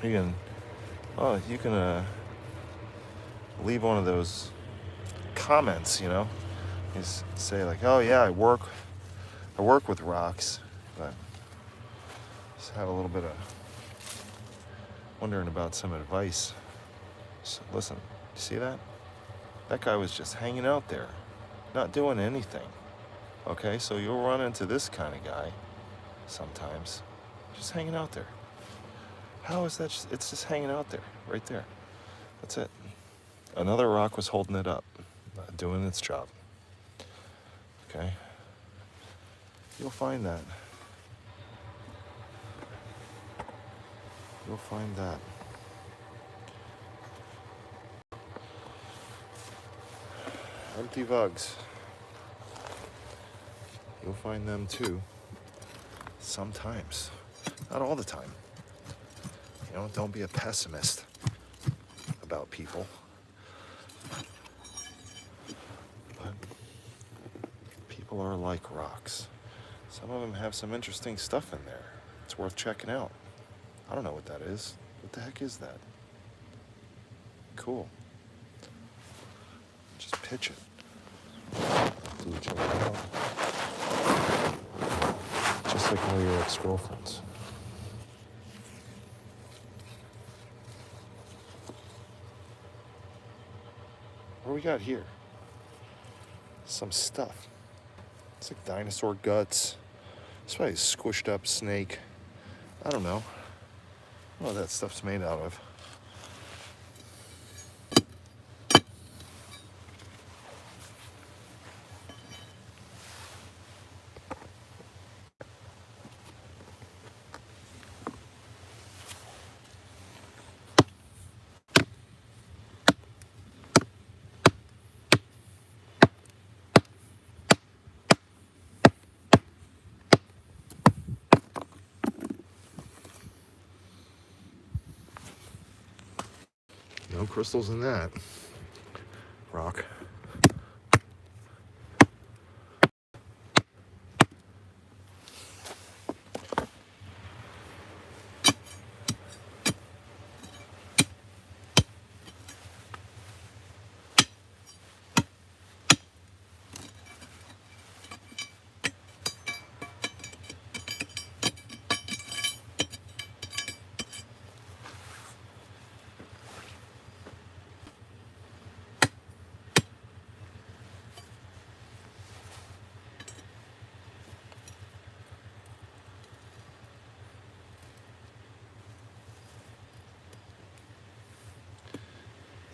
You can leave one of those comments, you know. Just say like, oh yeah, I work with rocks, but just have a little bit of wondering about some advice. So listen, you see that? That guy was just hanging out there, not doing anything. Okay, so you'll run into this kind of guy sometimes, just hanging out there. How is that? It's just hanging out there, right there. That's it. Another rock was holding it up, doing its job. Okay? You'll find that. You'll find that. Empty vugs. You'll find them too. Sometimes. Not all the time. You know, don't be a pessimist about people. But people are like rocks. Some of them have some interesting stuff in there. It's worth checking out. I don't know what that is. What the heck is that? Cool. Just pitch it. Do check it out. Just like one of your ex-girlfriends. What do we got here? Some stuff. It's like dinosaur guts. It's probably a squished up snake. I don't know. I don't know what that stuff's made out of. No crystals in that rock.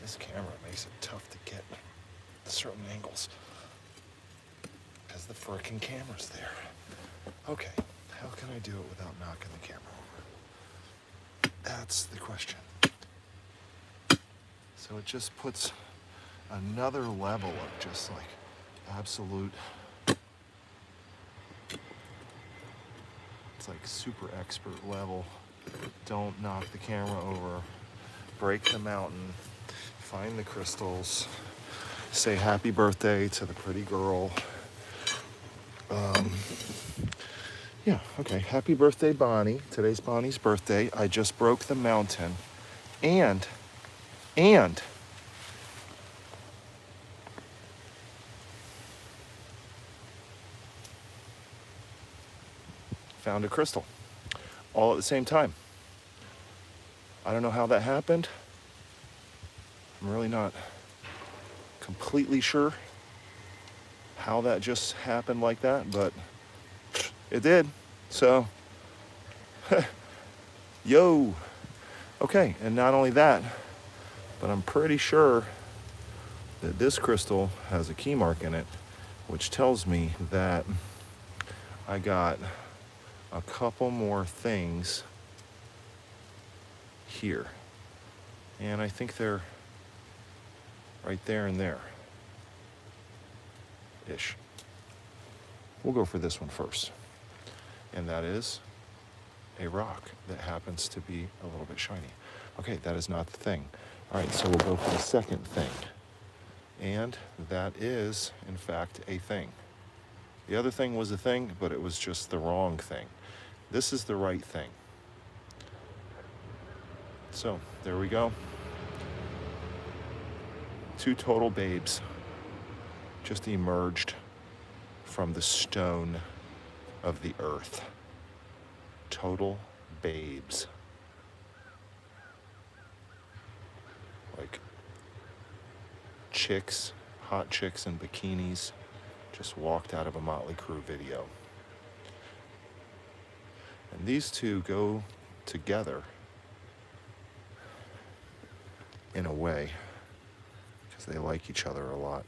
This camera makes it tough to get certain angles because the frickin' camera's there. Okay, how can I do it without knocking the camera over? That's the question. So it just puts another level of just like absolute, it's like super expert level. Don't knock the camera over, break the mountain, find the crystals, say happy birthday to the pretty girl. Yeah, okay, happy birthday, Bonnie. Today's Bonnie's birthday. I just broke the mountain. And found a crystal all at the same time. I don't know how that happened. I'm really not completely sure how that just happened like that, but it did. So, yo. Okay, and not only that, but I'm pretty sure that this crystal has a key mark in it, which tells me that I got a couple more things here. And I think they're right there and there. Ish. We'll go for this one first. And that is a rock that happens to be a little bit shiny. Okay, that is not the thing. All right, so we'll go for the second thing. And that is, in fact, a thing. The other thing was a thing, but it was just the wrong thing. This is the right thing. So, there we go. 2 total babes just emerged from the stone of the earth. Total babes. Like chicks, hot chicks in bikinis, just walked out of a Motley Crue video. And these two go together in a way because they like each other a lot.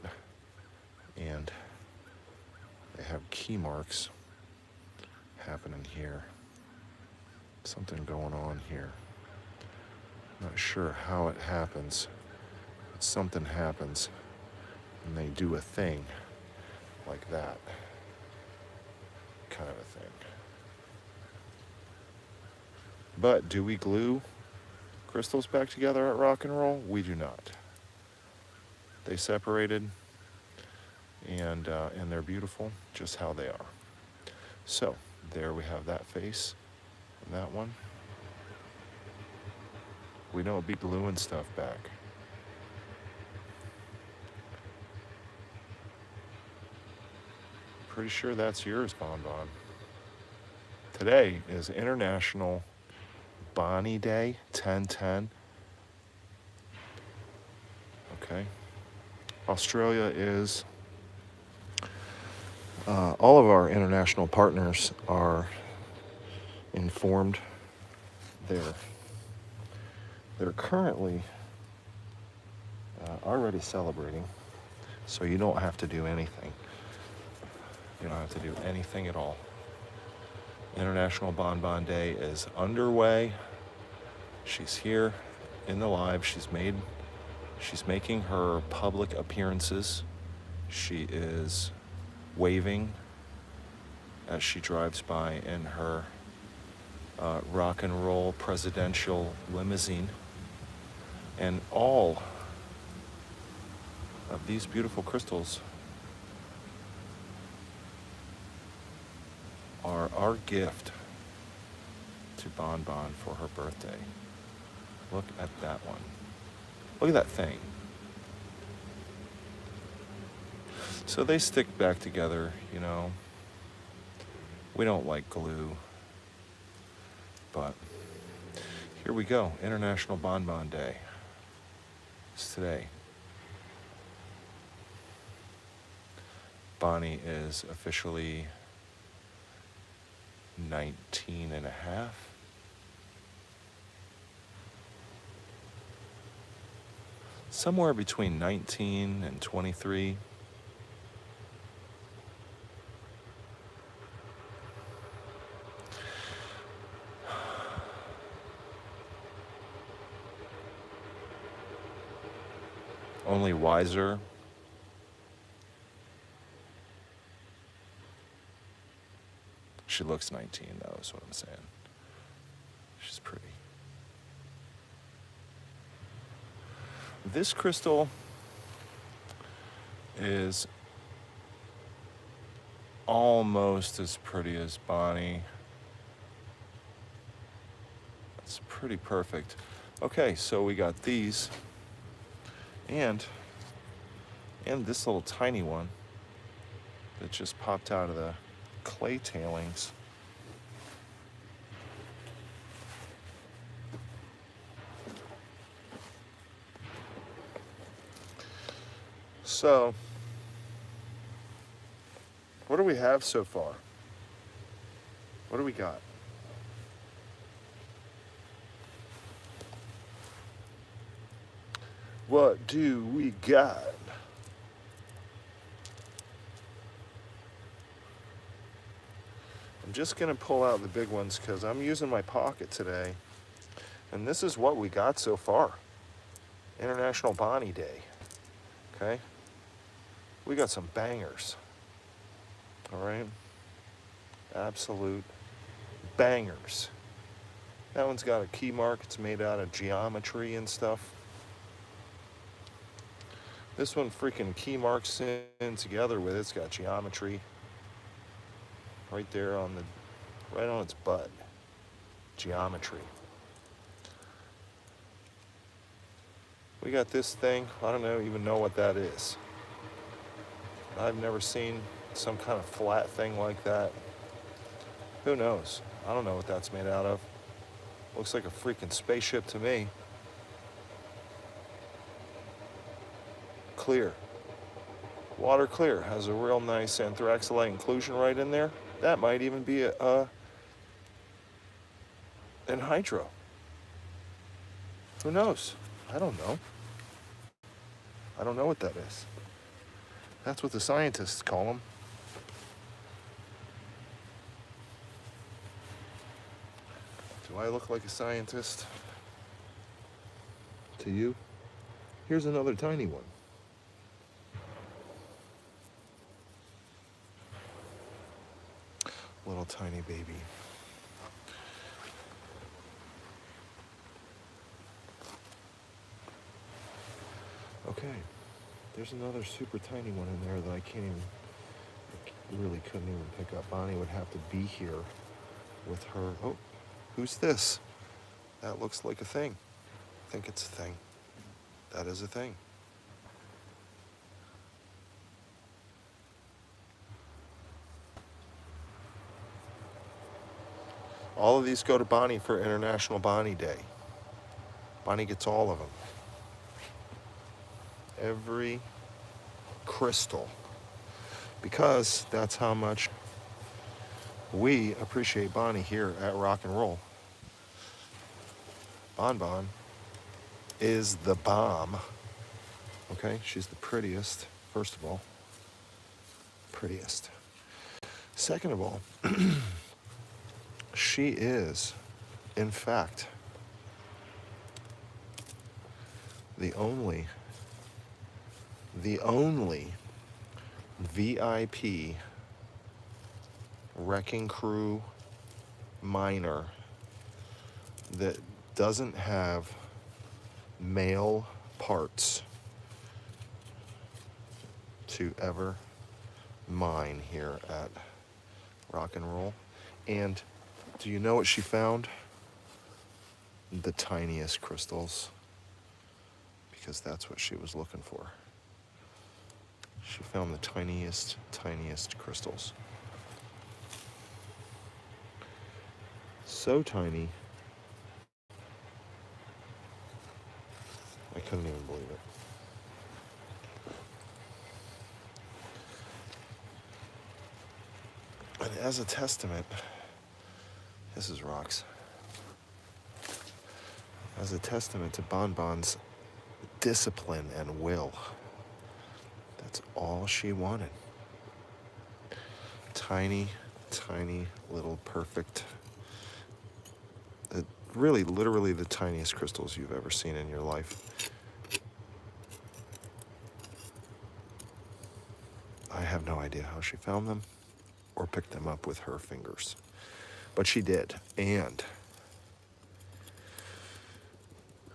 And they have key marks happening here. Something going on here. Not sure how it happens, but something happens and they do a thing like that. Kind of a thing. But do we glue crystals back together at Rock and Roll? We do not. They separated and they're beautiful just how they are. So there we have that face and that one. We don't be gluing stuff back. Pretty sure that's yours, Bon Bon. Today is International Bonnie Day, 10/10. Okay. Australia is, all of our international partners are informed. They're currently already celebrating, so you don't have to do anything. You don't have to do anything at all. International Bon Bon Day is underway. She's here in the live. She's making her public appearances. She is waving as she drives by in her rock and roll presidential limousine. And all of these beautiful crystals are our gift to Bon Bon for her birthday. Look at that one. Look at that thing. So they stick back together, you know. We don't like glue. But here we go. International Bon Bon Day. It's today. Bonnie is officially 19 and a half. Somewhere between 19 and 23. Only wiser. She looks 19 though, is what I'm saying. She's pretty. This crystal is almost as pretty as Bonnie. It's pretty perfect. Okay, so we got these and this little tiny one that just popped out of the clay tailings. So, what do we have so far? What do we got? What do we got? I'm just going to pull out the big ones because I'm using my pocket today. And this is what we got so far. International Bonnie Day. Okay? We got some bangers. All right? Absolute bangers. That one's got a key mark. It's made out of geometry and stuff. This one freaking key marks in together with it's got geometry right there on the, right on its butt. Geometry. We got this thing. I don't even know what that is. I've never seen some kind of flat thing like that. Who knows? I don't know what that's made out of. Looks like a freaking spaceship to me. Clear. Water clear. Has a real nice anthracite inclusion right in there. That might even be an hydro. Who knows? I don't know. I don't know what that is. That's what the scientists call them. Do I look like a scientist to you? Here's another tiny one. Little tiny baby. Okay, there's another super tiny one in there that I really couldn't even pick up. Bonnie would have to be here with her. Oh, who's this? That looks like a thing. I think it's a thing. That is a thing. All of these go to Bonnie for International Bonnie Day. Bonnie gets all of them. Every crystal. Because that's how much we appreciate Bonnie here at Rock and Roll. Bon Bon is the bomb. Okay, she's the prettiest, first of all. Prettiest. Second of all, she is, in fact, the only VIP wrecking crew miner that doesn't have male parts to ever mine here at Rock and Roll. And do you know what she found? The tiniest crystals. Because that's what she was looking for. She found the tiniest crystals. So tiny, I couldn't even believe it. And as a testament, this is WROX. As a testament to Bon Bon's discipline and will. That's all she wanted. Tiny little perfect, really literally the tiniest crystals you've ever seen in your life. I have no idea how she found them or picked them up with her fingers, but she did. And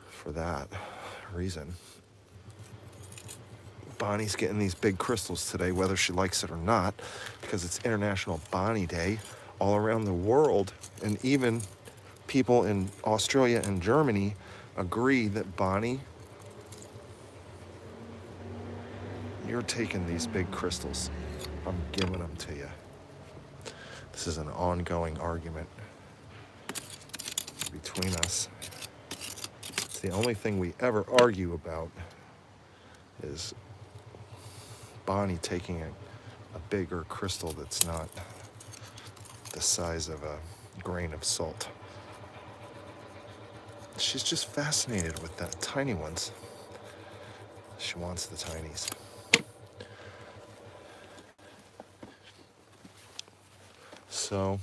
for that reason, Bonnie's getting these big crystals today, whether she likes it or not, because it's International Bonnie Day all around the world, and even people in Australia and Germany agree that Bonnie, you're taking these big crystals. I'm giving them to you. This is an ongoing argument between us. It's the only thing we ever argue about is Bonnie taking a bigger crystal that's not the size of a grain of salt. She's just fascinated with the tiny ones. She wants the tinies. So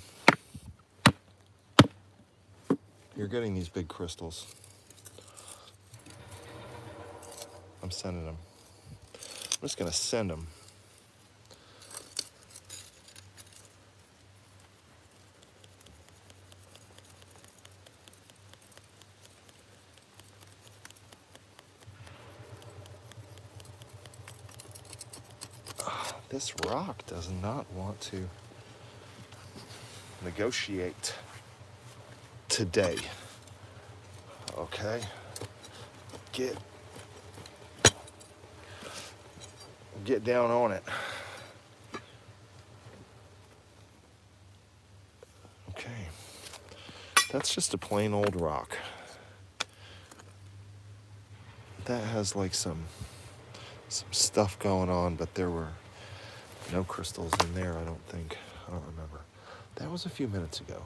you're getting these big crystals. I'm sending them. I'm just gonna send them. This rock does not want to negotiate today. Okay, get down on it. Okay, that's just a plain old rock. That has like some stuff going on, but there were no crystals in there, I don't think. I don't remember. That was a few minutes ago.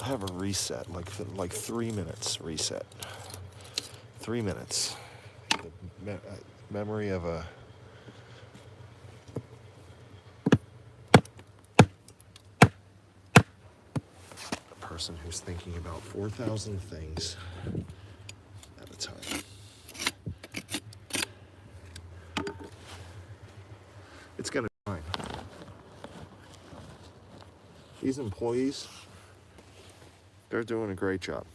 I have a reset, like 3 minutes reset. 3 minutes. The memory of a person who's thinking about 4,000 things at a time. It's gonna be fine. These employees, they're doing a great job.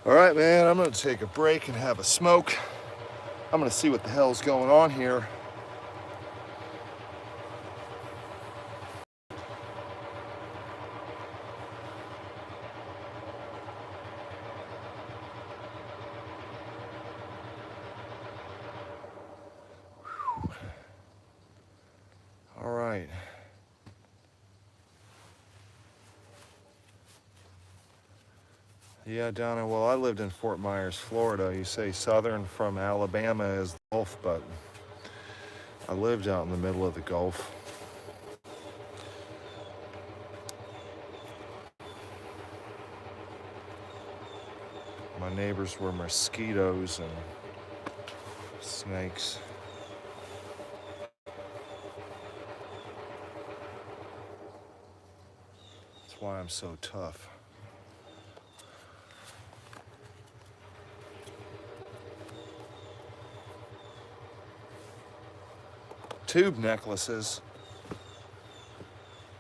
All right, man, I'm gonna take a break and have a smoke. I'm gonna see what the hell's going on here. All right. Yeah, Donna, well, I lived in Fort Myers, Florida. You say southern from Alabama is the Gulf, but I lived out in the middle of the Gulf. My neighbors were mosquitoes and snakes. That's why I'm so tough. Tube necklaces.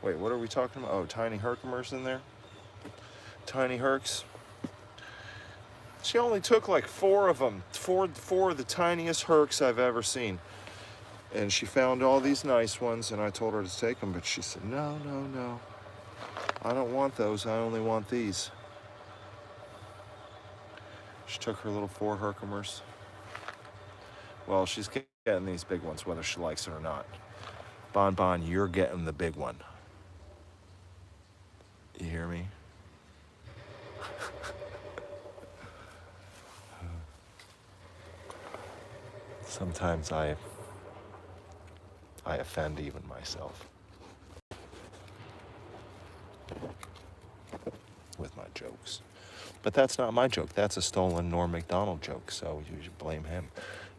Wait, what are we talking about? Oh, tiny Herkimers in there? Tiny Herks. She only took like 4 of them. Four of the tiniest Herks I've ever seen. And she found all these nice ones, and I told her to take them, but she said, no, no, no. I don't want those. I only want these. She took her little 4 Herkimers. Well, she's getting these big ones, whether she likes it or not. Bon Bon, you're getting the big one. You hear me? Sometimes I offend even myself with my jokes. But that's not my joke. That's a stolen Norm Macdonald joke, so you should blame him.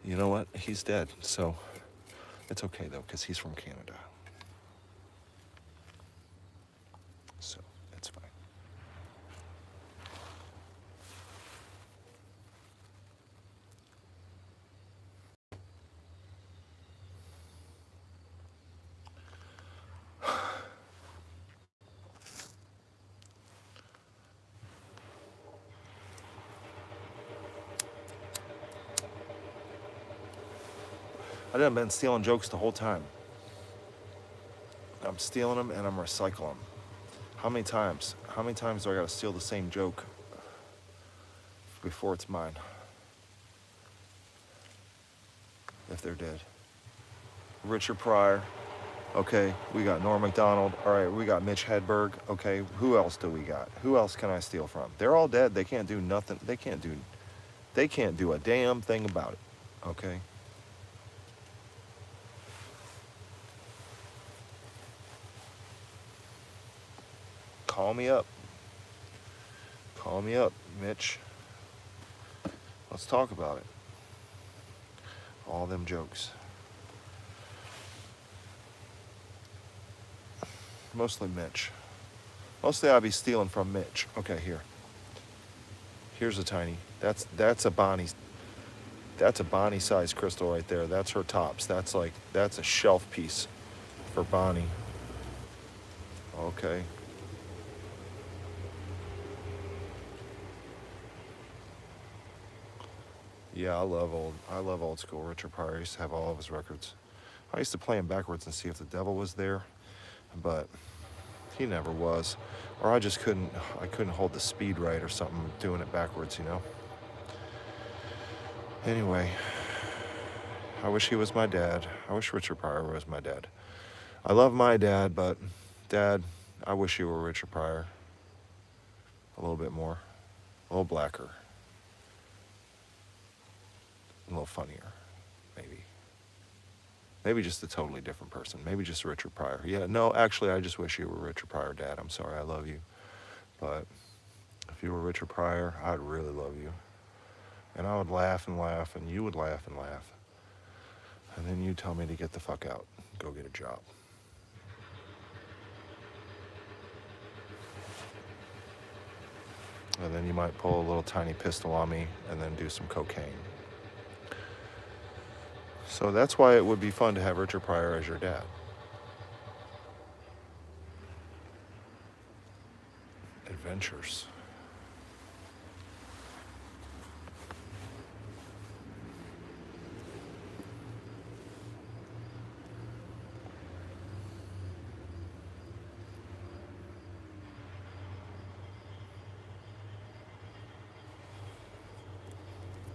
You know what? He's dead, so it's okay, though, because he's from Canada. So it's fine. I done been stealing jokes the whole time. I'm stealing them and I'm recycling them. How many times? How many times do I gotta steal the same joke before it's mine? If they're dead. Richard Pryor. Okay, we got Norm Macdonald. All right, we got Mitch Hedberg. Okay, who else do we got? Who else can I steal from? They're all dead. They can't do nothing. They can't do a damn thing about it. Okay? Call me up. Call me up, Mitch. Let's talk about it. All them jokes. Mostly Mitch. Mostly I'll be stealing from Mitch. Okay, here. Here's a tiny. That's a Bonnie. That's a Bonnie size crystal right there. That's her tops. That's a shelf piece for Bonnie. Okay. Yeah, I love old school Richard Pryor. I used to have all of his records. I used to play him backwards and see if the devil was there, but he never was. Or I couldn't hold the speed right or something doing it backwards, you know? Anyway, I wish he was my dad. I wish Richard Pryor was my dad. I love my dad, but Dad, I wish you were Richard Pryor. A little bit more. A little blacker. A little funnier, maybe. Maybe just a totally different person. Maybe just Richard Pryor. Yeah, no, actually, I just wish you were Richard Pryor, Dad. I'm sorry, I love you. But if you were Richard Pryor, I'd really love you. And I would laugh and laugh, and you would laugh and laugh. And then you'd tell me to get the fuck out, go get a job. And then you might pull a little tiny pistol on me and then do some cocaine. So that's why it would be fun to have Richard Pryor as your dad. Adventures.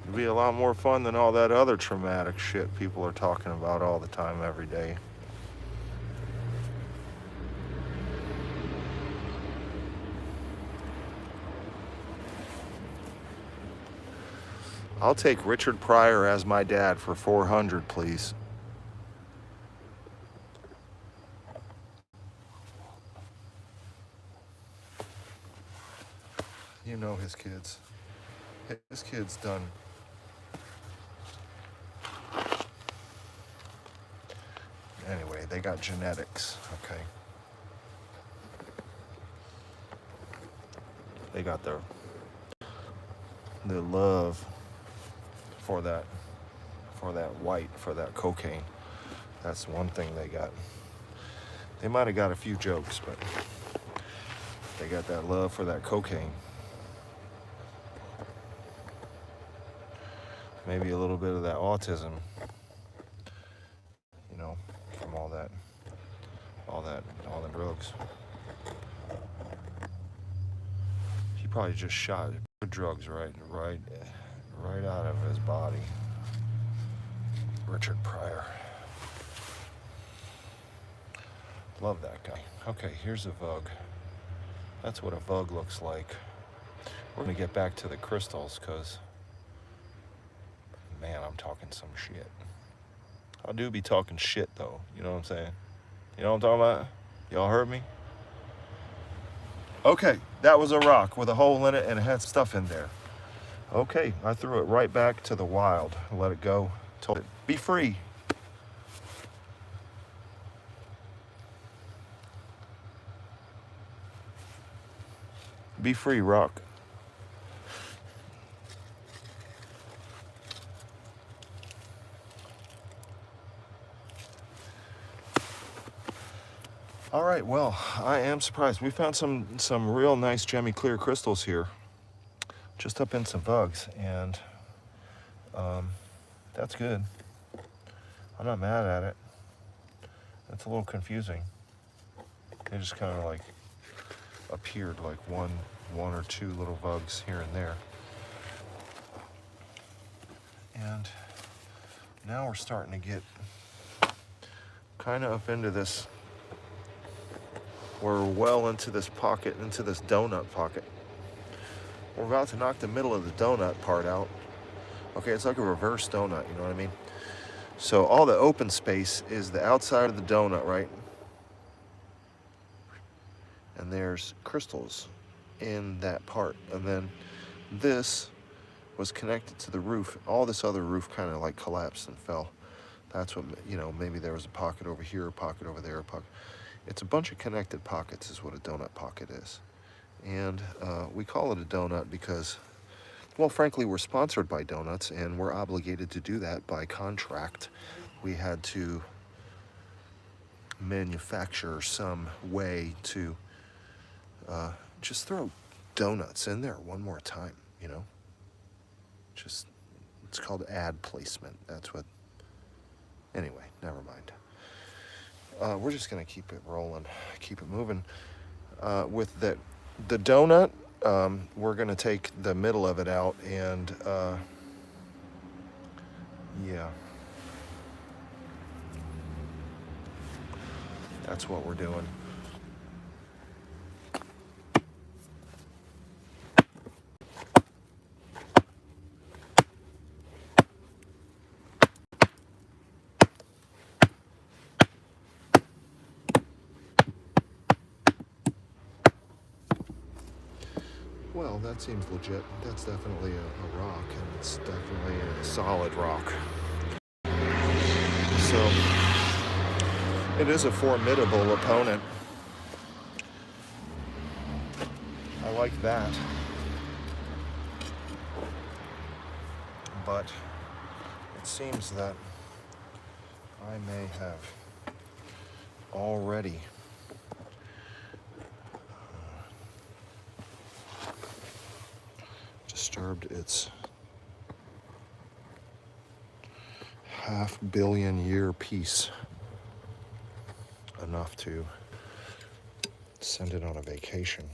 It'd be a lot more fun than all that other traumatic shit people are talking about all the time, every day. I'll take Richard Pryor as my dad for $400, please. You know his kids. His kids done. Anyway, they got genetics, okay? They got the love for that white, for that cocaine. That's one thing they got. They might have got a few jokes, but they got that love for that cocaine. Maybe a little bit of that autism. all the drugs. He probably just shot drugs right out of his body. Richard Pryor. Love that guy. Okay, here's a vug. That's what a vug looks like. We're gonna get back to the crystals, cause man, I'm talking some shit. I do be talking shit though, you know what I'm saying? You know what I'm talking about? Y'all heard me? Okay, that was a rock with a hole in it and it had stuff in there. Okay, I threw it right back to the wild. Let it go. Told it, be free. Be free, rock. All right, well, I am surprised. We found some real nice gemmy clear crystals here, just up in some bugs, and that's good. I'm not mad at it. It's a little confusing. They just kind of like appeared like one or two little bugs here and there. And now we're starting to get kind of up into this. We're well into this pocket, into this donut pocket. We're about to knock the middle of the donut part out. Okay, it's like a reverse donut, you know what I mean? So all the open space is the outside of the donut, right? And there's crystals in that part. And then this was connected to the roof. All this other roof kind of like collapsed and fell. That's what, you know, maybe there was a pocket over here, a pocket over there, a pocket. It's a bunch of connected pockets is what a donut pocket is. And we call it a donut because, well, frankly, we're sponsored by donuts and we're obligated to do that by contract. We had to manufacture some way to just throw donuts in there one more time, you know? Just, it's called ad placement. That's what, anyway, never mind. We're just gonna keep it rolling, keep it moving. With the donut, we're gonna take the middle of it out and yeah, that's what we're doing. Well, that seems legit. That's definitely a rock, and it's definitely a solid rock. So, it is a formidable opponent. I like that. But it seems that I may have already disturbed its half-billion-year peace enough to send it on a vacation.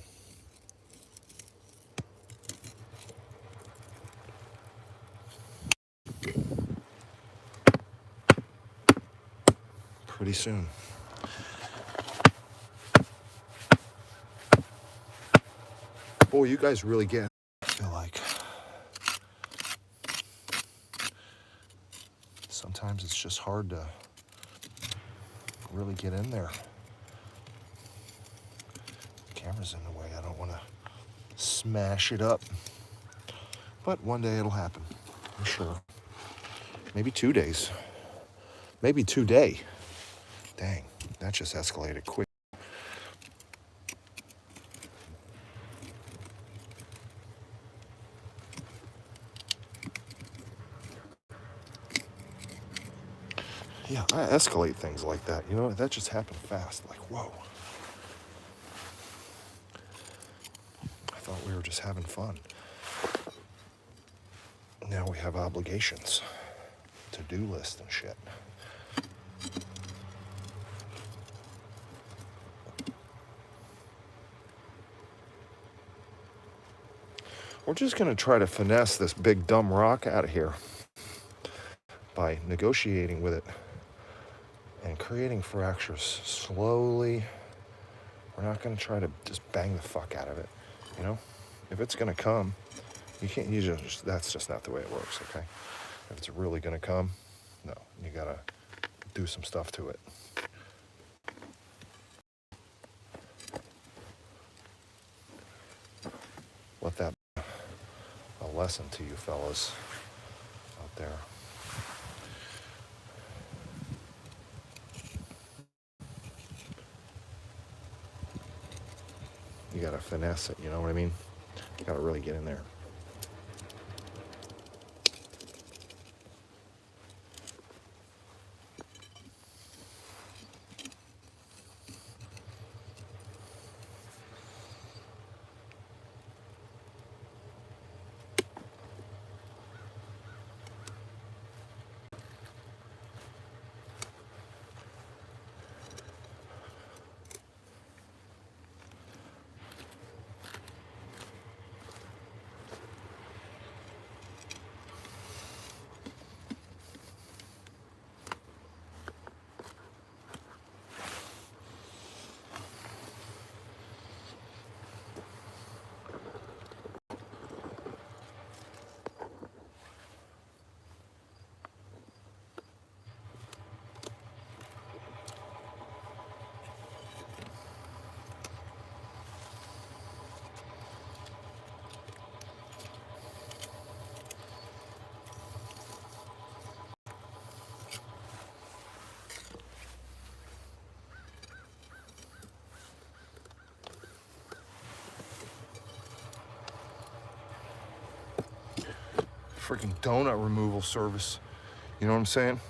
Pretty soon. Boy, you guys really get, I feel like. Sometimes it's just hard to really get in there. The camera's in the way. I don't want to smash it up. But one day it'll happen, I'm sure. Maybe 2 days. Maybe today. Dang, that just escalated quick. Yeah, I escalate things like that. You know, that just happened fast. Like, whoa. I thought we were just having fun. Now we have obligations. To-do list and shit. We're just going to try to finesse this big dumb rock out of here by negotiating with it and creating fractures slowly. We're not going to try to just bang the fuck out of it, you know? If it's going to come, that's just not the way it works, okay? If it's really going to come, no, you got to do some stuff to it. Let that be a lesson to you fellas out there. You gotta finesse it, you know what I mean? You gotta really get in there. Freaking donut removal service. You know what I'm saying?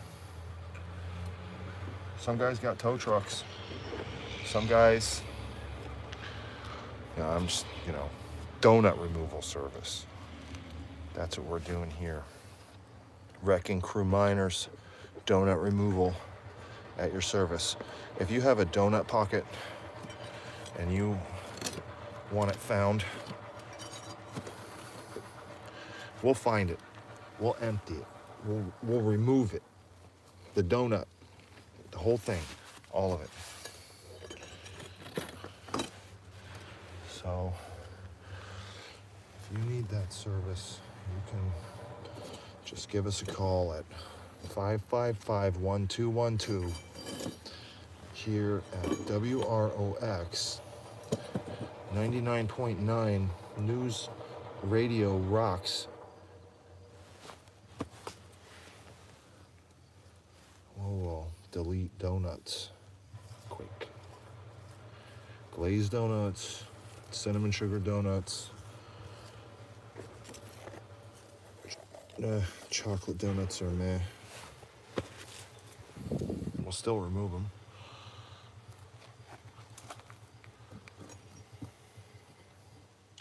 Some guys got tow trucks. Some guys, I'm just, donut removal service. That's what we're doing here. Wrecking crew miners, donut removal at your service. If you have a donut pocket and you want it found, we'll find it. We'll empty it. We'll remove it. The donut, the whole thing, all of it. So, if you need that service, you can just give us a call at 555-1212 here at WROX 99.9 News Radio Rocks. We'll delete donuts quick. Glazed donuts, cinnamon sugar donuts, chocolate donuts are meh. We'll still remove them.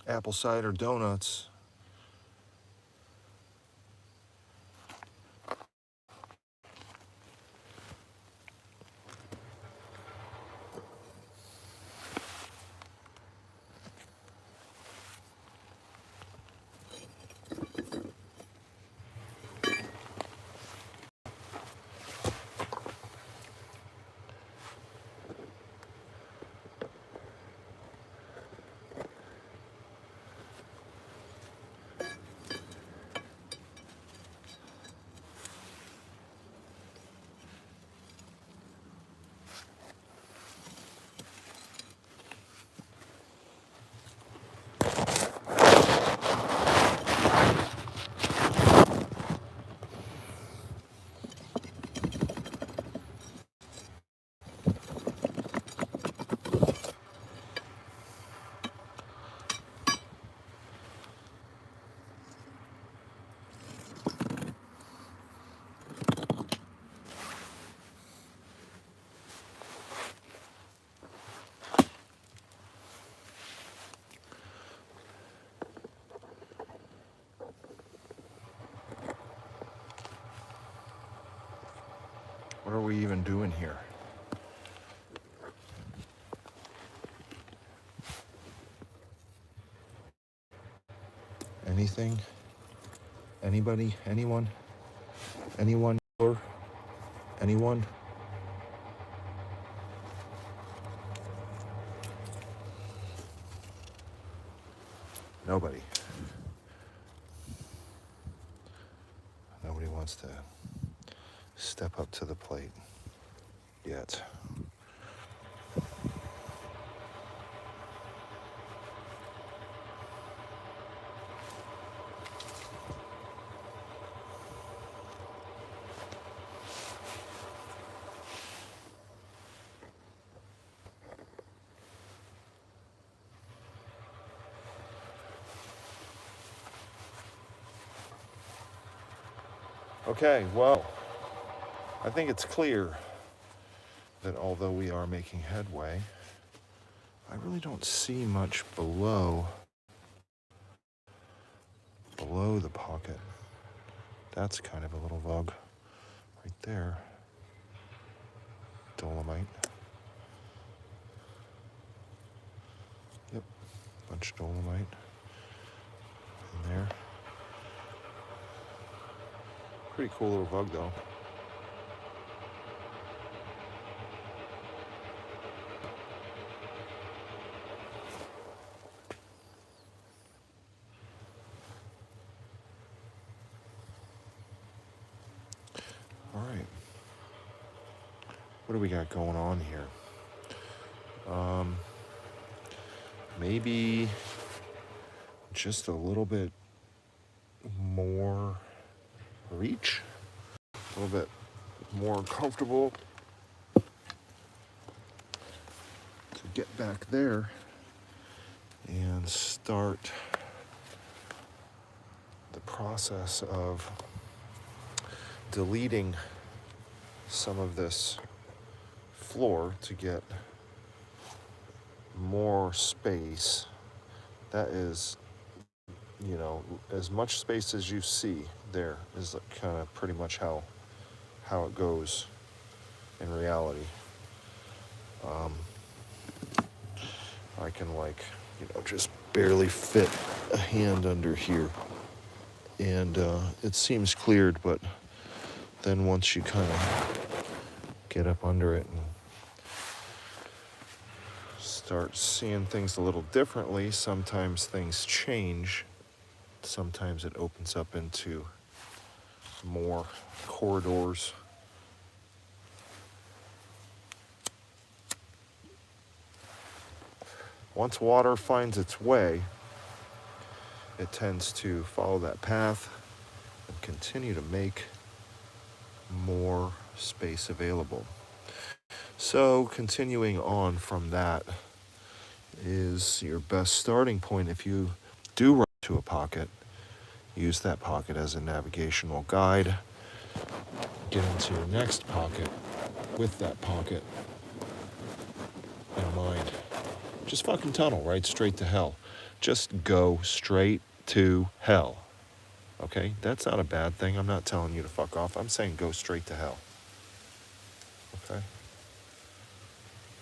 Apple cider donuts. What are we even doing here? Anything? Anybody? Anyone? Anyone? Or anyone? Nobody. Nobody wants to step up to the plate yet. Okay, well, I think it's clear that although we are making headway, I really don't see much below the pocket. That's kind of a little vug right there. Dolomite. Yep, bunch of dolomite in there. Pretty cool little vug though. All right. What do we got going on here? Maybe just a little bit more reach, a little bit more comfortable to get back there and start the process of deleting some of this floor to get more space. That is, you know, as much space as you see there is kind of pretty much how it goes in reality. I can, like, you know, just barely fit a hand under here, and it seems cleared, but then once you kind of get up under it and start seeing things a little differently, sometimes things change. Sometimes it opens up into more corridors. Once water finds its way, it tends to follow that path and continue to make more space available. So continuing on from that is your best starting point. If you do run to a pocket, use that pocket as a navigational guide. Get into your next pocket with that pocket in mind. Just fucking tunnel right straight to hell. Just go straight to hell. Okay? That's not a bad thing. I'm not telling you to fuck off. I'm saying go straight to hell. Okay?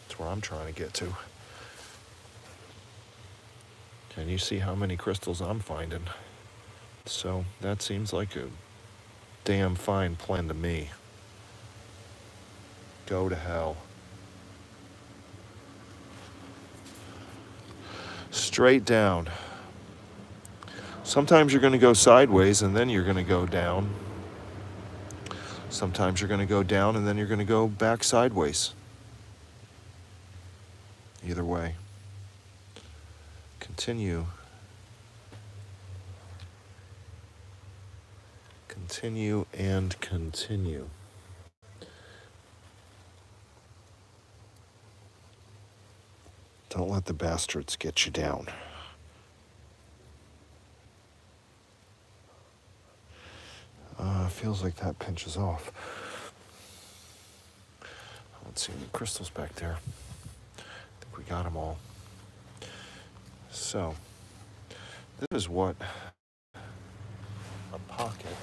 That's where I'm trying to get to. Can you see how many crystals I'm finding? So that seems like a damn fine plan to me. Go to hell. Straight down. Sometimes you're going to go sideways and then you're going to go down. Sometimes you're going to go down and then you're going to go back sideways. Either way. Continue. Continue and continue. Don't let the bastards get you down. Feels like that pinches off. I don't see any crystals back there. I think we got them all. So, this is what a pocket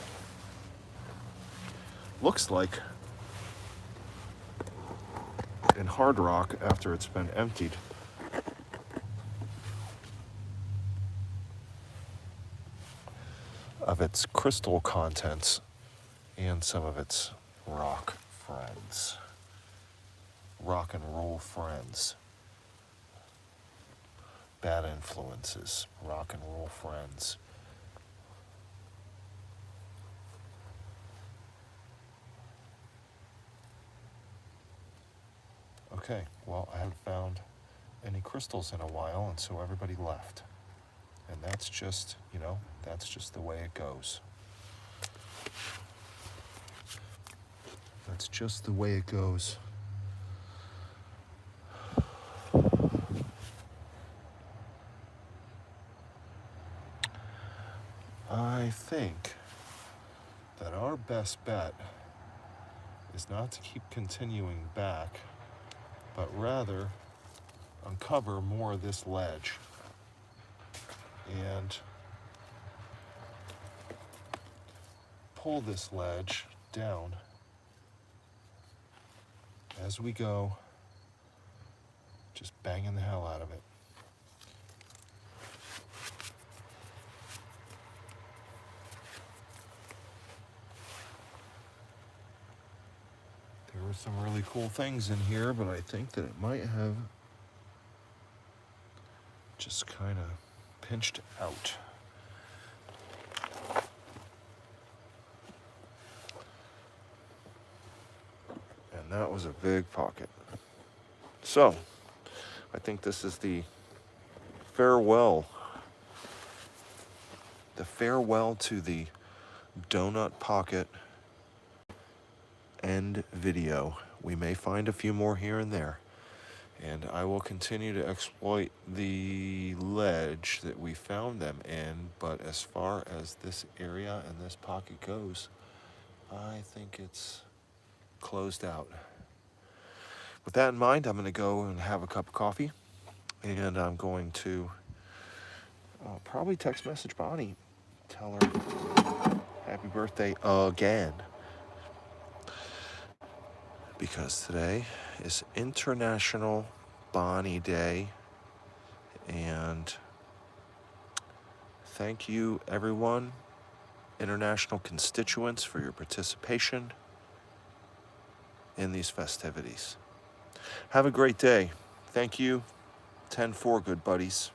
looks like in hard rock after it's been emptied. of its crystal contents and some of its rock friends, rock and roll friends, bad influences, rock and roll friends. Okay, well, I haven't found any crystals in a while, and so everybody left. And that's just, that's just the way it goes. That's just the way it goes. I think that our best bet is not to keep continuing back, but rather uncover more of this ledge and pull this ledge down as we go, just banging the hell out of it. There were some really cool things in here, but I think that it might have just kind of pinched out. And that was a big pocket. So, I think this is the farewell to the donut pocket end video. We may find a few more here and there, and I will continue to exploit the ledge that we found them in, but as far as this area and this pocket goes, I think it's closed out. With that in mind, I'm going to go and have a cup of coffee, and I'm going to probably text message Bonnie, tell her happy birthday again, because today is International Bonnie Day, and thank you everyone, international constituents, for your participation in these festivities. Have a great day. Thank you. 10-4, good buddies.